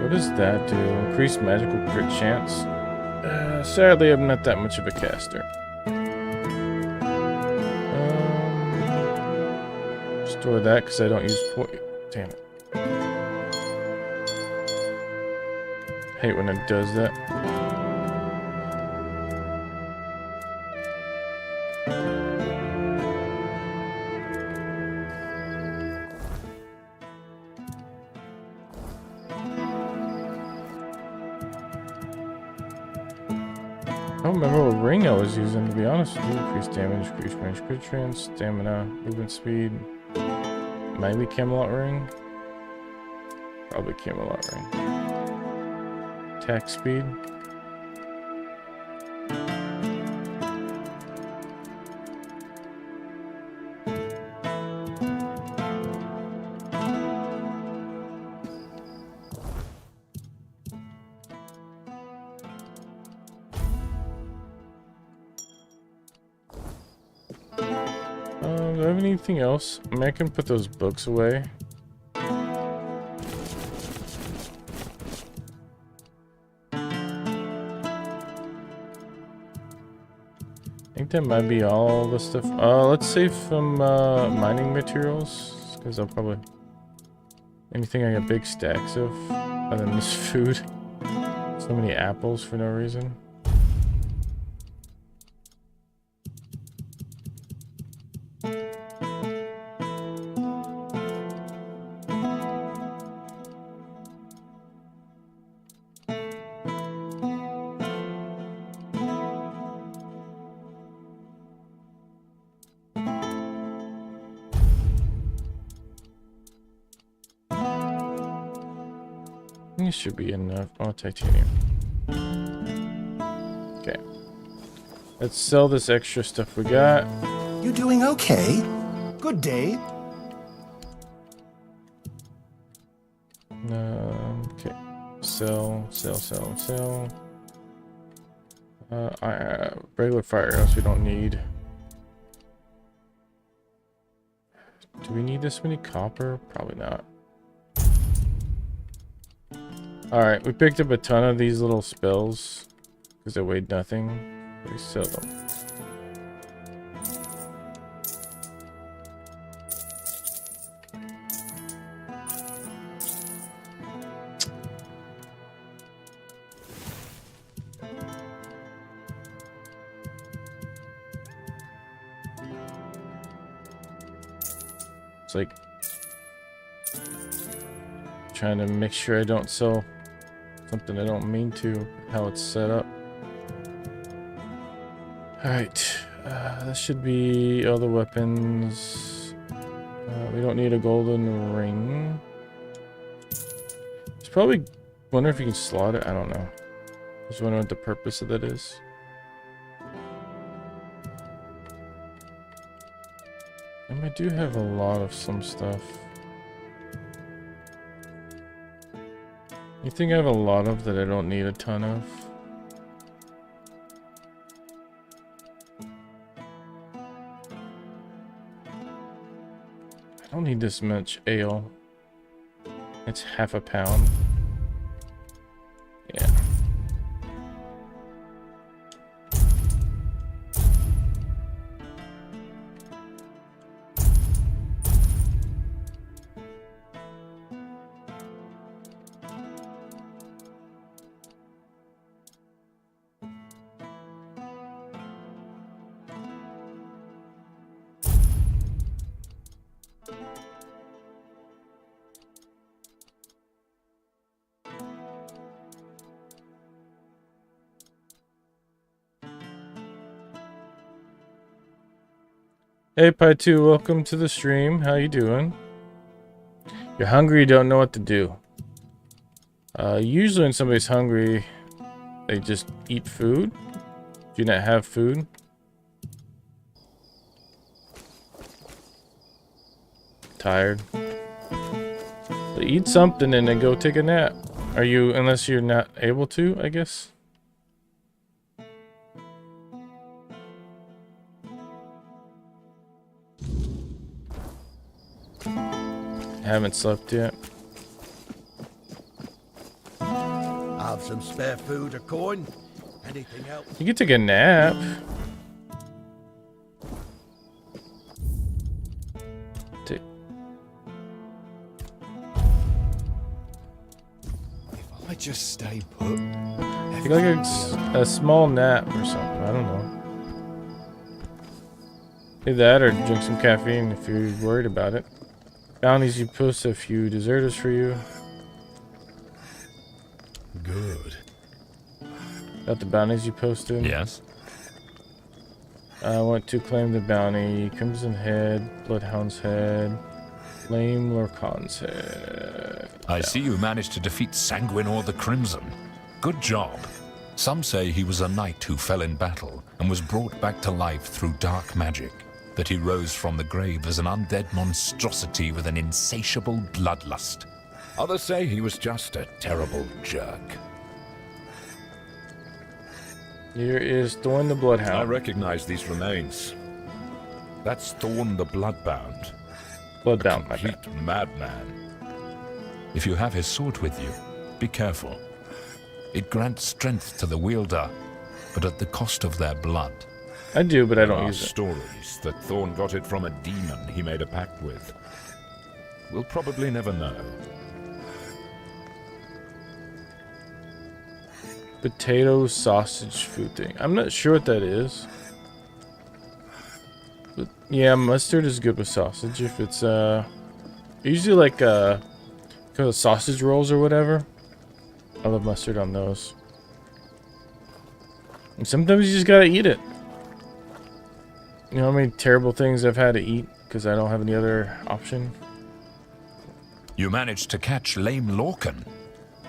[SPEAKER 1] What does that do? Increased magical crit chance. Sadly, I'm not that much of a caster. Store that because I don't use point. Damn it. Hate when it does that. I don't remember what ring I was using, to be honest with you. Increased damage, increased range, crit chance, stamina, movement speed. Maybe Camelot ring? Probably Camelot ring. Attack speed. Do I have anything else? I mean, I can put those books away. I think that might be all the stuff. Let's save some mining materials, because I'll probably anything I got big stacks of, other than this food. So many apples for no reason. This should be enough. Oh, titanium. Okay. Let's sell this extra stuff we got.
[SPEAKER 13] You doing okay? Good day.
[SPEAKER 1] Okay. sell. Regular fire arrows we don't need. Do we need this many copper? Probably not. Alright, we picked up a ton of these little spells because they weighed nothing. We sell them. It's like trying to make sure I don't sell something I don't mean to, how it's set up. Alright, that should be all the weapons. We don't need a golden ring. It's probably, wonder if you can slot it, I don't know. Just wondering what the purpose of that is. And I do have a lot of some stuff. You think I have a lot of that I don't need a ton of? I don't need this much ale. It's half a pound. Yeah. Hey Pi2, welcome to the stream. How you doing? You're hungry, you don't know what to do. Usually when somebody's hungry, they just eat food. Do you not have food? Tired. So eat something and then go take a nap. Are you, unless you're not able to, I guess? Haven't slept yet.
[SPEAKER 5] Have some spare food or coin? Anything else?
[SPEAKER 1] You can take a nap. If
[SPEAKER 5] I just stay put.
[SPEAKER 1] take like a small nap or something. I don't know. Do that or drink some caffeine if you're worried about it. Bounties, you post a few deserters for you.
[SPEAKER 5] Good.
[SPEAKER 1] Got the bounties you posted?
[SPEAKER 14] Yes.
[SPEAKER 1] I want to claim the bounty. Crimson Head, Bloodhound's Head, Flame Lorcan's Head.
[SPEAKER 14] I see you managed to defeat Sanguinor the Crimson. Good job. Some say he was a knight who fell in battle and was brought back to life through dark magic. That he rose from the grave as an undead monstrosity with an insatiable bloodlust.
[SPEAKER 11] Others say he was just a terrible jerk.
[SPEAKER 1] Here is Thorn the Bloodhound.
[SPEAKER 11] I recognize these remains. That's Thorn the Bloodbound.
[SPEAKER 1] Bloodbound,
[SPEAKER 11] a complete madman.
[SPEAKER 14] If you have his sword with you, be careful. It grants strength to the wielder, but at the cost of their blood.
[SPEAKER 1] I do, but I don't
[SPEAKER 11] There are
[SPEAKER 1] use it.
[SPEAKER 11] stories that Thorn got it from a demon he made a pact with. We'll probably never know.
[SPEAKER 1] Potato sausage food thing. I'm not sure what that is. But yeah, mustard is good with sausage. If it's usually like kind of sausage rolls or whatever. I love mustard on those. And sometimes you just gotta eat it. You know how many terrible things I've had to eat because I don't have any other option?
[SPEAKER 14] You managed to catch Lame Lorcan.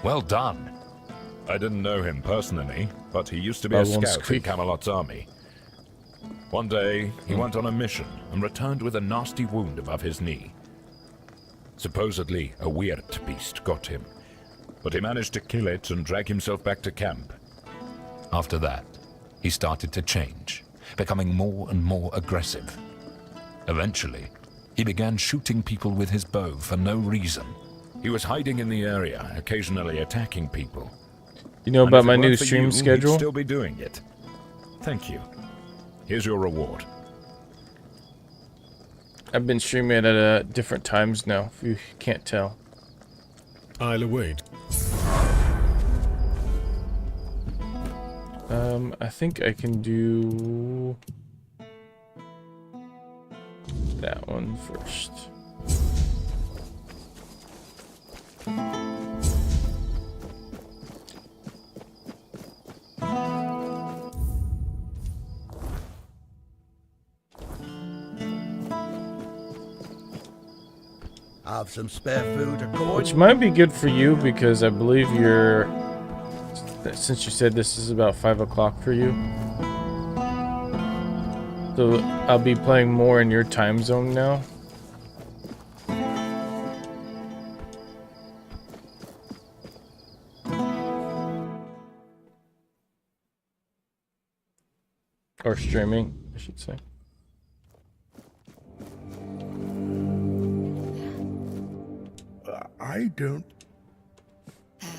[SPEAKER 14] Well done.
[SPEAKER 11] I didn't know him personally, but he used to be a scout in Camelot's army. One day, he went on a mission and returned with a nasty wound above his knee. Supposedly, a weird beast got him.
[SPEAKER 14] but he managed to kill it and drag himself back to camp. After that, he started to change, becoming more and more aggressive. Eventually, he began shooting people with his bow for no reason. He was hiding in the area, occasionally attacking people.
[SPEAKER 1] You know
[SPEAKER 14] And
[SPEAKER 1] about
[SPEAKER 14] if it
[SPEAKER 1] my
[SPEAKER 14] weren't
[SPEAKER 1] new
[SPEAKER 14] for
[SPEAKER 1] stream
[SPEAKER 14] you,
[SPEAKER 1] schedule?
[SPEAKER 14] He'd still be doing it. Thank you. Here's your reward.
[SPEAKER 1] I've been streaming it at different times now, if you can't tell.
[SPEAKER 2] I'll await.
[SPEAKER 1] I think I can do that one first.
[SPEAKER 5] Have some spare food or coin?
[SPEAKER 1] Which might be good for you because I believe you're, since you said this is about 5 o'clock for you. So I'll be playing more in your time zone now. Or streaming, I should say.
[SPEAKER 15] I don't.
[SPEAKER 16] There.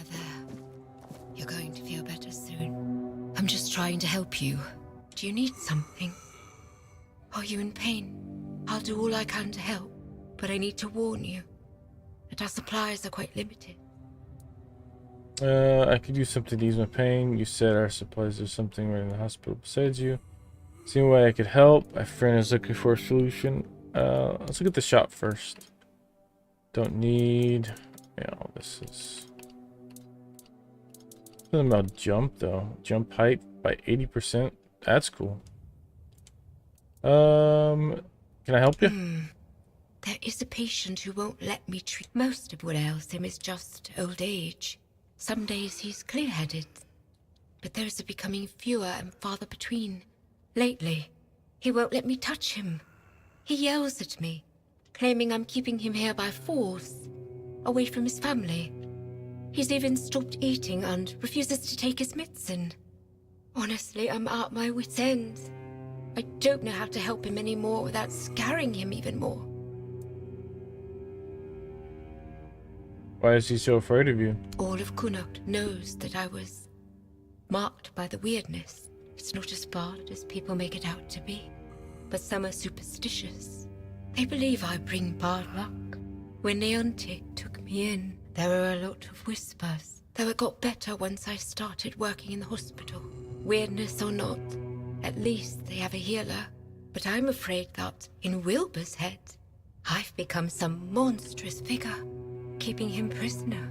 [SPEAKER 16] You're going to feel better soon. I'm just trying to help you. Do you need something? Are you in pain? I'll do all I can to help, but I need to warn you that our supplies are quite limited.
[SPEAKER 1] I could use something to ease my pain. You said our supplies are something right in the hospital besides you. See a way I could help. My friend is looking for a solution. Let's look at the shop first. Don't need. Yeah, all this is. Something about jump though. Jump height by 80%. That's cool. Can I help you?
[SPEAKER 16] There is a patient who won't let me treat. Most of what ails him is just old age. Some days he's clear-headed, but those are becoming fewer and farther between. Lately, he won't let me touch him. He yells at me, claiming I'm keeping him here by force, away from his family. He's even stopped eating and refuses to take his medicine. Honestly, I'm at my wit's end. I don't know how to help him anymore without scaring him even more.
[SPEAKER 1] Why is he so afraid of you?
[SPEAKER 16] All of Connacht knows that I was marked by the weirdness. It's not as bad as people make it out to be, but some are superstitious. They believe I bring bad luck. When Neontic took me in, there were a lot of whispers, though it got better once I started working in the hospital. Weirdness or not, at least they have a healer. But I'm afraid that, in Wilbur's head, I've become some monstrous figure, keeping him prisoner.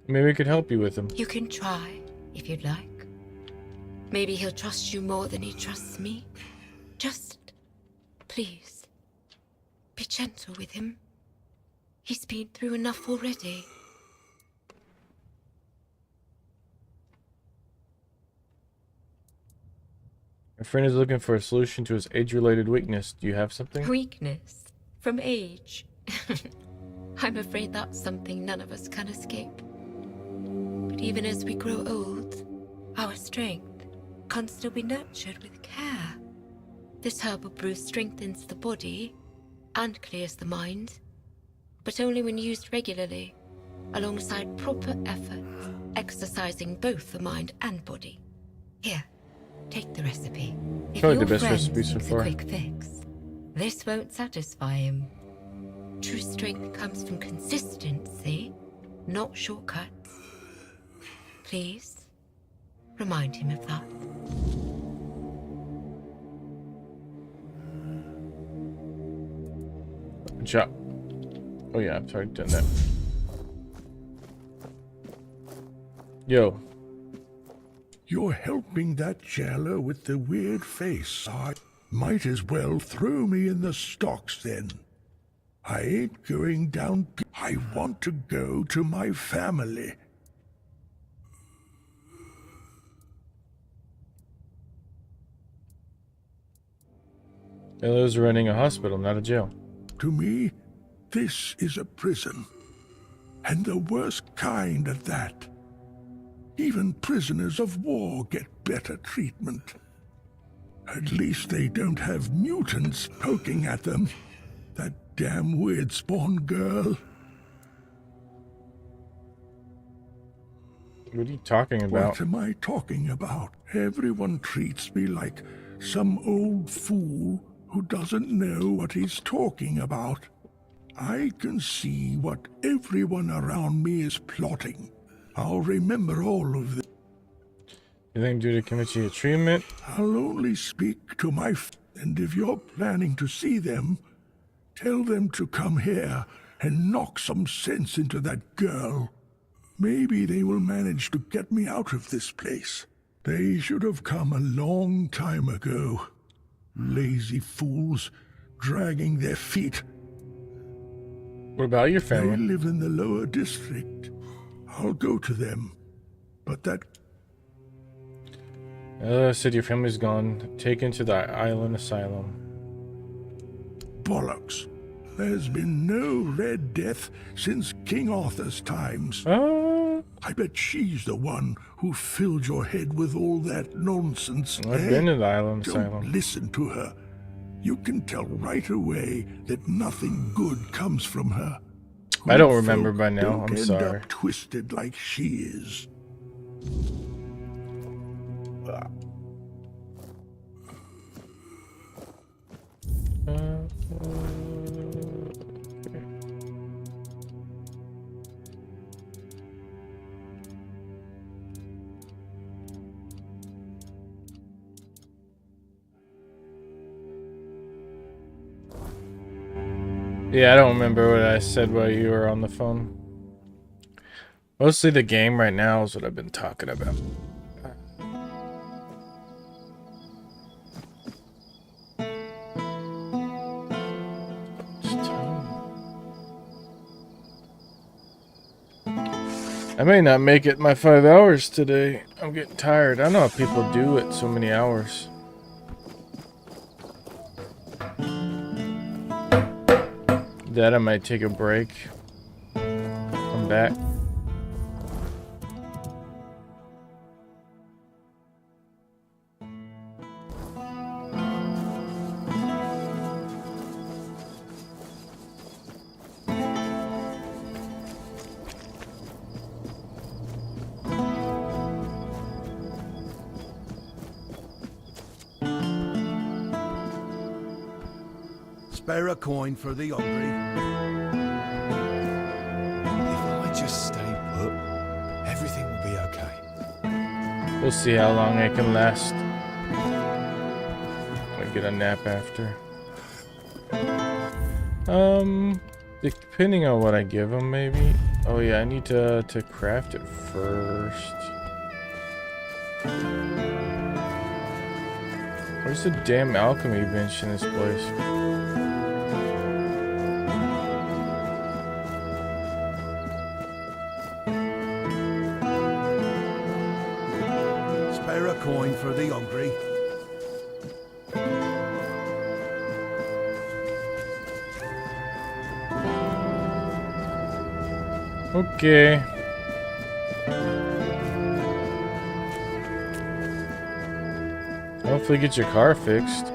[SPEAKER 1] Maybe I could help you with him.
[SPEAKER 16] You can try, if you'd like. Maybe he'll trust you more than he trusts me. Just, please, be gentle with him. He's been through enough already.
[SPEAKER 1] My friend is looking for a solution to his age-related weakness. Do you have something?
[SPEAKER 16] Weakness? From age? I'm afraid that's something none of us can escape. But even as we grow old, our strength can still be nurtured with care. This herbal brew strengthens the body and clears the mind, but only when used regularly, alongside proper effort, exercising both the mind and body. Here, take the recipe. If
[SPEAKER 1] Probably
[SPEAKER 16] your
[SPEAKER 1] the best
[SPEAKER 16] friend
[SPEAKER 1] recipe so
[SPEAKER 16] needs
[SPEAKER 1] far.
[SPEAKER 16] a quick fix, this won't satisfy him. True strength comes from consistency, not shortcuts. Please, remind him of that.
[SPEAKER 1] Good job. Oh yeah, I've already done that. Yo.
[SPEAKER 15] You're helping that jailer with the weird face. I might as well throw me in the stocks then. I ain't going down. I want to go to my family.
[SPEAKER 1] Elo's running a hospital, not a jail.
[SPEAKER 15] To me, this is a prison. And the worst kind at that. Even prisoners of war get better treatment. At least they don't have mutants poking at them. That damn weird spawn girl.
[SPEAKER 1] What are you talking about?
[SPEAKER 15] What am I talking about? Everyone treats me like some old fool who doesn't know what he's talking about. I can see what everyone around me is plotting. I'll remember all of this.
[SPEAKER 1] You think due to chemistry treatment?
[SPEAKER 15] I'll only speak to my and if you're planning to see them, tell them to come here and knock some sense into that girl. Maybe they will manage to get me out of this place. They should have come a long time ago. Lazy fools, dragging their feet.
[SPEAKER 1] What about your family?
[SPEAKER 15] They live in the lower district. I'll go to them. But that...
[SPEAKER 1] Said your family's gone. Taken to the island asylum.
[SPEAKER 15] Bollocks. There's been no Red Death since King Arthur's times. I bet she's the one who filled your head with all that nonsense.
[SPEAKER 1] I've been in the island
[SPEAKER 15] Don't
[SPEAKER 1] asylum.
[SPEAKER 15] listen to her. You can tell right away that nothing good comes from her.
[SPEAKER 1] I don't
[SPEAKER 15] Good
[SPEAKER 1] remember
[SPEAKER 15] folk
[SPEAKER 1] by now.
[SPEAKER 15] don't
[SPEAKER 1] I'm
[SPEAKER 15] end
[SPEAKER 1] sorry.
[SPEAKER 15] up twisted like she is.
[SPEAKER 1] Yeah, I don't remember what I said while you were on the phone. Mostly the game right now is what I've been talking about. I may not make it my 5 hours today. I'm getting tired. I don't know how people do it so many hours. That I might take a break. Come back.
[SPEAKER 5] Spare a coin for the hungry.
[SPEAKER 17] If I just stay put, everything will be okay.
[SPEAKER 1] We'll see how long I can last. I get a nap after. Depending on what I give them, maybe. Oh yeah, I need to craft it first. Where's the damn alchemy bench in this place?
[SPEAKER 5] Spare a coin for the hungry.
[SPEAKER 1] Okay. Hopefully get your car fixed.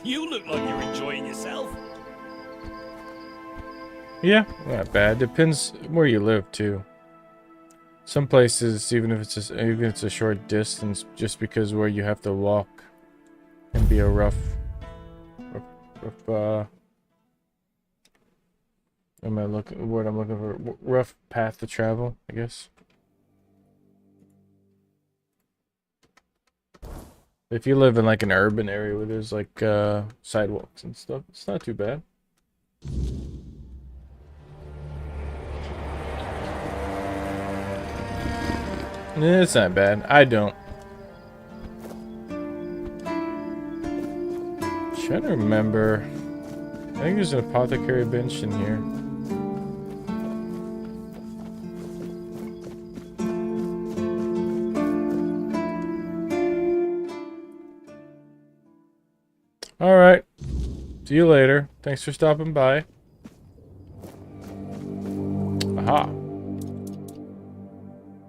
[SPEAKER 18] You look like you're enjoying yourself.
[SPEAKER 1] Yeah, not bad. Depends where you live too. Some places, even if it's a short distance, just because where you have to walk can be a rough am I looking what I'm looking for? Rough path to travel, I guess. If you live in like an urban area where there's like sidewalks and stuff, it's not too bad. It's not bad. I don't. Trying to remember. I think there's an apothecary bench in here. Alright. See you later. Thanks for stopping by. Aha.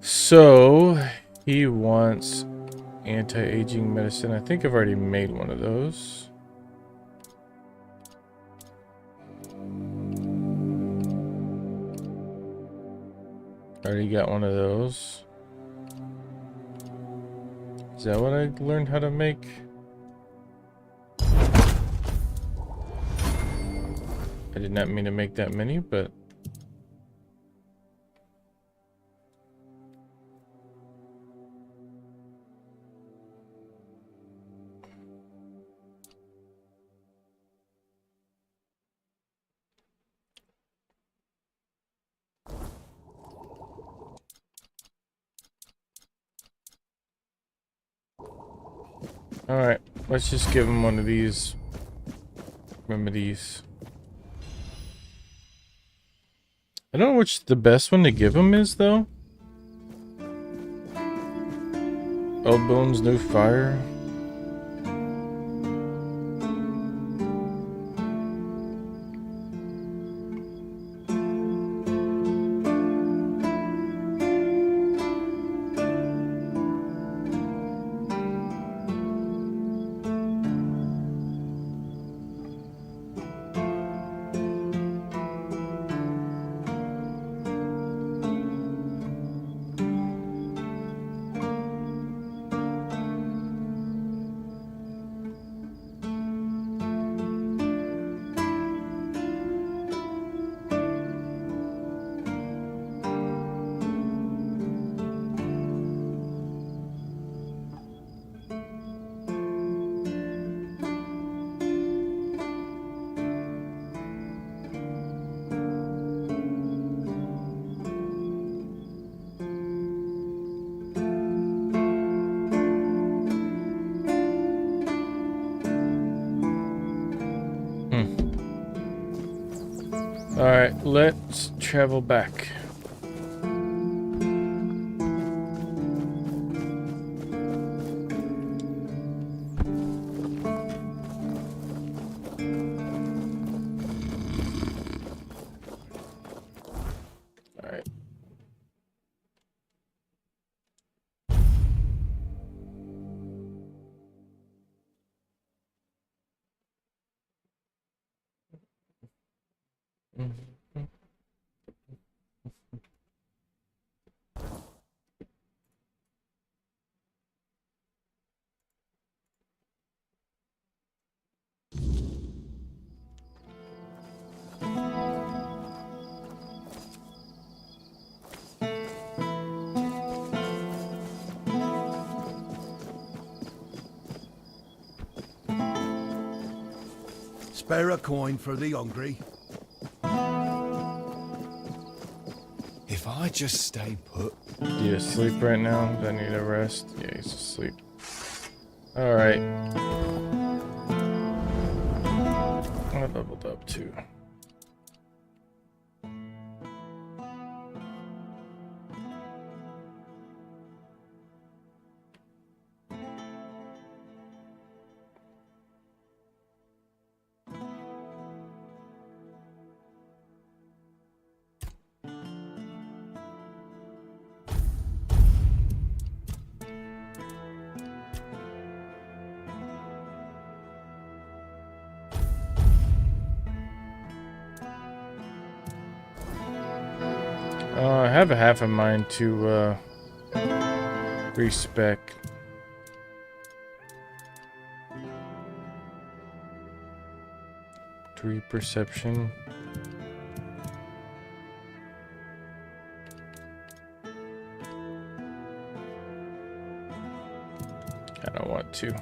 [SPEAKER 1] So, he wants anti-aging medicine. I think I've already made one of those. Already got one of those. Is that what I learned how to make? I did not mean to make that many, but... Alright, let's just give him one of these remedies. I don't know which the best one to give him is, though. Old bones, new fire. Alright, let's travel back. Alright.
[SPEAKER 5] Spare a coin for the hungry.
[SPEAKER 17] If I just stay put.
[SPEAKER 1] You asleep right now? Do I need a rest? Yeah, he's asleep. Alright. I leveled up too. I have a half a mind to respec. Perception. I don't want to.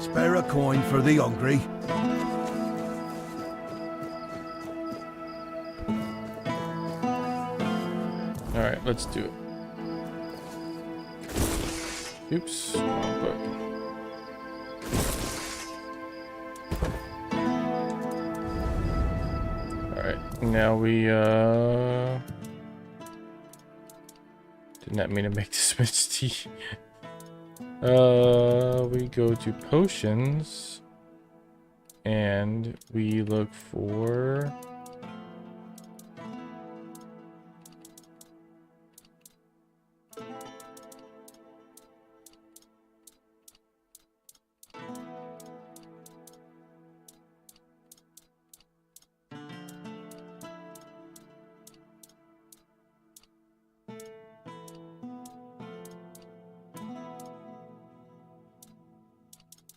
[SPEAKER 5] Spare a coin for the hungry.
[SPEAKER 1] let's do it. Oops, wrong button. Alright, now we did not mean to make this much tea. We go to potions and we look for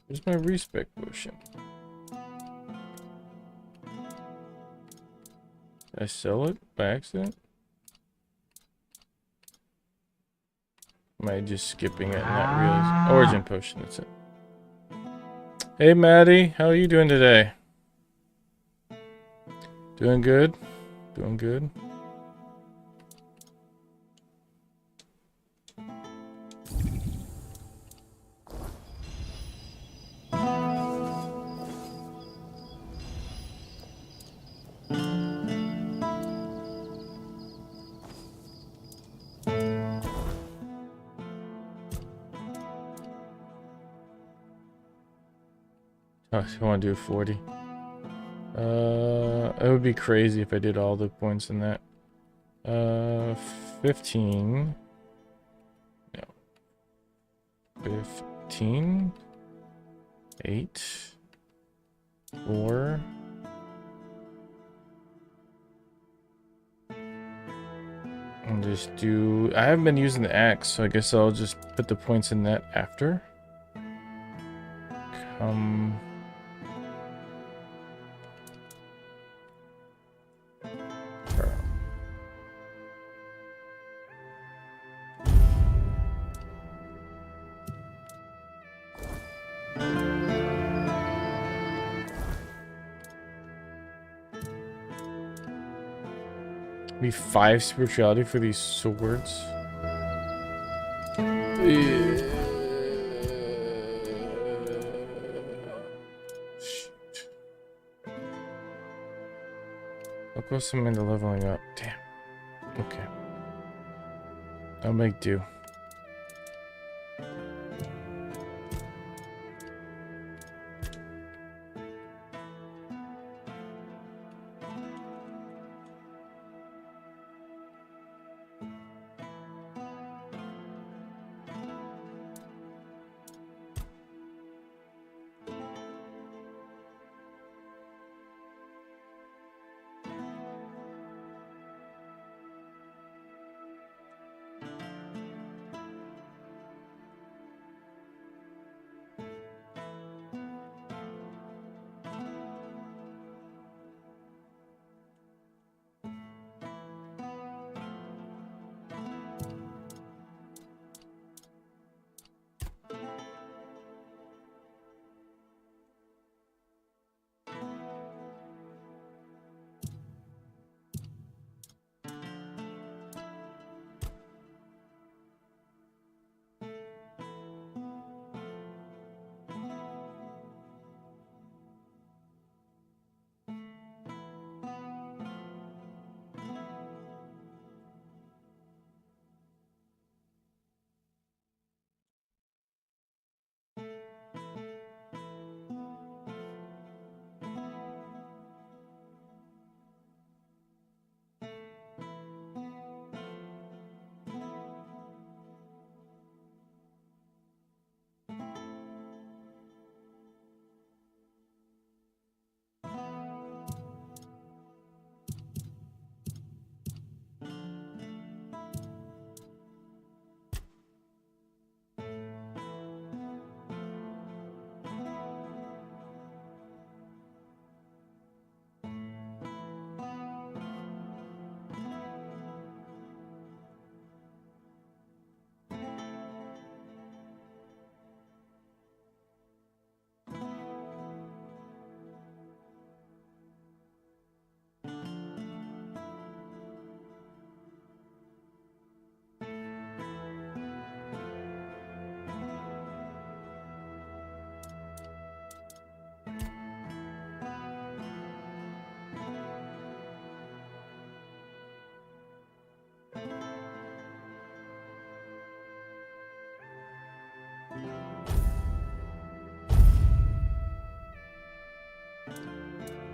[SPEAKER 1] where's my respec potion? Did I sell it by accident? Am I just skipping it and not realizing? Origin potion, that's it. Hey Maddie, how are you doing today? Doing good? Doing good? Oh, I want to do 40. It would be crazy if I did all the points in that. 15. No. 15. 8. 4. And just do... I haven't been using the axe, so I guess I'll just put the points in that after. Be 5 spirituality for these swords. Shoot. How close am I to leveling up? Damn. Okay. I'll make do.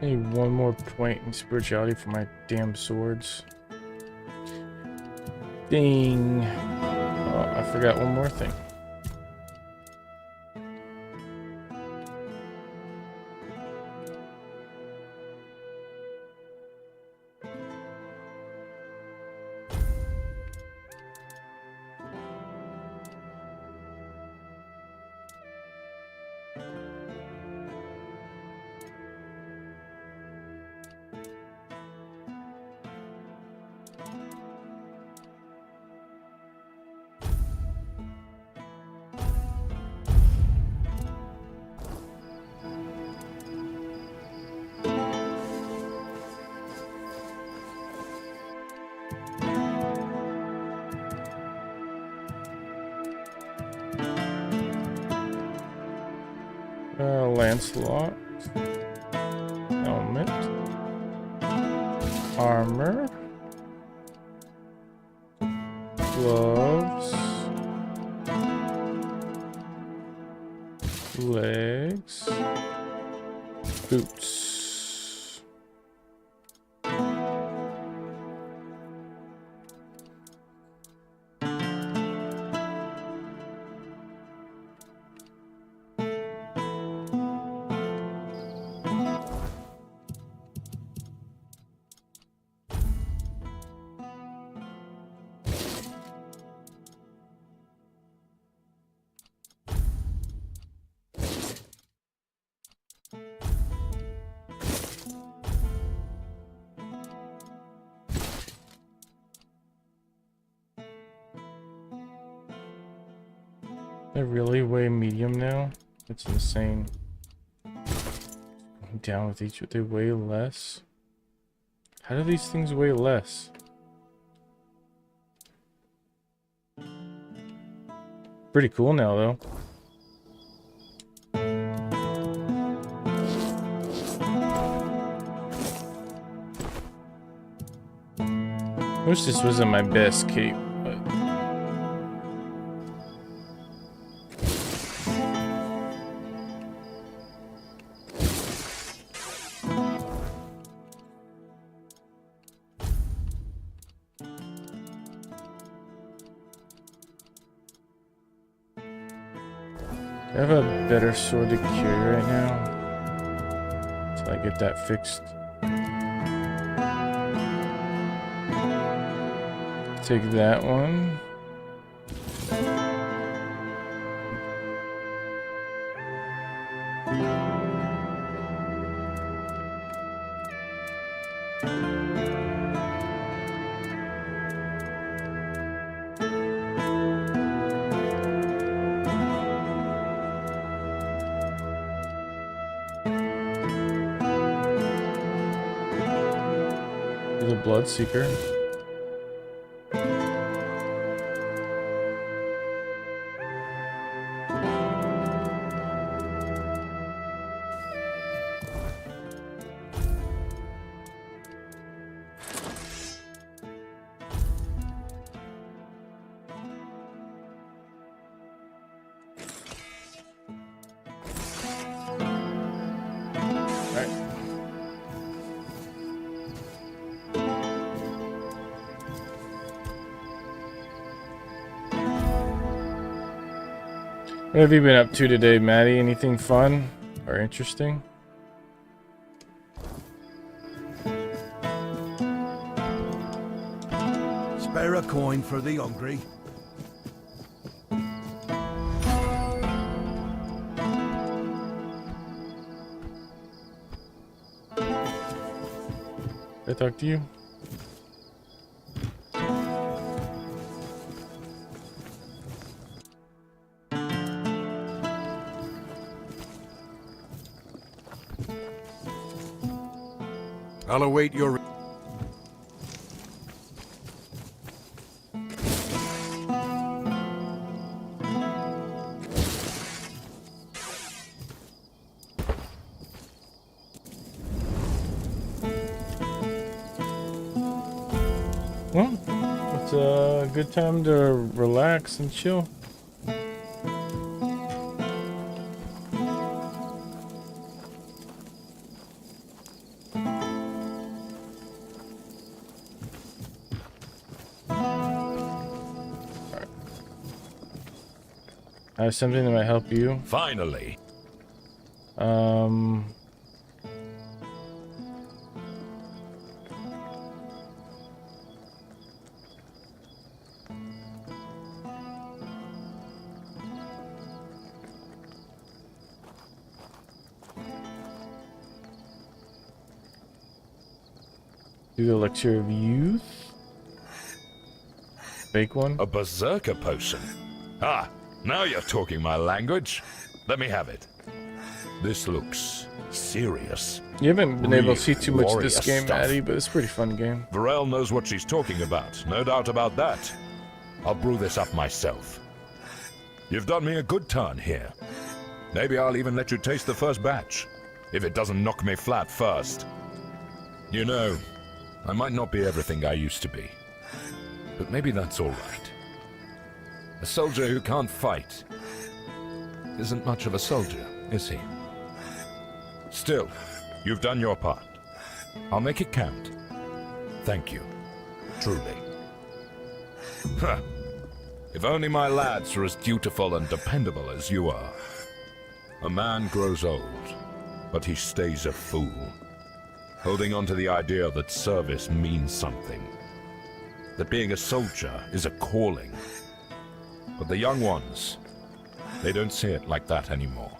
[SPEAKER 1] I need one more point in spirituality for my damn swords. Ding. Oh, I forgot one more thing. Lancelot. Helmet. Armor. Gloves. Legs. Boots. They really weigh medium now? It's insane. Going down with each, they weigh less? How do these things weigh less? Pretty cool now, though. Wish this wasn't my best cape, but... I have a better sword to carry right now until I get that fixed. Take that one. The Bloodseeker. What have you been up to today, Maddie? Anything fun or interesting?
[SPEAKER 5] Spare a coin for the hungry.
[SPEAKER 1] Did I talk to you?
[SPEAKER 5] I'll await your...
[SPEAKER 1] Well, it's a good time to relax and chill. I have something that might help you.
[SPEAKER 14] Finally.
[SPEAKER 1] Do the Elixir of Youth. Fake one.
[SPEAKER 14] A berserker potion. Ah, now you're talking my language. Let me have it. This looks serious.
[SPEAKER 1] You haven't been able to see too much of
[SPEAKER 14] warrior
[SPEAKER 1] this game,
[SPEAKER 14] stuff.
[SPEAKER 1] Maddie, but it's a pretty fun game.
[SPEAKER 14] Varel knows what she's talking about, no doubt about that. I'll brew this up myself. You've done me a good turn here. Maybe I'll even let you taste the first batch, if it doesn't knock me flat first. You know, I might not be everything I used to be, but maybe that's all right. A soldier who can't fight isn't much of a soldier, is he? Still, you've done your part. I'll make it count. Thank you. Truly. Huh. If only my lads were as dutiful and dependable as you are. A man grows old, but he stays a fool, holding on to the idea that service means something, that being a soldier is a calling. But the young ones, they don't see it like that anymore.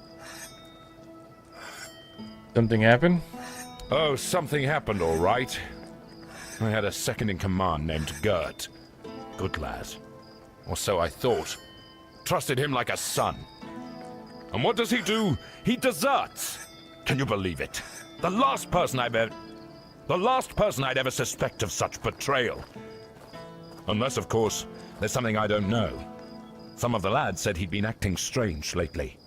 [SPEAKER 1] Something happened?
[SPEAKER 14] Oh, something happened, all right. I had a second-in-command named Gert. Good lad. Or so I thought. Trusted him like a son. And what does he do? He deserts! Can you believe it? The last person I'd ever suspect of such betrayal. Unless, of course, there's something I don't know. Some of the lads said he'd been acting strange lately.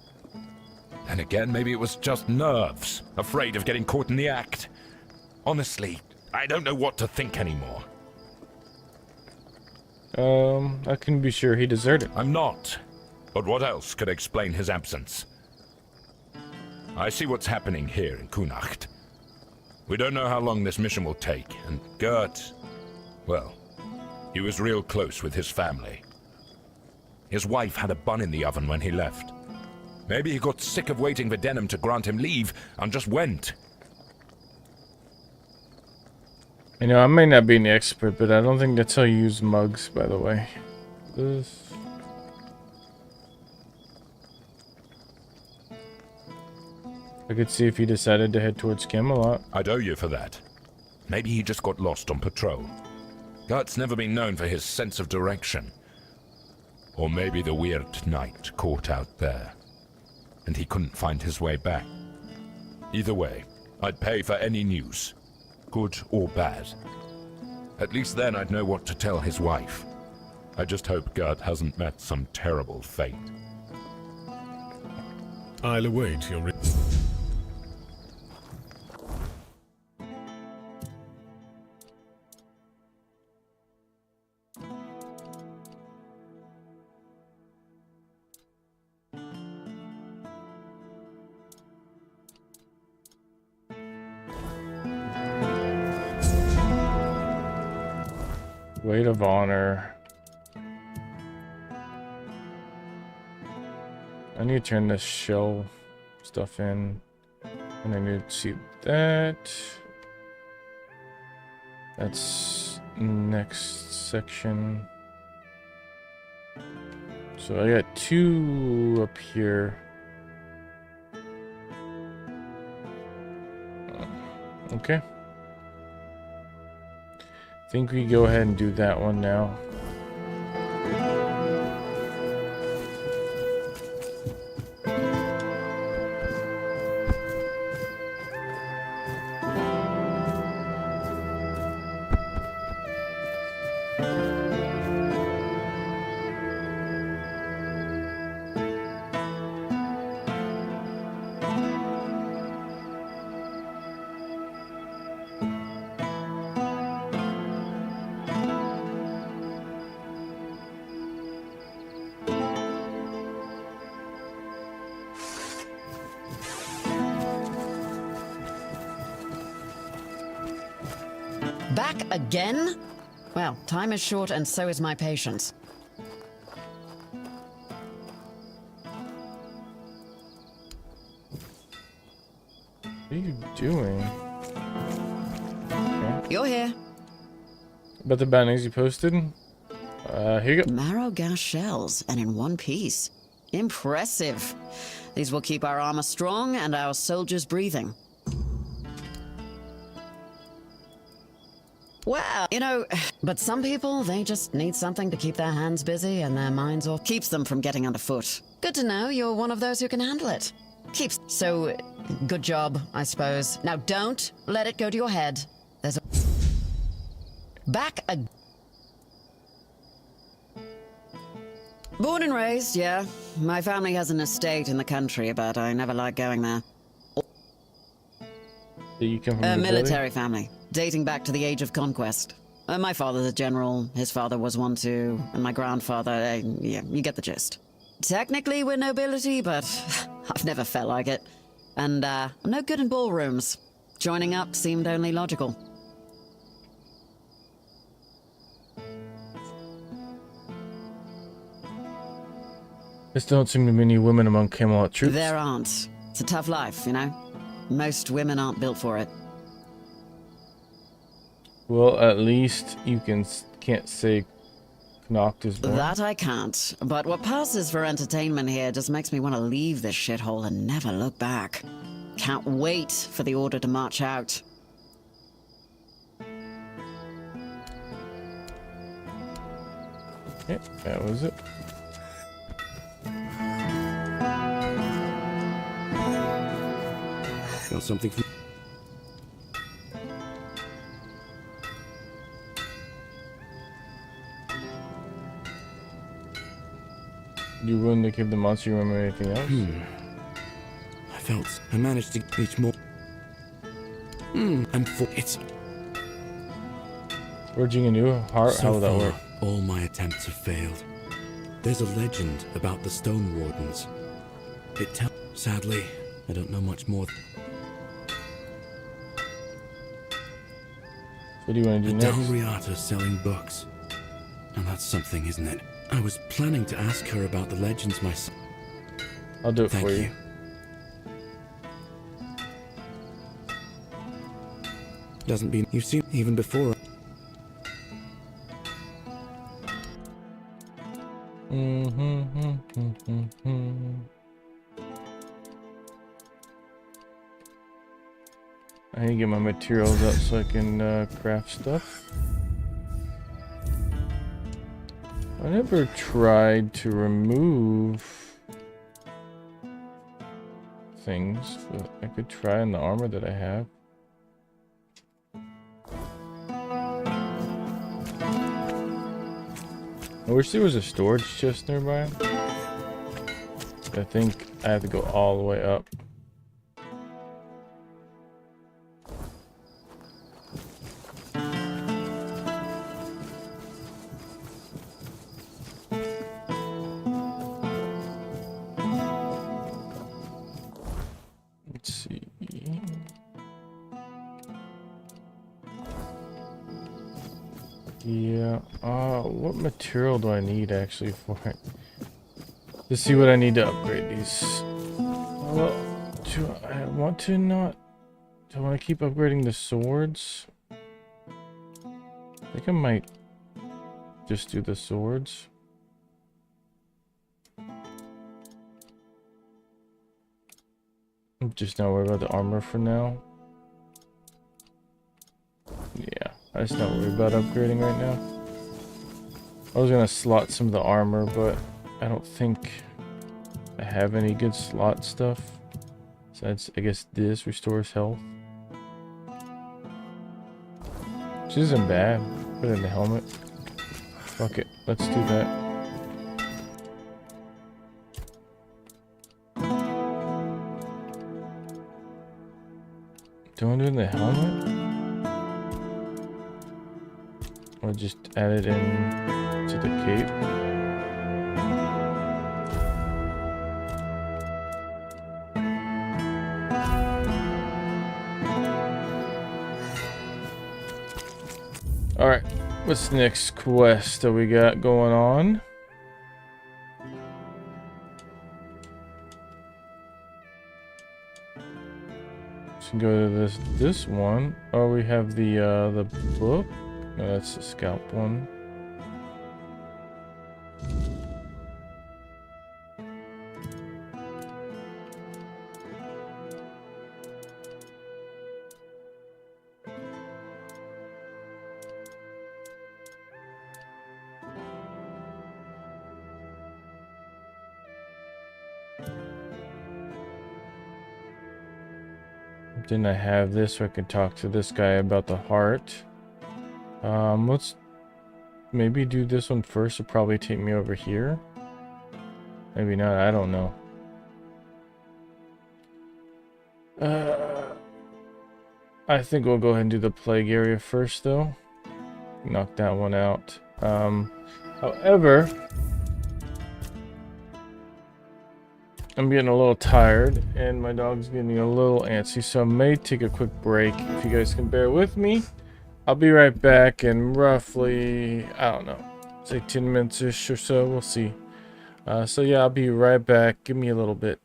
[SPEAKER 14] And again, maybe it was just nerves, afraid of getting caught in the act. Honestly, I don't know what to think anymore.
[SPEAKER 1] I can be sure he deserted.
[SPEAKER 14] I'm not. But what else could explain his absence? I see what's happening here in Kunacht. We don't know how long this mission will take, and Gert, well, he was real close with his family. His wife had a bun in the oven when he left. Maybe he got sick of waiting for Denham to grant him leave and just went.
[SPEAKER 1] You know, I may not be an expert, but I don't think that's how you use mugs, by the way. This... I could see if he decided to head towards Camelot.
[SPEAKER 14] I'd owe you for that. Maybe he just got lost on patrol. Gert's never been known for his sense of direction. Or maybe the weird night caught out there, and he couldn't find his way back. Either way, I'd pay for any news, good or bad. At least then I'd know what to tell his wife. I just hope Gert hasn't met some terrible fate.
[SPEAKER 19] I'll await your...
[SPEAKER 1] Weight of honor. I need to turn this shell stuff in. And I need to see that. That's next section. So I got 2 up here. Okay. I think we go ahead and do that one now.
[SPEAKER 20] Back again? Well, time is short and so is my patience.
[SPEAKER 1] What are you doing? Okay.
[SPEAKER 20] You're here.
[SPEAKER 1] About the bounties you posted? Here you go.
[SPEAKER 20] Marrow gas shells, and in one piece. Impressive. These will keep our armor strong and our soldiers breathing. Well, you know, but some people, they just need something to keep their hands busy and their minds off. Keeps them from getting underfoot. Good to know you're one of those who can handle it. Keeps... So, good job, I suppose. Now don't let it go to your head. There's a... Back a... Born and raised, yeah. My family has an estate in the country, but I never liked going there.
[SPEAKER 1] Do you come from
[SPEAKER 20] A
[SPEAKER 1] the
[SPEAKER 20] military family, dating back to the age of conquest. My father's a general, his father was one too, and my grandfather, yeah, you get the gist. Technically we're nobility, but I've never felt like it. And, I'm no good in ballrooms. Joining up seemed only logical.
[SPEAKER 1] There don't seem to be many women among Camelot troops.
[SPEAKER 20] There aren't. It's a tough life, you know? Most women aren't built for it.
[SPEAKER 1] Well, at least you can't say Knocked is born.
[SPEAKER 20] That I can't. But what passes for entertainment here just makes me want to leave this shithole and never look back. Can't wait for the order to march out.
[SPEAKER 1] Okay, that was it.
[SPEAKER 19] Got something from...
[SPEAKER 1] You willing to give the monster you remember anything else?
[SPEAKER 19] I managed to reach more. And for it's...
[SPEAKER 1] Forging a new heart?
[SPEAKER 19] So
[SPEAKER 1] How would that
[SPEAKER 19] far,
[SPEAKER 1] work?
[SPEAKER 19] all my attempts have failed. There's a legend about the Stone Wardens. It tells... Sadly, I don't know much more.
[SPEAKER 1] What do you want to do next?
[SPEAKER 19] Dalriata selling books. And that's something, isn't it? I was planning to ask her about the legends myself.
[SPEAKER 1] I'll do it
[SPEAKER 19] Thank
[SPEAKER 1] for you.
[SPEAKER 19] Doesn't mean you've seen even before.
[SPEAKER 1] I need to get my materials up so I can craft stuff. I never tried to remove things, but I could try on the armor that I have. I wish there was a storage chest nearby. I think I have to go all the way up. Let's see. Yeah, what material do I need actually for it? To see what I need to upgrade these. Well, do I want to not? Do I want to keep upgrading the swords? I think I might just do the swords. I'm just not worried about the armor for now. Yeah, I'm just not worried about upgrading right now. I was gonna slot some of the armor, but I don't think I have any good slot stuff. Besides, I guess this restores health. Which isn't bad. Put it in the helmet. Fuck it, let's do that. Do I do it in the helmet? Or just add it in to the cape? Alright, what's the next quest that we got going on? So go to this one. Oh, we have the book. No, that's the scalp one. Then I have this so I can talk to this guy about the heart. Let's maybe do this one first. It'll probably take me over here. Maybe not, I don't know. I think we'll go ahead and do the plague area first though. Knock that one out. However, I'm getting a little tired and my dog's getting a little antsy, so I may take a quick break. If you guys can bear with me, I'll be right back in roughly, I don't know, say 10 minutes-ish or so. We'll see. So yeah, I'll be right back. Give me a little bit.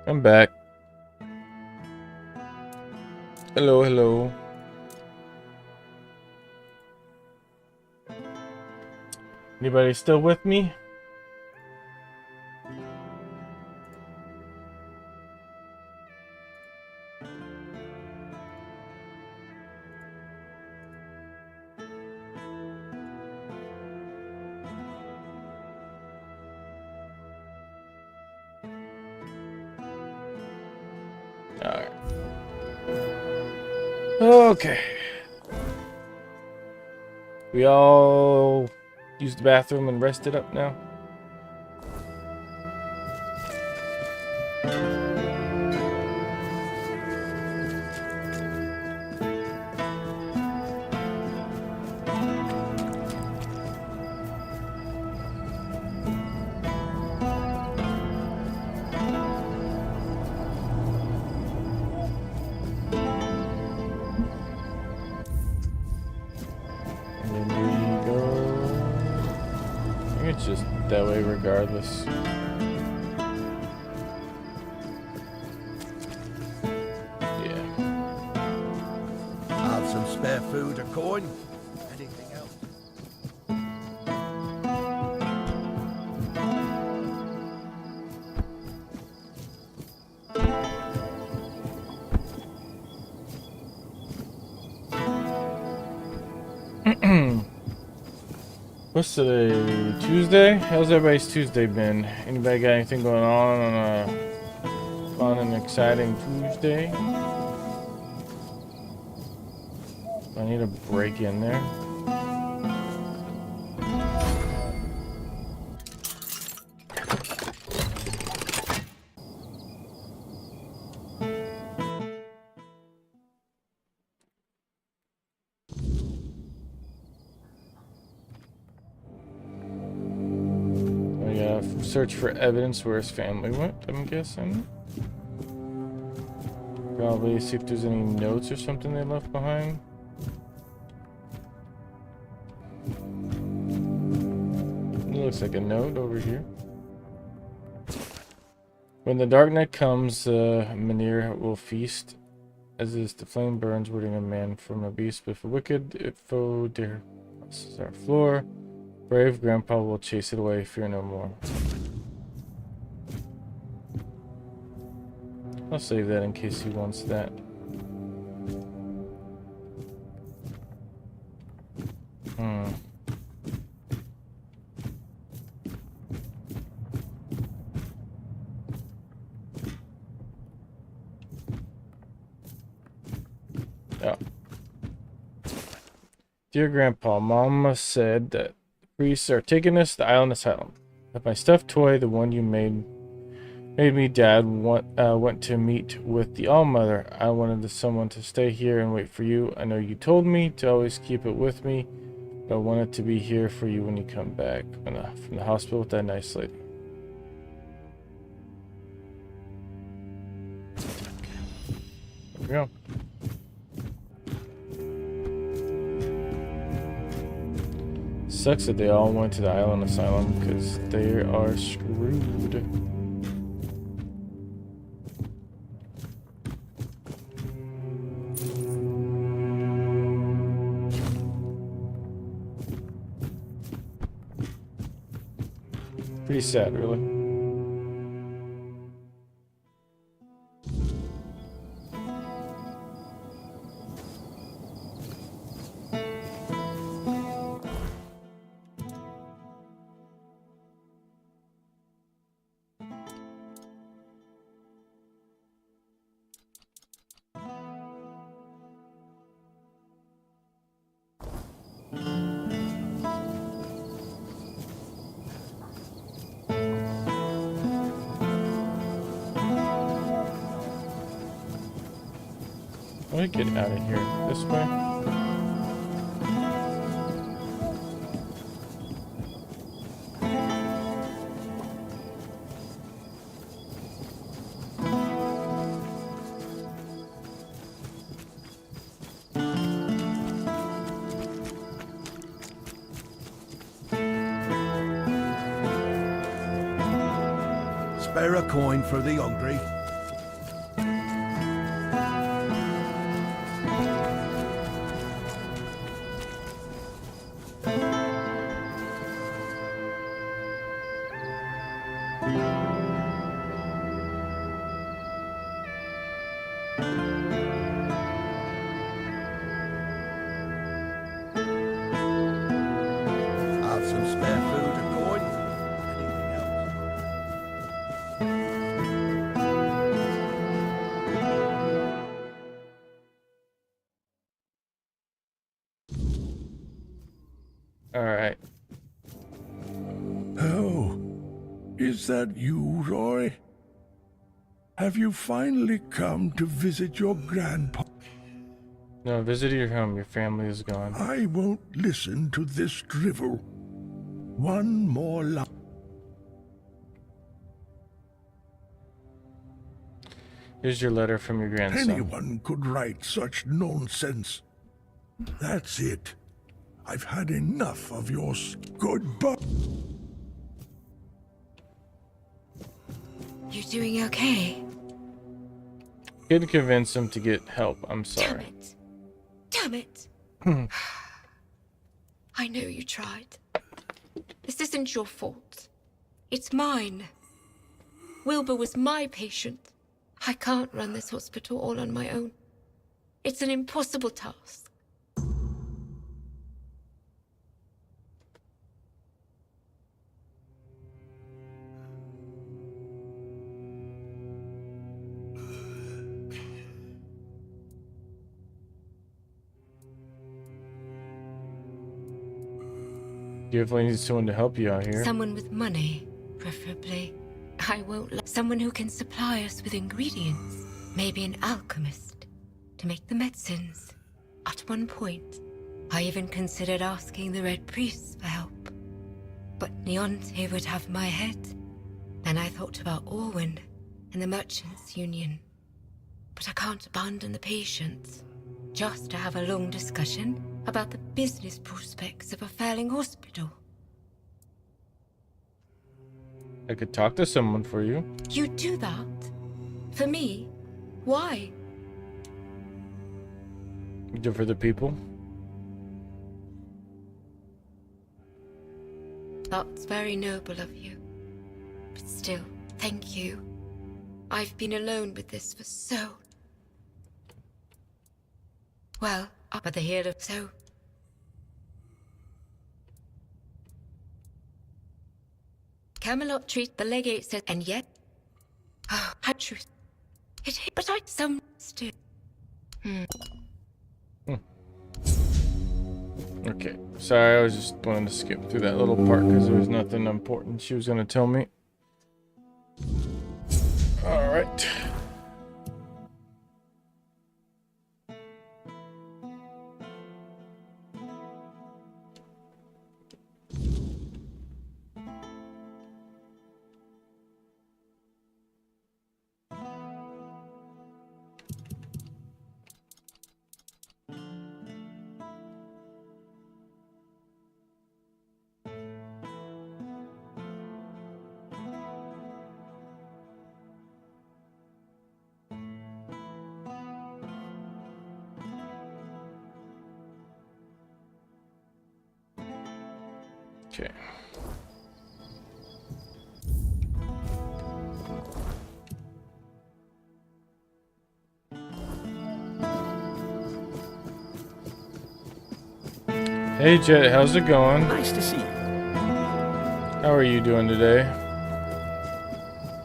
[SPEAKER 1] I'm back. Hello, hello. Anybody still with me? Alright. Okay. We all used the bathroom and rested up now? It's just that way regardless. Yeah.
[SPEAKER 5] Have some spare food or coin? Anything else?
[SPEAKER 1] What's today? Tuesday? How's everybody's Tuesday been? Anybody got anything going on a fun and exciting Tuesday? I need a break in there. Search for evidence where his family went, I'm guessing. Probably see if there's any notes or something they left behind. It looks like a note over here. When the dark night comes, Manir will feast. As is, the flame burns, warding a man from a beast. But if a wicked foe dare crosses our floor, brave grandpa will chase it away, fear no more. I'll save that in case he wants that. Yeah. Dear Grandpa, Mama said that the priests are taking us to the island asylum. That my stuffed toy, the one you made me, Dad, went to meet with the All-Mother. I wanted someone to stay here and wait for you. I know you told me to always keep it with me, but I wanted to be here for you when you come back from the hospital with that nice lady. There we go. Sucks that they all went to the island asylum because they are screwed. Pretty sad, really. How do I get out of here? This way?
[SPEAKER 5] Spare a coin for the hungry. Have some spare food, a coin. Anything else?
[SPEAKER 1] Alright.
[SPEAKER 15] Oh, is that you, Roy? Have you finally come to visit your grandpa?
[SPEAKER 1] No, visit your home. Your family is gone.
[SPEAKER 15] I won't listen to this drivel. One more line.
[SPEAKER 1] Here's your letter from your grandson.
[SPEAKER 15] Anyone could write such nonsense. That's it. I've had enough of your goodbye.
[SPEAKER 16] You doing okay?
[SPEAKER 1] Couldn't convince him to get help. I'm sorry.
[SPEAKER 16] Damn it. I know you tried. This isn't your fault. It's mine. Wilbur was my patient. I can't run this hospital all on my own. It's an impossible task.
[SPEAKER 1] You definitely need someone to help you out here.
[SPEAKER 16] Someone with money, preferably. I won't let someone who can supply us with ingredients. Maybe an alchemist to make the medicines. At one point, I even considered asking the Red Priests for help. But Neonte would have my head. Then I thought about Orwin and the Merchants' Union. But I can't abandon the patients just to have a long discussion about the business prospects of a failing hospital.
[SPEAKER 1] I could talk to someone for you.
[SPEAKER 16] You'd do that? For me? Why?
[SPEAKER 1] Do it for the people.
[SPEAKER 16] That's very noble of you. But still, thank you. I've been alone with this for so... Well, up at the head of so... Camelot treat the legate said, and yet... Oh, how truth. It hit, but I some still...
[SPEAKER 1] Okay. Sorry, I was just wanting to skip through that little part because there was nothing important she was going to tell me. Alright. Okay. Hey Jet, how's it going?
[SPEAKER 13] Nice to see you.
[SPEAKER 1] How are you doing today?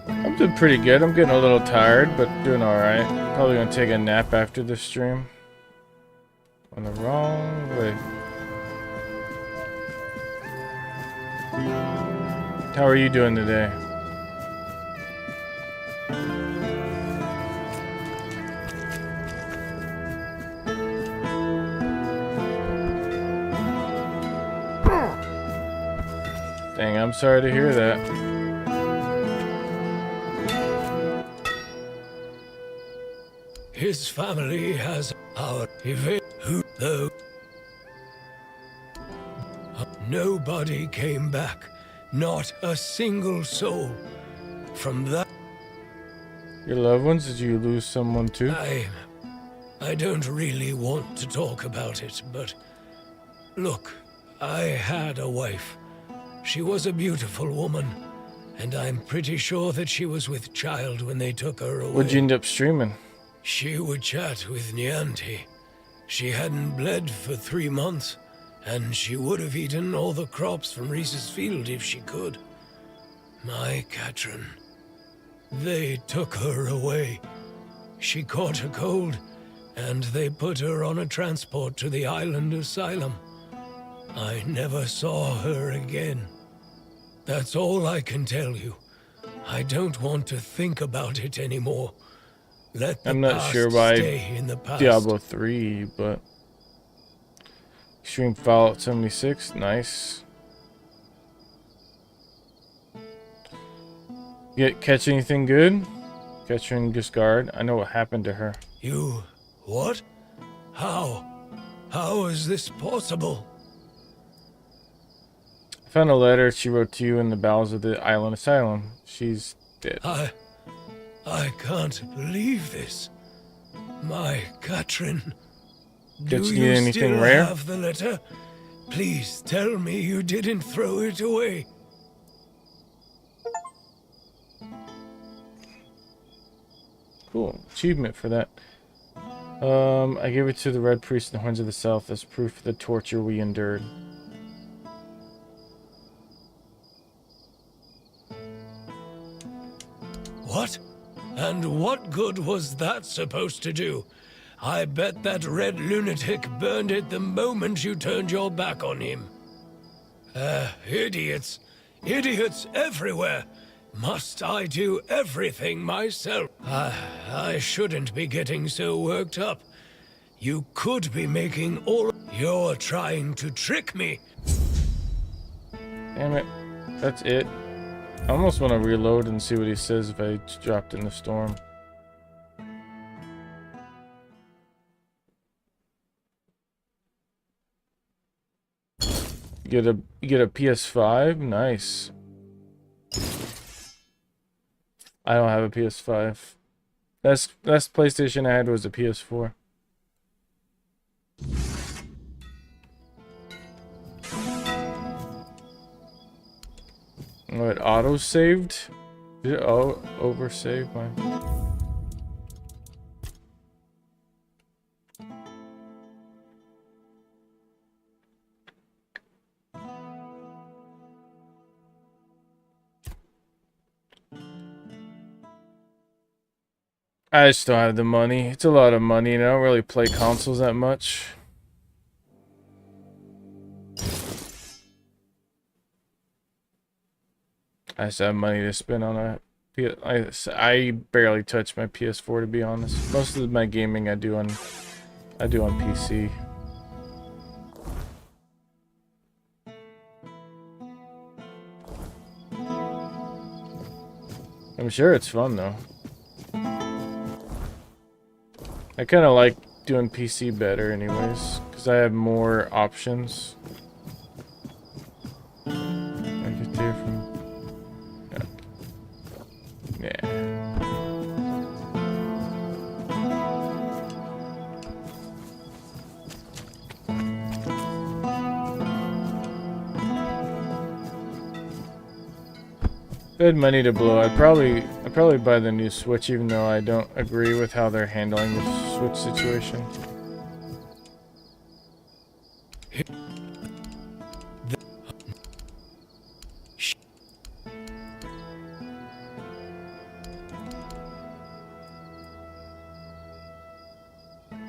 [SPEAKER 1] I'm doing pretty good. I'm getting a little tired, but doing alright. Probably gonna take a nap after this stream. On the wrong way. How are you doing today? Dang, I'm sorry to hear that.
[SPEAKER 21] His family has our event who though nobody came back, not a single soul from that.
[SPEAKER 1] Your loved ones, did you lose someone too?
[SPEAKER 21] I don't really want to talk about it, but look, I had a wife. She was a beautiful woman, and I'm pretty sure that she was with child when they took her away.
[SPEAKER 1] What'd you end up streaming?
[SPEAKER 21] She would chat with Nianti. She hadn't bled for 3 months, and she would have eaten all the crops from Reese's field if she could. My Katrin. They took her away. She caught a cold, and they put her on a transport to the island asylum. I never saw her again. That's all I can tell you. I don't want to think about it anymore. Let the
[SPEAKER 1] I'm not
[SPEAKER 21] past
[SPEAKER 1] sure why
[SPEAKER 21] stay in the past.
[SPEAKER 1] Diablo 3, but Extreme Fallout 76, nice. Catch anything good? Catching Giscard. I know what happened to her.
[SPEAKER 21] You... what? How? How is this possible?
[SPEAKER 1] I found a letter she wrote to you in the bowels of the island asylum. She's dead.
[SPEAKER 21] I can't believe this. My Katrin.
[SPEAKER 1] Did
[SPEAKER 21] Do
[SPEAKER 1] you need anything
[SPEAKER 21] still
[SPEAKER 1] rare?
[SPEAKER 21] have the letter? Please tell me you didn't throw it away.
[SPEAKER 1] Cool. Achievement for that. I gave it to the Red Priest in the Horns of the South as proof of the torture we endured.
[SPEAKER 21] What? And what good was that supposed to do? I bet that red lunatic burned it the moment you turned your back on him. Idiots. Idiots everywhere. Must I do everything myself? I shouldn't be getting so worked up. You could be making all... You're trying to trick me.
[SPEAKER 1] Damn it. That's it. I almost want to reload and see what he says if I dropped in the storm. You get a PS5? Nice. I don't have a PS5. Last PlayStation I had was a PS4. What, auto saved? Did it over save mine? I just don't have the money. It's a lot of money, and I don't really play consoles that much. I just have money to spend on a... I barely touch my PS4, to be honest. Most of my gaming I do on PC. I'm sure it's fun though. I kind of like doing PC better anyways, because I have more options. I get there from... Yeah. If I had money to blow, I'd probably buy the new Switch, even though I don't agree with how they're handling the Switch situation.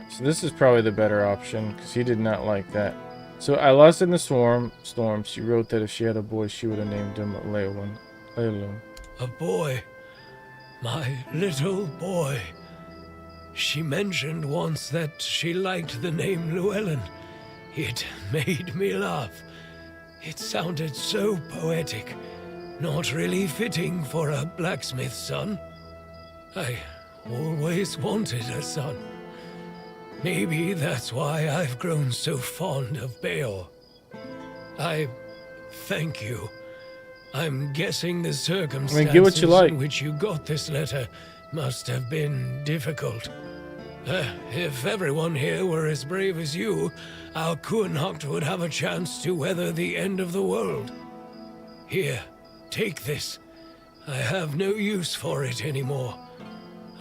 [SPEAKER 1] So this is probably the better option, because he did not like that. So I lost in the storm. She wrote that if she had a boy, she would have named him Leilun.
[SPEAKER 21] A boy. My little boy. She mentioned once that she liked the name Llewellyn. It made me laugh. It sounded so poetic, not really fitting for a blacksmith's son. I always wanted a son. Maybe that's why I've grown so fond of Beor. I thank you. I'm guessing the circumstances
[SPEAKER 1] get what you like.
[SPEAKER 21] in which you got this letter must have been difficult. If everyone here were as brave as you, our Kuhnacht would have a chance to weather the end of the world. Here, take this. I have no use for it anymore.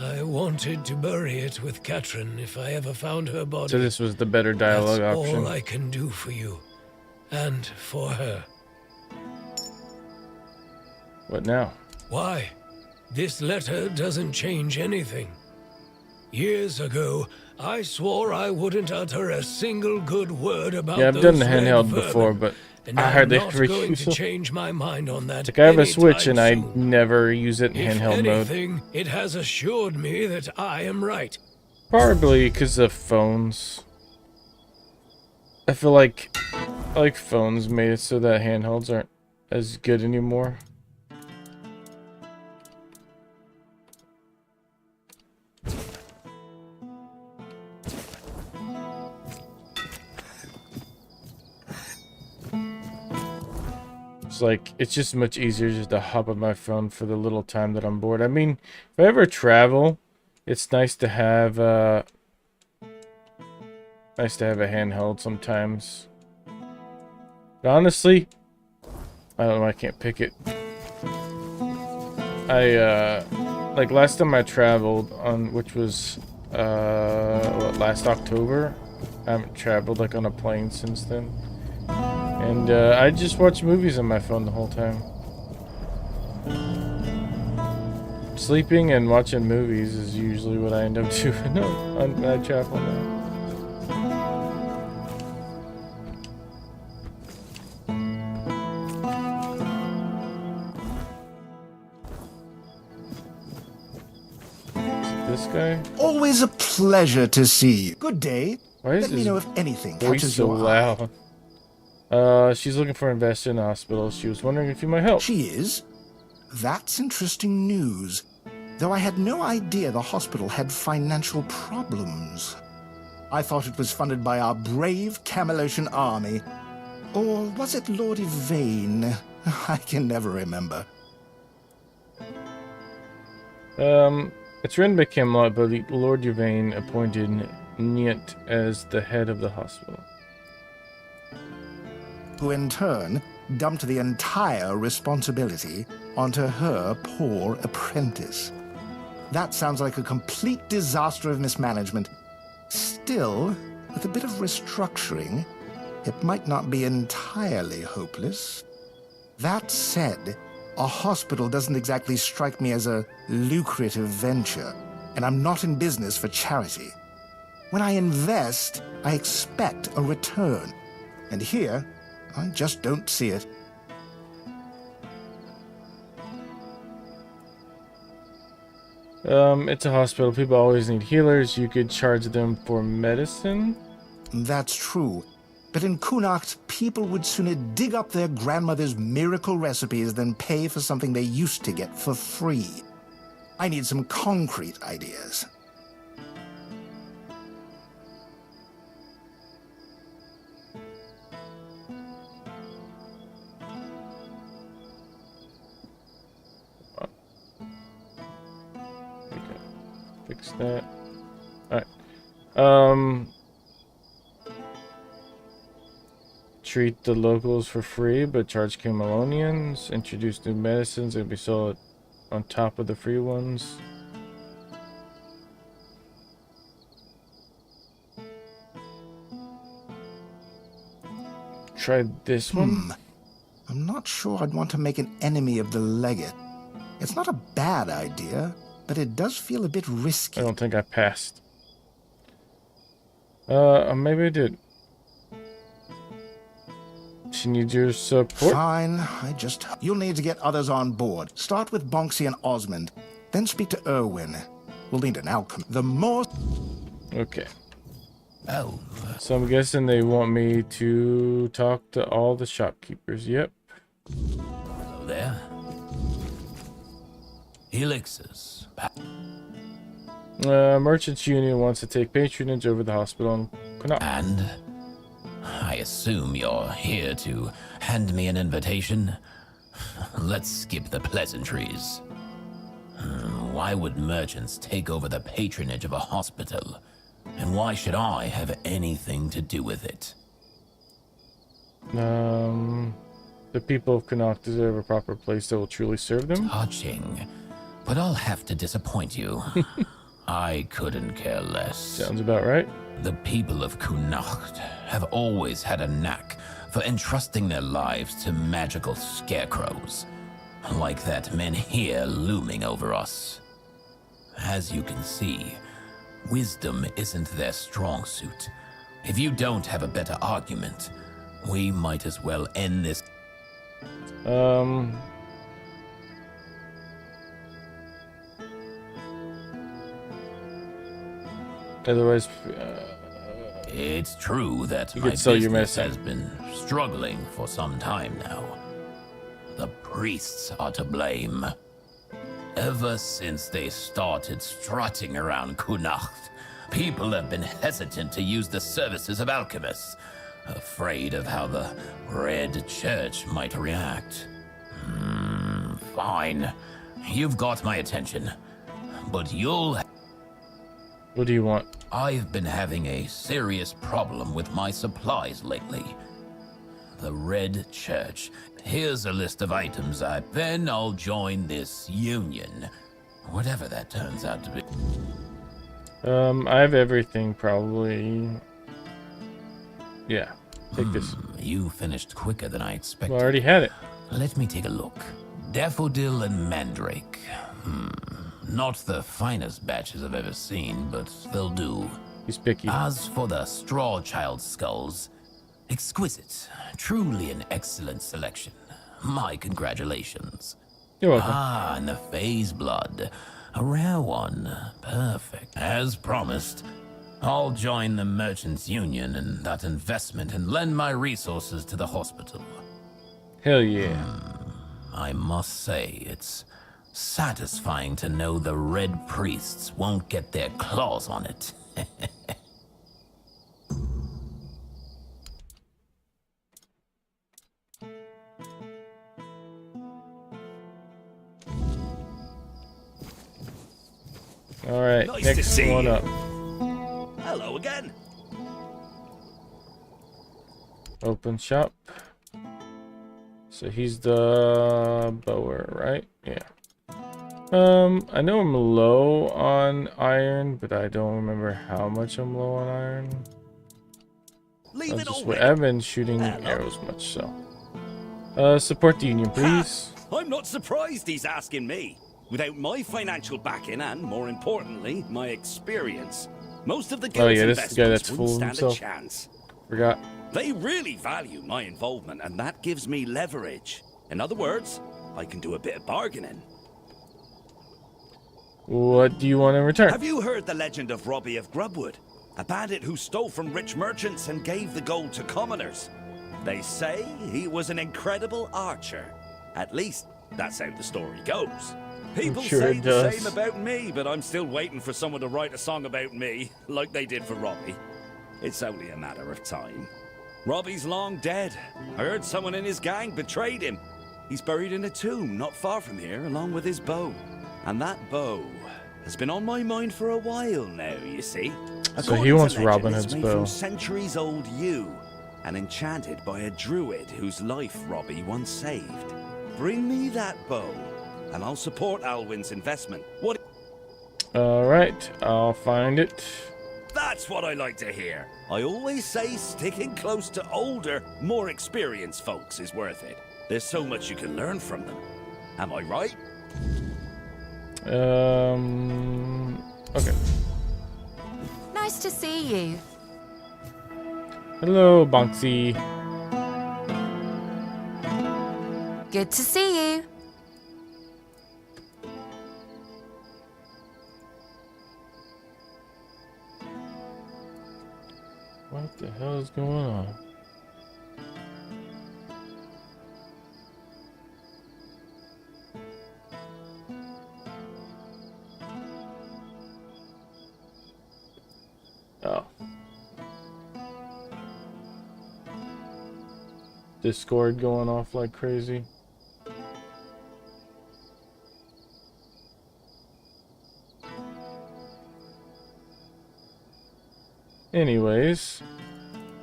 [SPEAKER 21] I wanted to bury it with Katrin if I ever found her body.
[SPEAKER 1] So this was the better dialogue
[SPEAKER 21] That's
[SPEAKER 1] option.
[SPEAKER 21] all I can do for you. And for her.
[SPEAKER 1] What now?
[SPEAKER 21] Why? This letter doesn't change anything. Years ago, I swore I wouldn't utter a single good word about
[SPEAKER 1] Yeah, I've
[SPEAKER 21] those
[SPEAKER 1] done the
[SPEAKER 21] red
[SPEAKER 1] handheld
[SPEAKER 21] vermin,
[SPEAKER 1] before, but
[SPEAKER 21] and
[SPEAKER 1] I
[SPEAKER 21] I'm
[SPEAKER 1] hardly
[SPEAKER 21] not
[SPEAKER 1] ever
[SPEAKER 21] going
[SPEAKER 1] use
[SPEAKER 21] to
[SPEAKER 1] it.
[SPEAKER 21] change my mind on that.
[SPEAKER 1] Like I have a Switch and I
[SPEAKER 21] anytime
[SPEAKER 1] never use it in
[SPEAKER 21] If
[SPEAKER 1] handheld mode.
[SPEAKER 21] anything, it has assured me that I am right.
[SPEAKER 1] Probably because of phones. I feel like phones made it so that handhelds aren't as good anymore. It's just much easier just to hop on my phone for the little time that I'm bored. I mean, if I ever travel, it's nice to have a handheld sometimes. But honestly, I don't know, I can't pick it. Like last time I traveled which was last October. I haven't traveled on a plane since then. And I just watch movies on my phone the whole time. Sleeping and watching movies is usually what I end up doing when I travel now. Is it this guy?
[SPEAKER 13] Always a pleasure to see you. Good day.
[SPEAKER 1] Why is
[SPEAKER 13] Let me
[SPEAKER 1] his
[SPEAKER 13] know if anything
[SPEAKER 1] voice
[SPEAKER 13] catches
[SPEAKER 1] so
[SPEAKER 13] your eye.
[SPEAKER 1] loud? She's looking for an investor in the hospital. She was wondering if you might help.
[SPEAKER 13] She is? That's interesting news. Though I had no idea the hospital had financial problems. I thought it was funded by our brave Camelosian army. Or was it Lord Yvain? I can never remember.
[SPEAKER 1] It's written by Camelot, but Lord Yvain appointed Niet as the head of the hospital.
[SPEAKER 13] Who in turn dumped the entire responsibility onto her poor apprentice. That sounds like a complete disaster of mismanagement. Still, with a bit of restructuring, it might not be entirely hopeless. That said, a hospital doesn't exactly strike me as a lucrative venture, and I'm not in business for charity. When I invest, I expect a return. And here, I just don't see it.
[SPEAKER 1] It's a hospital. People always need healers. You could charge them for medicine.
[SPEAKER 13] That's true. But in Kuhnacht, people would sooner dig up their grandmother's miracle recipes than pay for something they used to get for free. I need some concrete ideas.
[SPEAKER 1] Fix that. Alright. Treat the locals for free, but charge Camelonians. Introduce new medicines and be sold on top of the free ones. Try this one.
[SPEAKER 13] I'm not sure I'd want to make an enemy of the legate. It's not a bad idea, but it does feel a bit risky.
[SPEAKER 1] I don't think I passed. Maybe I did. She needs your support.
[SPEAKER 13] Fine, you'll need to get others on board. Start with Bonksy and Osmond, then speak to Irwin. We'll need an alchemist. The more...
[SPEAKER 1] Okay. Oh. So I'm guessing they want me to talk to all the shopkeepers. Yep.
[SPEAKER 3] Hello there. Elixirs.
[SPEAKER 1] Merchants Union wants to take patronage over the hospital in Connaught.
[SPEAKER 3] And I assume you're here to hand me an invitation? Let's skip the pleasantries. Why would merchants take over the patronage of a hospital? And why should I have anything to do with it?
[SPEAKER 1] The people of Connaught deserve a proper place that will truly serve them.
[SPEAKER 3] Touching. But I'll have to disappoint you. I couldn't care less.
[SPEAKER 1] Sounds about right.
[SPEAKER 3] The people of Connaught have always had a knack for entrusting their lives to magical scarecrows, like that men here looming over us. As you can see, wisdom isn't their strong suit. If you don't have a better argument, we might as well end this.
[SPEAKER 1] Otherwise,
[SPEAKER 3] it's true that
[SPEAKER 1] you
[SPEAKER 3] my
[SPEAKER 1] could sell your
[SPEAKER 3] business
[SPEAKER 1] medicine.
[SPEAKER 3] has been struggling for some time now. The priests are to blame. Ever since they started strutting around Connaught, people have been hesitant to use the services of alchemists, afraid of how the Red Church might react. Fine. You've got my attention. But you'll...
[SPEAKER 1] What do you want?
[SPEAKER 3] I've been having a serious problem with my supplies lately. The Red Church. Here's a list of items then I'll join this union. Whatever that turns out to be.
[SPEAKER 1] I have everything probably. Yeah, take this.
[SPEAKER 3] You finished quicker than I expected.
[SPEAKER 1] Well, I already had it.
[SPEAKER 3] Let me take a look. Daffodil and Mandrake. Not the finest batches I've ever seen, but they'll do.
[SPEAKER 1] He's picky.
[SPEAKER 3] As for the Straw Child skulls, exquisite. Truly an excellent selection. My congratulations.
[SPEAKER 1] You're welcome.
[SPEAKER 3] And the Phase Blood. A rare one. Perfect. As promised, I'll join the Merchants Union in that investment and lend my resources to the hospital.
[SPEAKER 1] Hell yeah.
[SPEAKER 3] I must say, it's satisfying to know the Red Priests won't get their claws on it.
[SPEAKER 1] All right,
[SPEAKER 18] Nice to
[SPEAKER 1] next
[SPEAKER 18] see
[SPEAKER 1] one
[SPEAKER 18] you.
[SPEAKER 1] up.
[SPEAKER 18] Hello again.
[SPEAKER 1] Open shop. So he's the bower, right? Yeah. I know I'm low on iron, but I don't remember how much I'm low on iron.
[SPEAKER 18] Leave it
[SPEAKER 1] I haven't been shooting arrows much, so. Support the union, please.
[SPEAKER 18] I'm not surprised he's asking me. Without my financial backing and, more importantly, my experience, most of the guild's
[SPEAKER 1] Oh yeah, this is the guy that's
[SPEAKER 18] investments
[SPEAKER 1] full of
[SPEAKER 18] wouldn't stand a
[SPEAKER 1] himself.
[SPEAKER 18] chance.
[SPEAKER 1] Forgot.
[SPEAKER 18] They really value my involvement, and that gives me leverage. In other words, I can do a bit of bargaining.
[SPEAKER 1] What do you want in return?
[SPEAKER 18] Have you heard the legend of Robbie of Grubwood? A bandit who stole from rich merchants and gave the gold to commoners. They say he was an incredible archer. At least, that's how the story goes. People
[SPEAKER 1] sure
[SPEAKER 18] say
[SPEAKER 1] it
[SPEAKER 18] the
[SPEAKER 1] does.
[SPEAKER 18] same about me, but I'm still waiting for someone to write a song about me, like they did for Robbie. It's only a matter of time. Robbie's long dead. I heard someone in his gang betrayed him. He's buried in a tomb not far from here, along with his bow. And that bow has been on my mind for a while now, you see.
[SPEAKER 1] So he wants
[SPEAKER 18] According to legend,
[SPEAKER 1] Robin
[SPEAKER 18] it's
[SPEAKER 1] Hood's
[SPEAKER 18] made
[SPEAKER 1] bow.
[SPEAKER 18] from centuries-old yew, and enchanted by a druid whose life Robbie once saved. Bring me that bow, and I'll support Alwyn's investment. What?
[SPEAKER 1] Alright, I'll find it.
[SPEAKER 18] That's what I like to hear. I always say sticking close to older, more experienced folks is worth it. There's so much you can learn from them. Am I right?
[SPEAKER 1] Okay.
[SPEAKER 6] Nice to see you.
[SPEAKER 1] Hello, Bonksy.
[SPEAKER 6] Good to see you.
[SPEAKER 1] What the hell is going on? Oh. Discord going off like crazy. Anyways,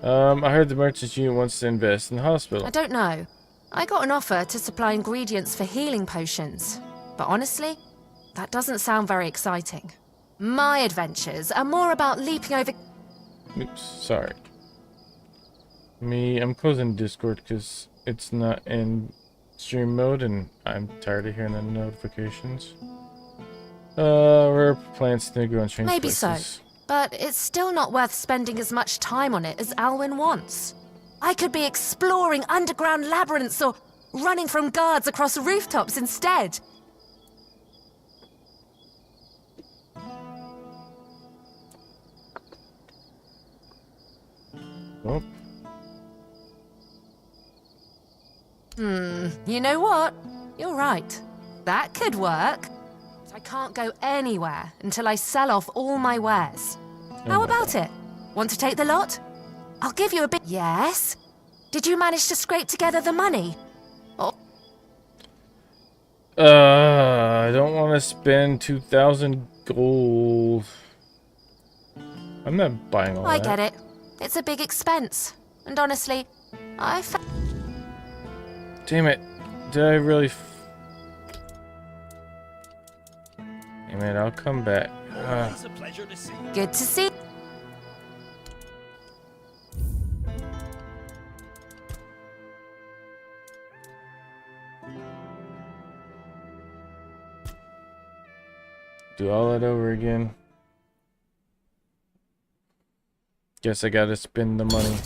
[SPEAKER 1] I heard the merchants unit wants to invest in the hospital.
[SPEAKER 6] I don't know. I got an offer to supply ingredients for healing potions. But honestly, that doesn't sound very exciting. My adventures are more about leaping over...
[SPEAKER 1] Oops, sorry. I'm closing Discord because it's not in stream mode and I'm tired of hearing the notifications. Rare plants to go and change
[SPEAKER 6] Maybe
[SPEAKER 1] places.
[SPEAKER 6] so. But it's still not worth spending as much time on it as Alwyn wants. I could be exploring underground labyrinths or running from guards across rooftops instead.
[SPEAKER 1] Oh.
[SPEAKER 6] You know what? You're right. That could work. I can't go anywhere until I sell off all my wares. How about it? Want to take the lot? I'll give you a bit. Yes? Did you manage to scrape together the money? Oh.
[SPEAKER 1] I don't want to spend 2,000 gold. I'm not buying all
[SPEAKER 6] I
[SPEAKER 1] that.
[SPEAKER 6] get it. It's a big expense. And honestly,
[SPEAKER 1] Damn it. Did I really... Damn it, I'll come back.
[SPEAKER 18] It's a pleasure to see you.
[SPEAKER 6] Good to see.
[SPEAKER 1] Do all that over again. Guess I gotta spend the money.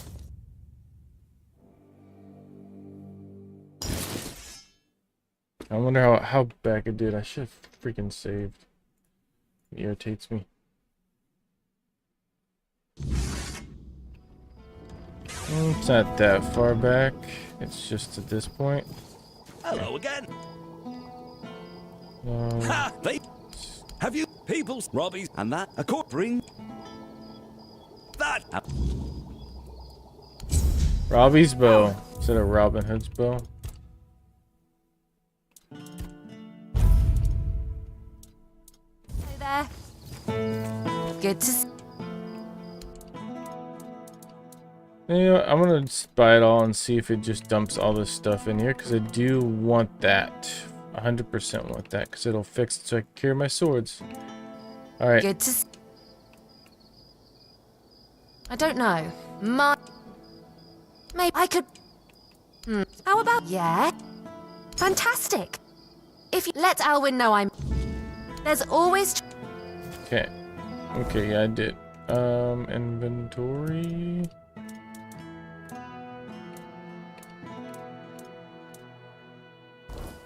[SPEAKER 1] I wonder how back it did. I should have freaking saved. It irritates me. It's not that far back. It's just at this point.
[SPEAKER 18] Hello again. Ha! Have you people's Robbie's and that a court bring that
[SPEAKER 1] Robbie's bow instead of Robin Hood's bow.
[SPEAKER 6] Hey there. Good to see.
[SPEAKER 1] You know what? I'm gonna buy it all and see if it just dumps all this stuff in here because I do want that. 100% want that because it'll fix it so I can carry my swords. All right.
[SPEAKER 6] Good to see. I don't know. Maybe I could... How about... Yeah? Fantastic. If you let Alwyn know I'm... There's always...
[SPEAKER 1] Okay. Okay, yeah, I did. Inventory.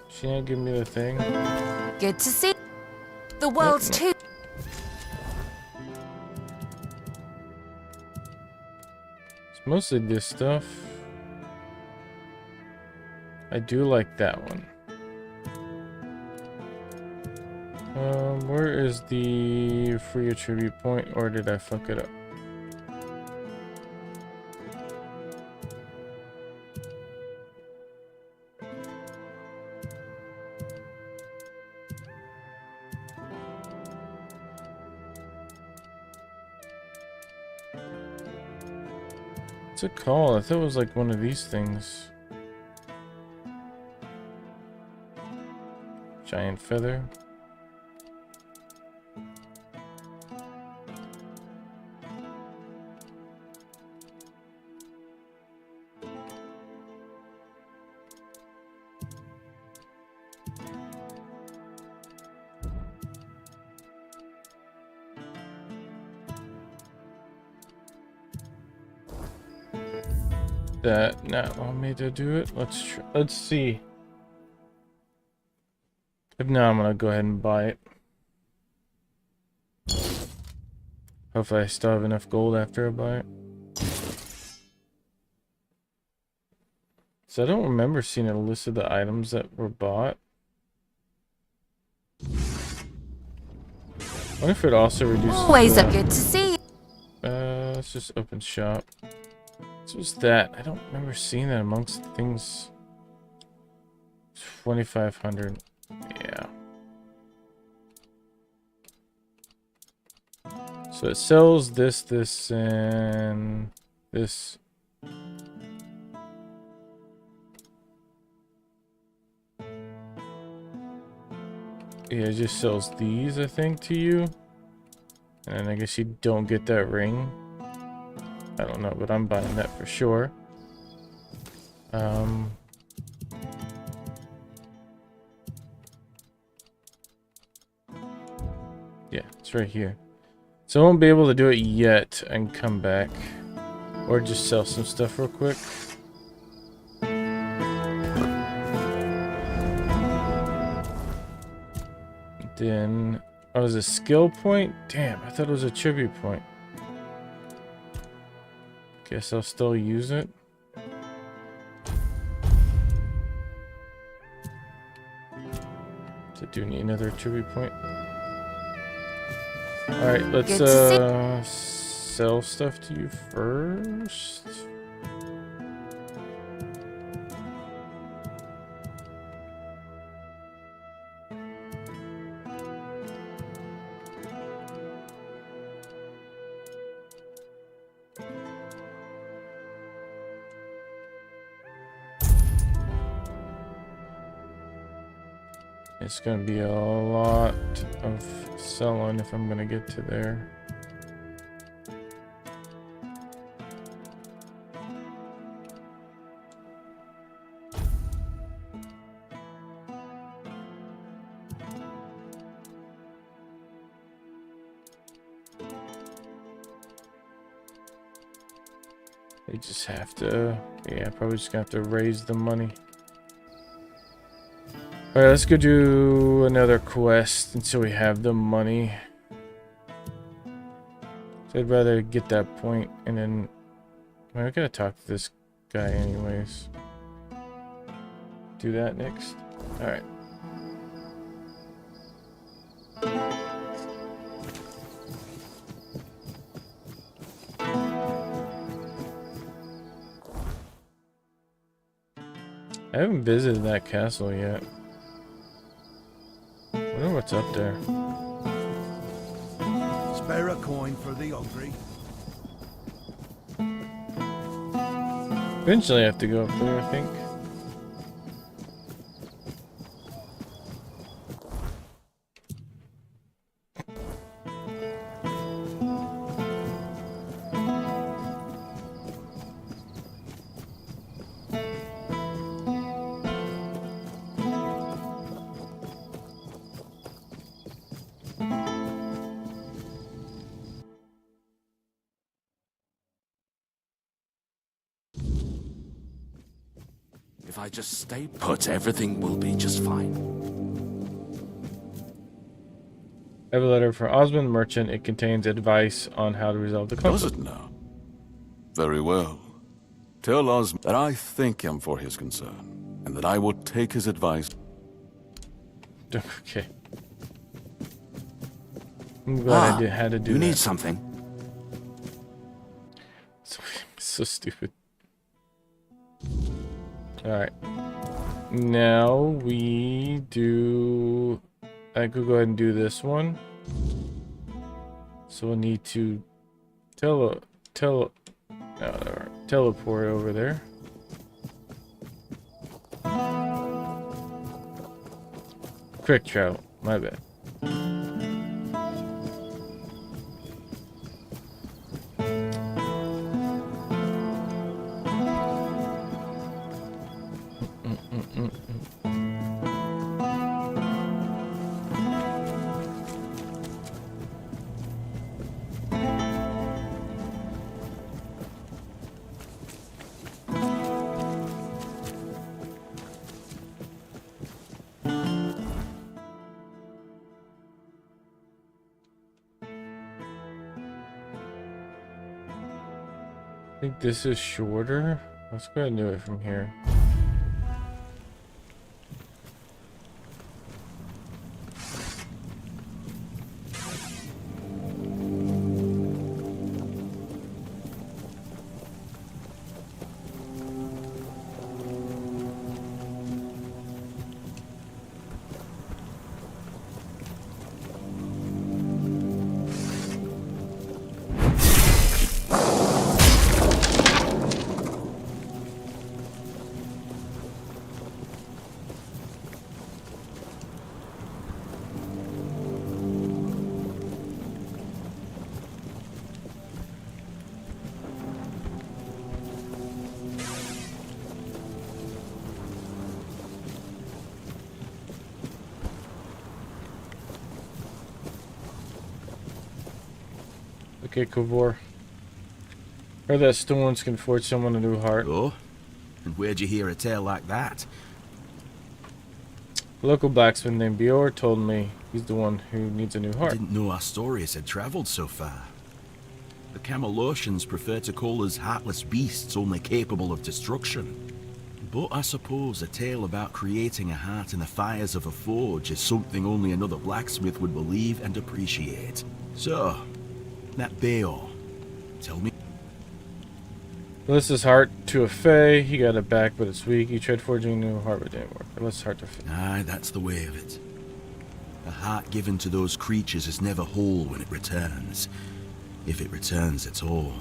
[SPEAKER 1] She ain't give me the thing.
[SPEAKER 6] Good to see. The world's too...
[SPEAKER 1] It's mostly this stuff. I do like that one. Where is the free attribute point, or did I fuck it up? What's it called? I thought it was like one of these things. Giant feather. that not want me to do it? Let's see. If not, I'm gonna go ahead and buy it. Hopefully I still have enough gold after I buy it. So I don't remember seeing a list of the items that were bought. I wonder if it also reduces...
[SPEAKER 6] Always a good to see you.
[SPEAKER 1] Let's just open shop. So what's that? I don't remember seeing that amongst things. 2,500. Yeah. So it sells this, and this. Yeah, it just sells these, I think, to you. And I guess you don't get that ring. I don't know, but I'm buying that for sure. Yeah, it's right here. So I won't be able to do it yet and come back. Or just sell some stuff real quick. Then... oh, it was a skill point? Damn, I thought it was a tribute point. Guess I'll still use it. So do need another tribute point. Alright, let's sell stuff to you first. It's gonna be a lot of selling if I'm gonna get to there. They just have to, yeah, probably just gonna have to raise the money. Alright, let's go do another quest until we have the money. So I'd rather get that point and then... I gotta talk to this guy anyways. Do that next. Alright. I haven't visited that castle yet. I wonder what's up there.
[SPEAKER 5] Spare a coin for the hungry.
[SPEAKER 1] Eventually I have to go up there, I think.
[SPEAKER 7] If I just stay put, everything will be just fine.
[SPEAKER 1] I have a letter for Osmond the Merchant. It contains advice on how to resolve the conflict.
[SPEAKER 7] Does it now? Very well. Tell Osmond that I thank him for his concern, and that I will take his advice.
[SPEAKER 1] Okay. I'm glad I had to do
[SPEAKER 7] you
[SPEAKER 1] that.
[SPEAKER 7] need something.
[SPEAKER 1] So stupid. Alright. Now we do... I could go ahead and do this one. So we'll need to teleport over there. Quick travel, my bad. think this is shorter. Let's go ahead and do it from here. Okay, Kovor. Heard that stones can forge someone a new heart.
[SPEAKER 8] Oh? And where'd you hear a tale like that?
[SPEAKER 1] A local blacksmith named Bjor told me he's the one who needs a new heart.
[SPEAKER 8] I didn't know our stories had traveled so far. The Camelosians prefer to call us heartless beasts only capable of destruction. But I suppose a tale about creating a heart in the fires of a forge is something only another blacksmith would believe and appreciate. So, that Beor, tell me.
[SPEAKER 1] Alyssa's heart to a Fae. He got it back, but it's weak. He tried forging a new heart, but it didn't work. Alyssa's heart to Fae.
[SPEAKER 8] Aye, that's the way of it. A heart given to those creatures is never whole when it returns. If it returns at all,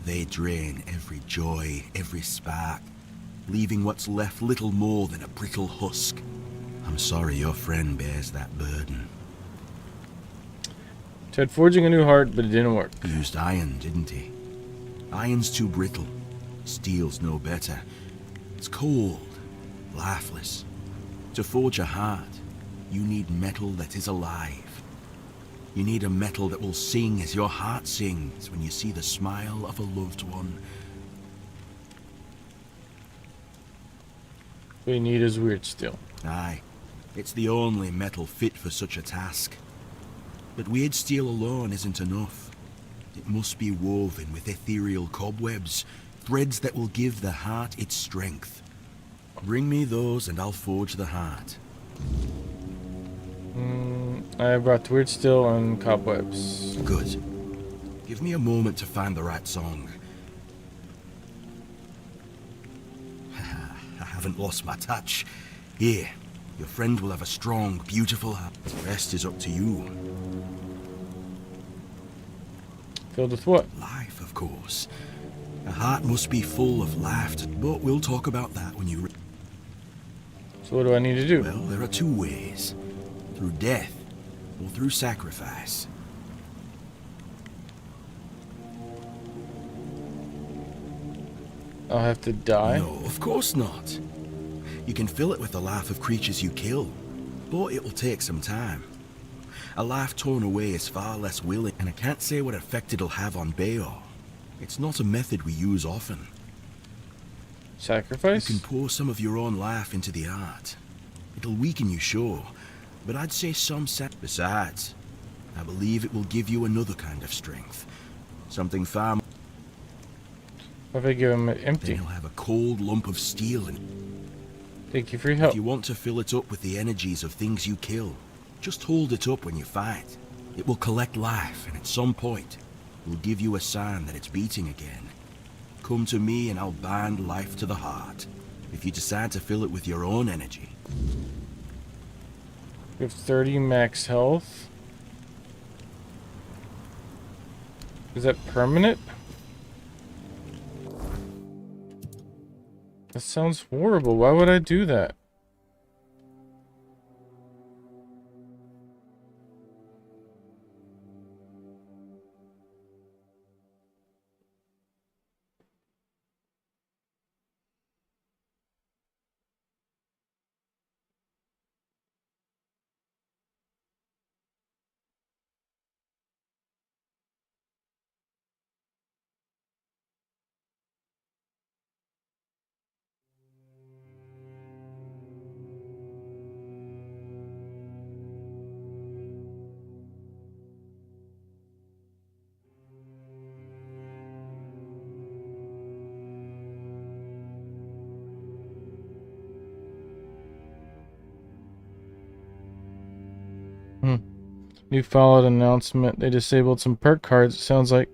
[SPEAKER 8] they drain every joy, every spark, leaving what's left little more than a brittle husk. I'm sorry your friend bears that burden.
[SPEAKER 1] Tried forging a new heart, but it didn't work.
[SPEAKER 8] He used iron, didn't he? Iron's too brittle. Steel's no better. It's cold, lifeless. To forge a heart, you need metal that is alive. You need a metal that will sing as your heart sings when you see the smile of a loved one.
[SPEAKER 1] What you need is weird steel.
[SPEAKER 8] Aye, it's the only metal fit for such a task. But weird steel alone isn't enough. It must be woven with ethereal cobwebs, threads that will give the heart its strength. Bring me those and I'll forge the heart.
[SPEAKER 1] I brought weird steel and cobwebs.
[SPEAKER 8] Good. Give me a moment to find the right song. I haven't lost my touch. Here, your friend will have a strong, beautiful heart. The rest is up to you.
[SPEAKER 1] Filled with what?
[SPEAKER 8] Life, of course. A heart must be full of laughter, but we'll talk about that when you...
[SPEAKER 1] So what do I need to do?
[SPEAKER 8] Well, there are two ways. Through death, or through sacrifice.
[SPEAKER 1] I'll have to die?
[SPEAKER 8] No, of course not. You can fill it with the laugh of creatures you kill, but it will take some time. A life torn away is far less willing, and I can't say what effect it'll have on Beor. It's not a method we use often.
[SPEAKER 1] Sacrifice?
[SPEAKER 8] You can pour some of your own life into the art. It'll weaken you, sure, but I'd say some Besides, I believe it will give you another kind of strength. Something far...
[SPEAKER 1] What if I give him it empty?
[SPEAKER 8] Then he'll have a cold lump of steel in...
[SPEAKER 1] Thank you for your help.
[SPEAKER 8] If you want to fill it up with the energies of things you kill, just hold it up when you fight. It will collect life, and at some point, will give you a sign that it's beating again. Come to me and I'll bind life to the heart. If you decide to fill it with your own energy.
[SPEAKER 1] We have 30 max health. Is that permanent? That sounds horrible. Why would I do that? New followed announcement. They disabled some perk cards. It sounds like.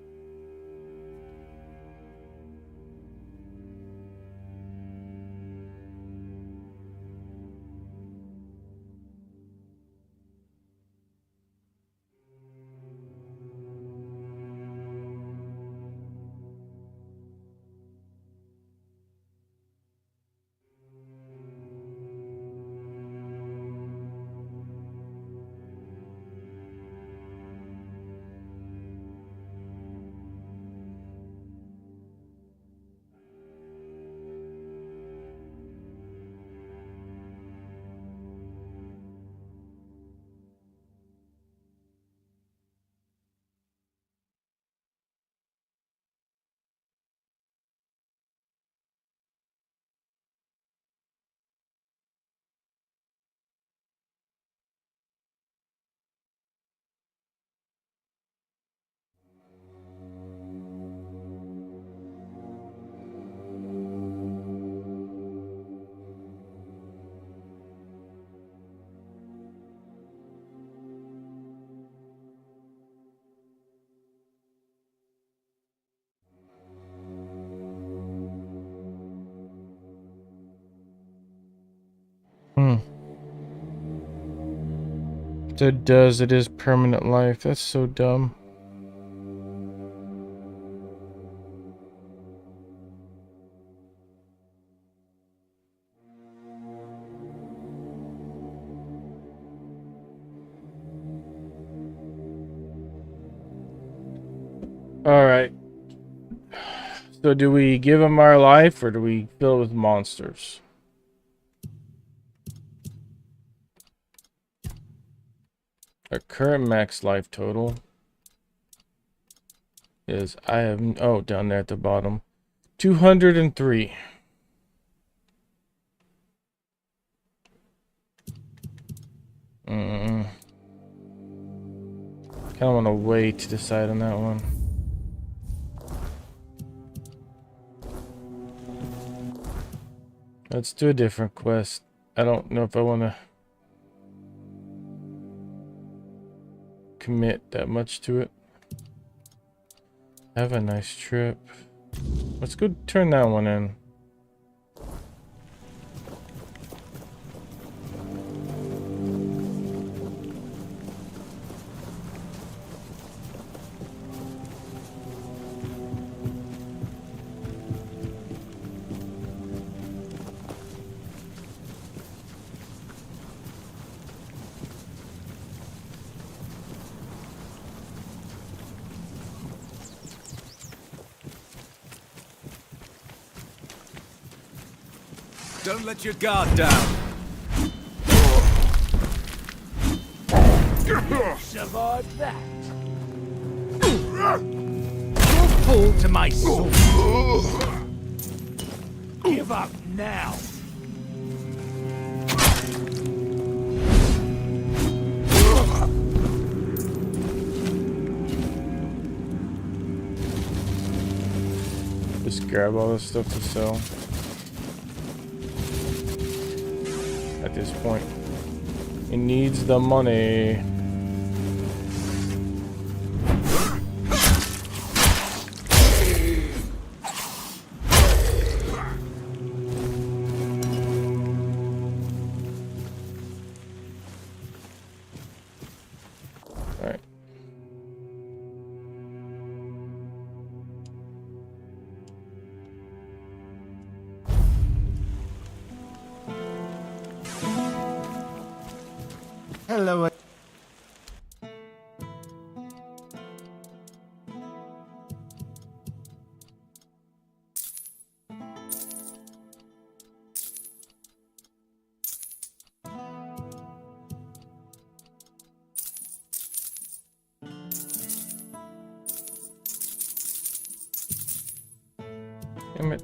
[SPEAKER 1] So it is permanent life. That's so dumb. Alright. So do we give him our life or do we fill it with monsters? Our current max life total is, down there at the bottom, 203. Kind of want to wait to decide on that one. Let's do a different quest. I don't know if I want to commit that much to it. Have a nice trip. Let's go turn that one in.
[SPEAKER 9] Don't let your guard down.
[SPEAKER 5] Survived that. You'll fall to my sword. Give up now.
[SPEAKER 1] Just grab all this stuff to sell. At this point, it needs the money. All right.
[SPEAKER 13] Hello.
[SPEAKER 1] Damn it.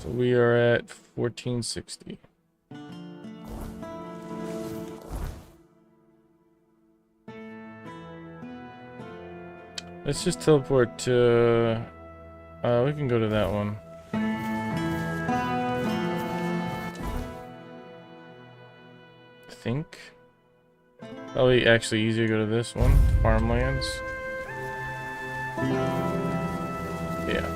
[SPEAKER 1] So we are at 1460. Let's just teleport to... we can go to that one. I think. Probably actually easier to go to this one. Farmlands. Yeah.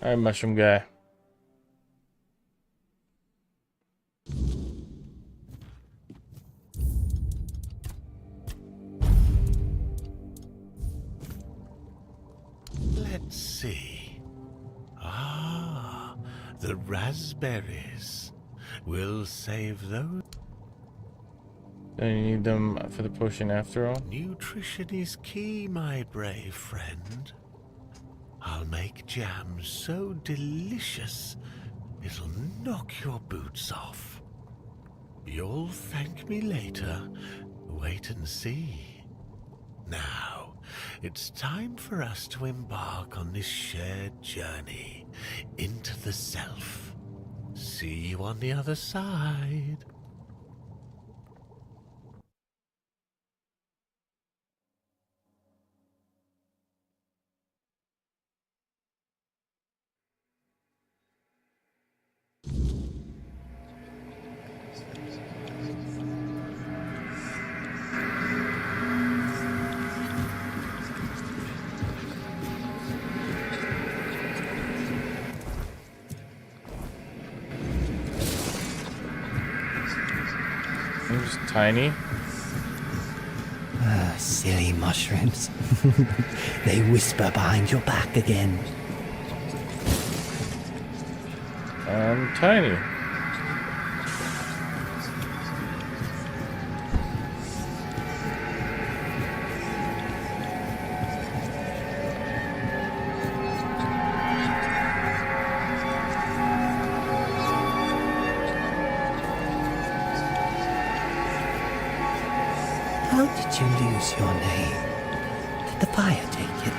[SPEAKER 1] Alright, mushroom guy.
[SPEAKER 2] Let's see. Ah, the raspberries. We'll save those.
[SPEAKER 1] Don't you need them for the potion after all?
[SPEAKER 2] Nutrition is key, my brave friend. I'll make jam so delicious it'll knock your boots off. You'll thank me later. Wait and see. Now, it's time for us to embark on this shared journey into the self. See you on the other side.
[SPEAKER 1] I'm just tiny.
[SPEAKER 9] Silly mushrooms. They whisper behind your back again.
[SPEAKER 1] I'm tiny.
[SPEAKER 9] How did you lose your name? Did the fire take it?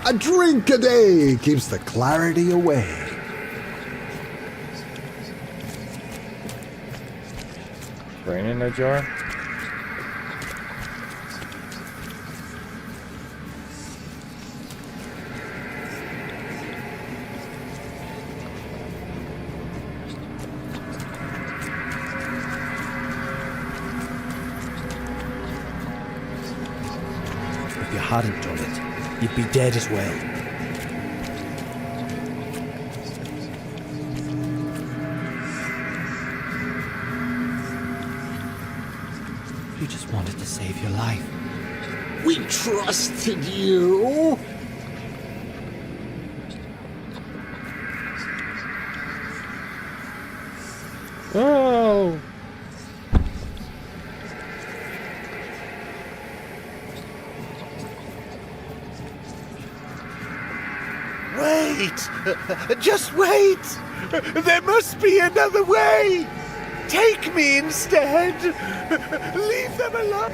[SPEAKER 5] A drink a day keeps the clarity away.
[SPEAKER 1] Brain in a jar.
[SPEAKER 9] If you hadn't done it, you'd be dead as well. You just wanted to save your life.
[SPEAKER 5] We trusted you.
[SPEAKER 1] Oh!
[SPEAKER 2] Wait! Just wait! There must be another way! Take me instead! Leave them alone!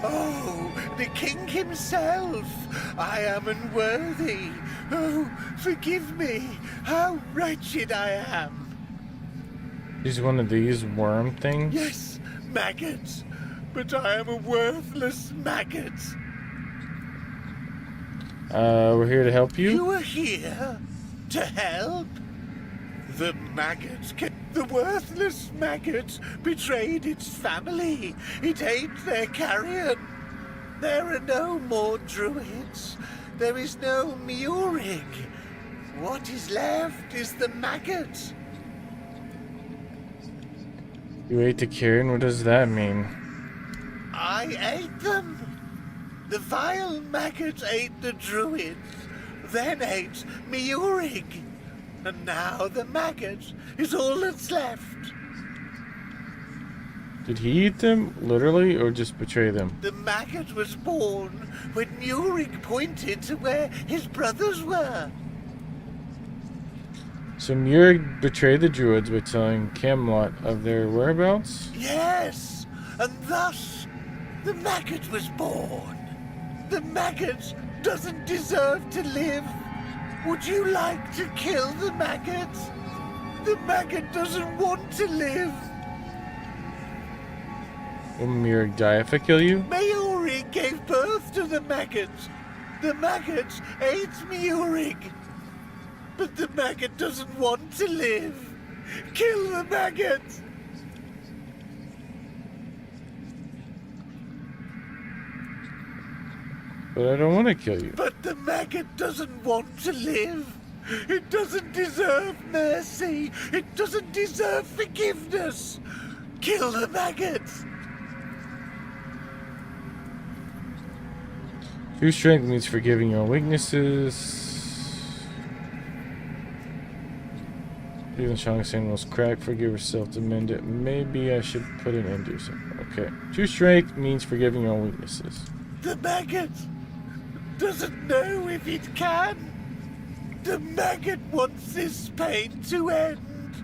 [SPEAKER 2] Oh, the king himself! I am unworthy! Oh, forgive me! How wretched I am!
[SPEAKER 1] He's one of these worm things?
[SPEAKER 2] Yes, maggots. But I am a worthless maggot.
[SPEAKER 1] We're here to help you?
[SPEAKER 2] You are here to help? The the worthless maggot betrayed its family. It ate their carrion. There are no more druids. There is no Murig. What is left is the maggot.
[SPEAKER 1] You ate the carrion? What does that mean?
[SPEAKER 2] I ate them. The vile maggot ate the druids, then ate Miurig. And now the maggot is all that's left.
[SPEAKER 1] Did he eat them, literally, or just betray them?
[SPEAKER 2] The maggot was born when Miurig pointed to where his brothers were.
[SPEAKER 1] So Murig betrayed the druids by telling Camelot of their whereabouts?
[SPEAKER 2] Yes, and thus the maggot was born. The maggot doesn't deserve to live. Would you like to kill the maggot? The maggot doesn't want to live.
[SPEAKER 1] Will Murig die if I kill you?
[SPEAKER 2] Miurig gave birth to the maggot. The maggot ate Miurig. But the maggot doesn't want to live. Kill the maggot!
[SPEAKER 1] But I don't want to kill you.
[SPEAKER 2] But the maggot doesn't want to live. It doesn't deserve mercy. It doesn't deserve forgiveness. Kill the maggot!
[SPEAKER 1] True strength means forgiving your weaknesses. Even the strongest animals crack. Forgive yourself to mend it. Maybe I should put an end to something. Okay. True strength means forgiving your weaknesses.
[SPEAKER 2] The maggot doesn't know if it can. The maggot wants this pain to end.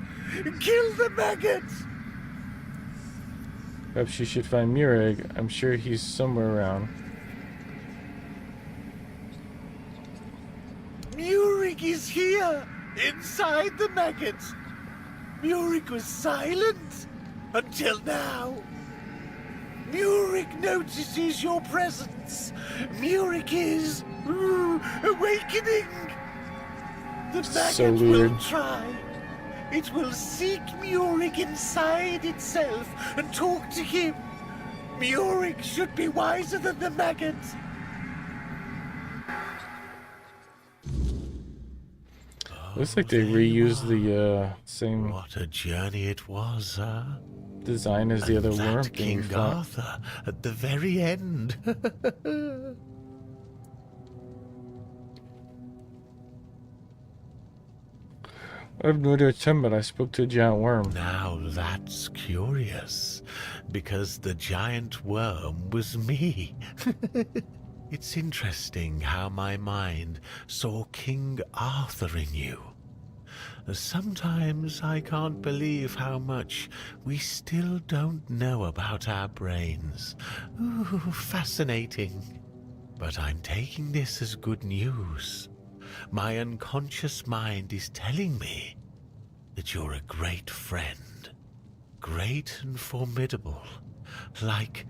[SPEAKER 2] Kill the maggot!
[SPEAKER 1] Perhaps you should find Murig. I'm sure he's somewhere around.
[SPEAKER 2] Murig is here, inside the maggot. Murig was silent until now. Murig notices your presence. Murig is awakening. The maggot will try. It will seek Murig inside itself and talk to him. Murig should be wiser than the maggot.
[SPEAKER 1] Looks like they reused the same.
[SPEAKER 2] What a journey it was, huh?
[SPEAKER 1] Design as the other worm thing.
[SPEAKER 2] King Arthur at the very end.
[SPEAKER 1] I have no idea what you're talking about. I spoke to a giant worm.
[SPEAKER 2] Now that's curious, because the giant worm was me. It's interesting how my mind saw King Arthur in you. Sometimes I can't believe how much we still don't know about our brains. Ooh, fascinating. But I'm taking this as good news. My unconscious mind is telling me that you're a great friend. Great and formidable. Like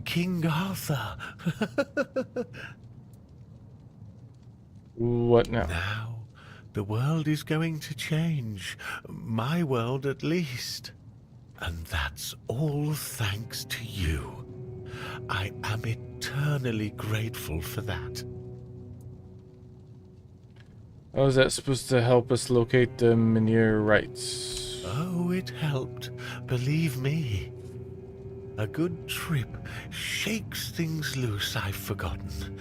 [SPEAKER 2] King Arthur.
[SPEAKER 1] What now?
[SPEAKER 2] Now, the world is going to change. My world, at least. And that's all thanks to you. I am eternally grateful for that.
[SPEAKER 1] How is that supposed to help us locate the Menhir rights?
[SPEAKER 2] Oh, it helped. Believe me. A good trip shakes things loose I've forgotten.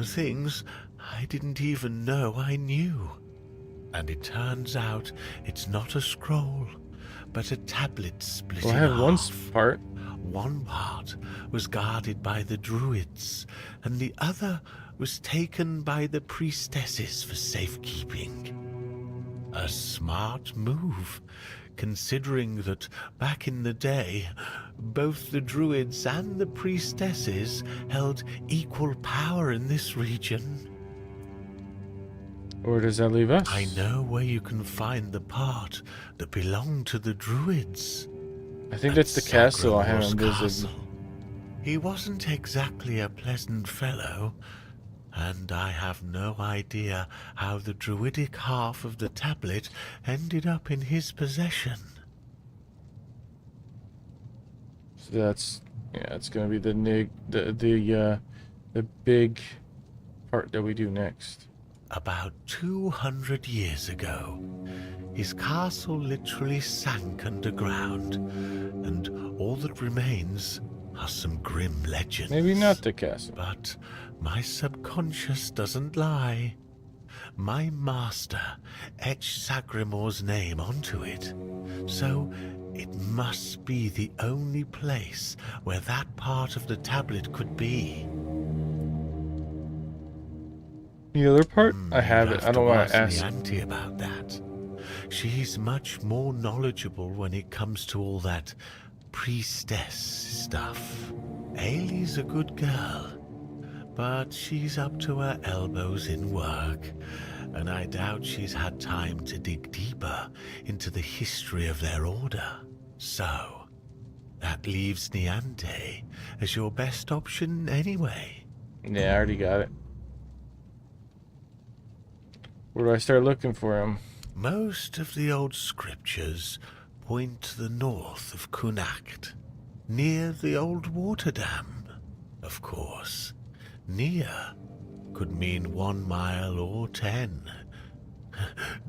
[SPEAKER 2] Things I didn't even know I knew. And it turns out it's not a scroll, but a tablet split in half.
[SPEAKER 1] Well, I have one part.
[SPEAKER 2] One part was guarded by the druids, and the other was taken by the priestesses for safekeeping. A smart move, considering that back in the day, both the druids and the priestesses held equal power in this region.
[SPEAKER 1] Where does that leave us?
[SPEAKER 2] I know where you can find the part that belonged to the druids.
[SPEAKER 1] I think that's the castle I haven't visited.
[SPEAKER 2] He wasn't exactly a pleasant fellow, and I have no idea how the druidic half of the tablet ended up in his possession.
[SPEAKER 1] So that's it's gonna be the big part that we do next.
[SPEAKER 2] About 200 years ago, his castle literally sank underground, and all that remains are some grim legends.
[SPEAKER 1] Maybe not the castle.
[SPEAKER 2] But my subconscious doesn't lie. My master etched Sagremore's name onto it, so it must be the only place where that part of the tablet could be.
[SPEAKER 1] The other part? I have it. I don't want to ask.
[SPEAKER 2] Auntie about that. She's much more knowledgeable when it comes to all that priestess stuff. Ailey's a good girl, but she's up to her elbows in work, and I doubt she's had time to dig deeper into the history of their order. So, that leaves Niante as your best option anyway.
[SPEAKER 1] Yeah, I already got it. Where do I start looking for him?
[SPEAKER 2] Most of the old scriptures point to the north of Connacht, near the old water dam, of course. Near could mean 1 mile or 10.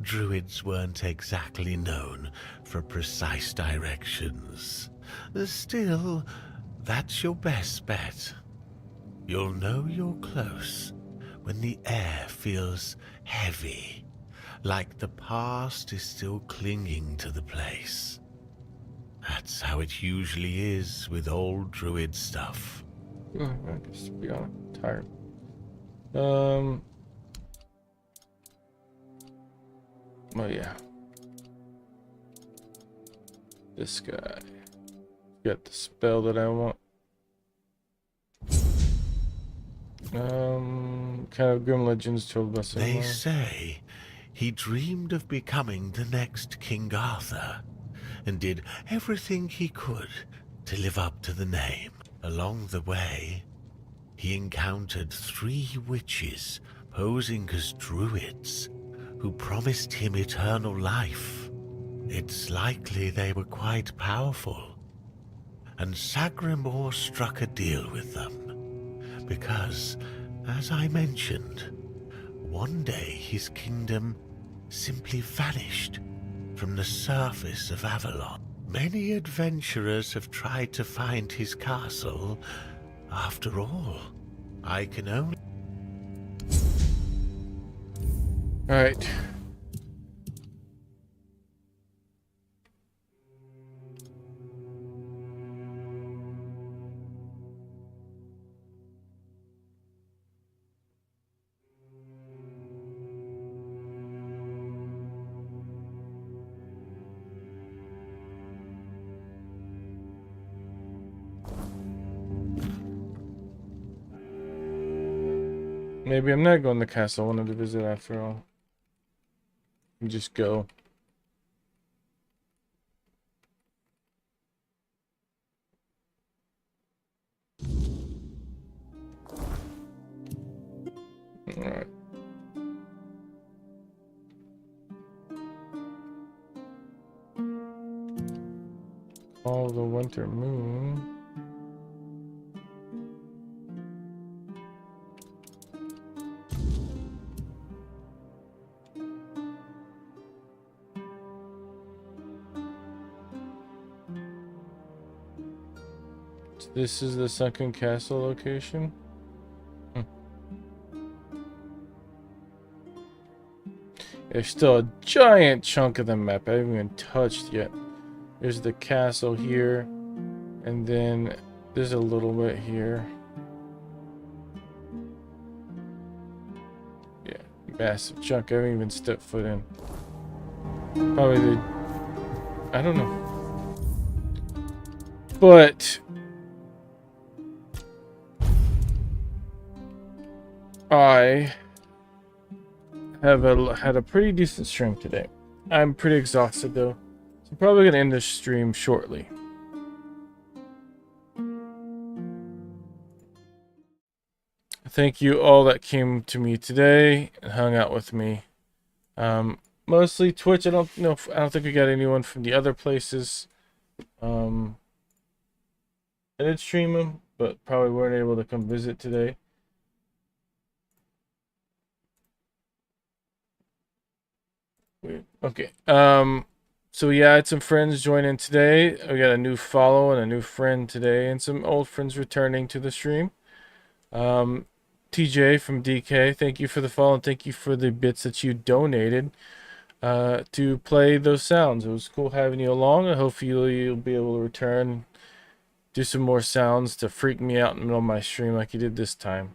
[SPEAKER 2] Druids weren't exactly known for precise directions. Still, that's your best bet. You'll know you're close when the air feels heavy, like the past is still clinging to the place. That's how it usually is with old druid stuff.
[SPEAKER 1] I guess, to be honest, I'm tired. Oh yeah. This guy. Got the spell that I want. Kind of grim legends told by someone.
[SPEAKER 2] They say he dreamed of becoming the next King Arthur, and did everything he could to live up to the name. Along the way, he encountered 3 witches posing as druids who promised him eternal life. It's likely they were quite powerful, and Sagremore struck a deal with them, because, as I mentioned, one day his kingdom simply vanished from the surface of Avalon. Many adventurers have tried to find his castle. After all, I can only...
[SPEAKER 1] Alright. Maybe I'm not going to the castle I wanted to visit after all. And just go. Alright. Call the winter moon. This is the sunken castle location. There's still a giant chunk of the map I haven't even touched yet. There's the castle here, and then there's a little bit here. Yeah, massive chunk I haven't even stepped foot in. Probably the... I don't know. But... I have had a pretty decent stream today. I'm pretty exhausted though, so I'm probably gonna end this stream shortly. Thank you all that came to me today and hung out with me. Mostly Twitch. I don't think we got anyone from the other places. I did stream them, but probably weren't able to come visit today. Weird. Okay. So yeah, I had some friends join in today. We got a new follow and a new friend today, and some old friends returning to the stream. TJ from DK, thank you for the follow and thank you for the bits that you donated to play those sounds. It was cool having you along. I hope you'll be able to return, do some more sounds to freak me out in the middle of my stream like you did this time.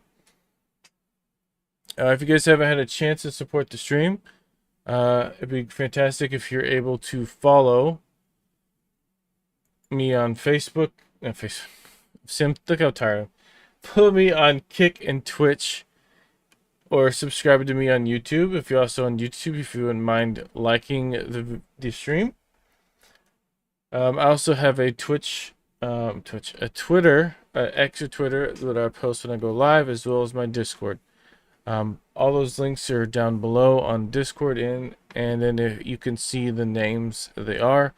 [SPEAKER 1] If you guys haven't had a chance to support the stream, it'd be fantastic if you're able to follow me on Facebook. Look how tired I am. Follow me on Kick and Twitch, or subscribe to me on YouTube. If you're also on YouTube, if you wouldn't mind liking the stream. I also have a Twitter, extra Twitter that I post when I go live, as well as my Discord. All those links are down below on Discord, and then you can see the names they are.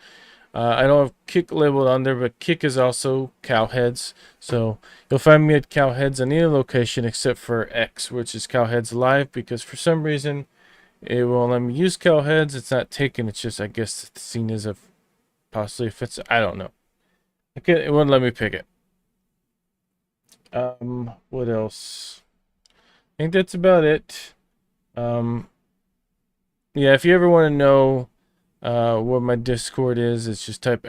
[SPEAKER 1] I don't have Kick labeled on there, but Kick is also Cowheads. So you'll find me at Cowheads on any location except for X, which is Cowheads Live, because for some reason it won't let me use Cowheads. It's not taken. It's just, I guess, it's seen as a possibly offensive. I don't know. It wouldn't let me pick it. What else? I think that's about it. Yeah, if you ever want to know what my Discord is, it's just type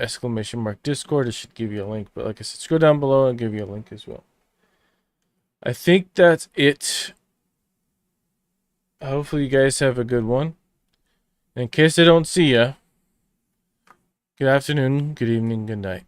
[SPEAKER 1] !Discord. It should give you a link. But like I said, scroll down below and give you a link as well. I think that's it. Hopefully you guys have a good one. In case I don't see ya, good afternoon, good evening, good night.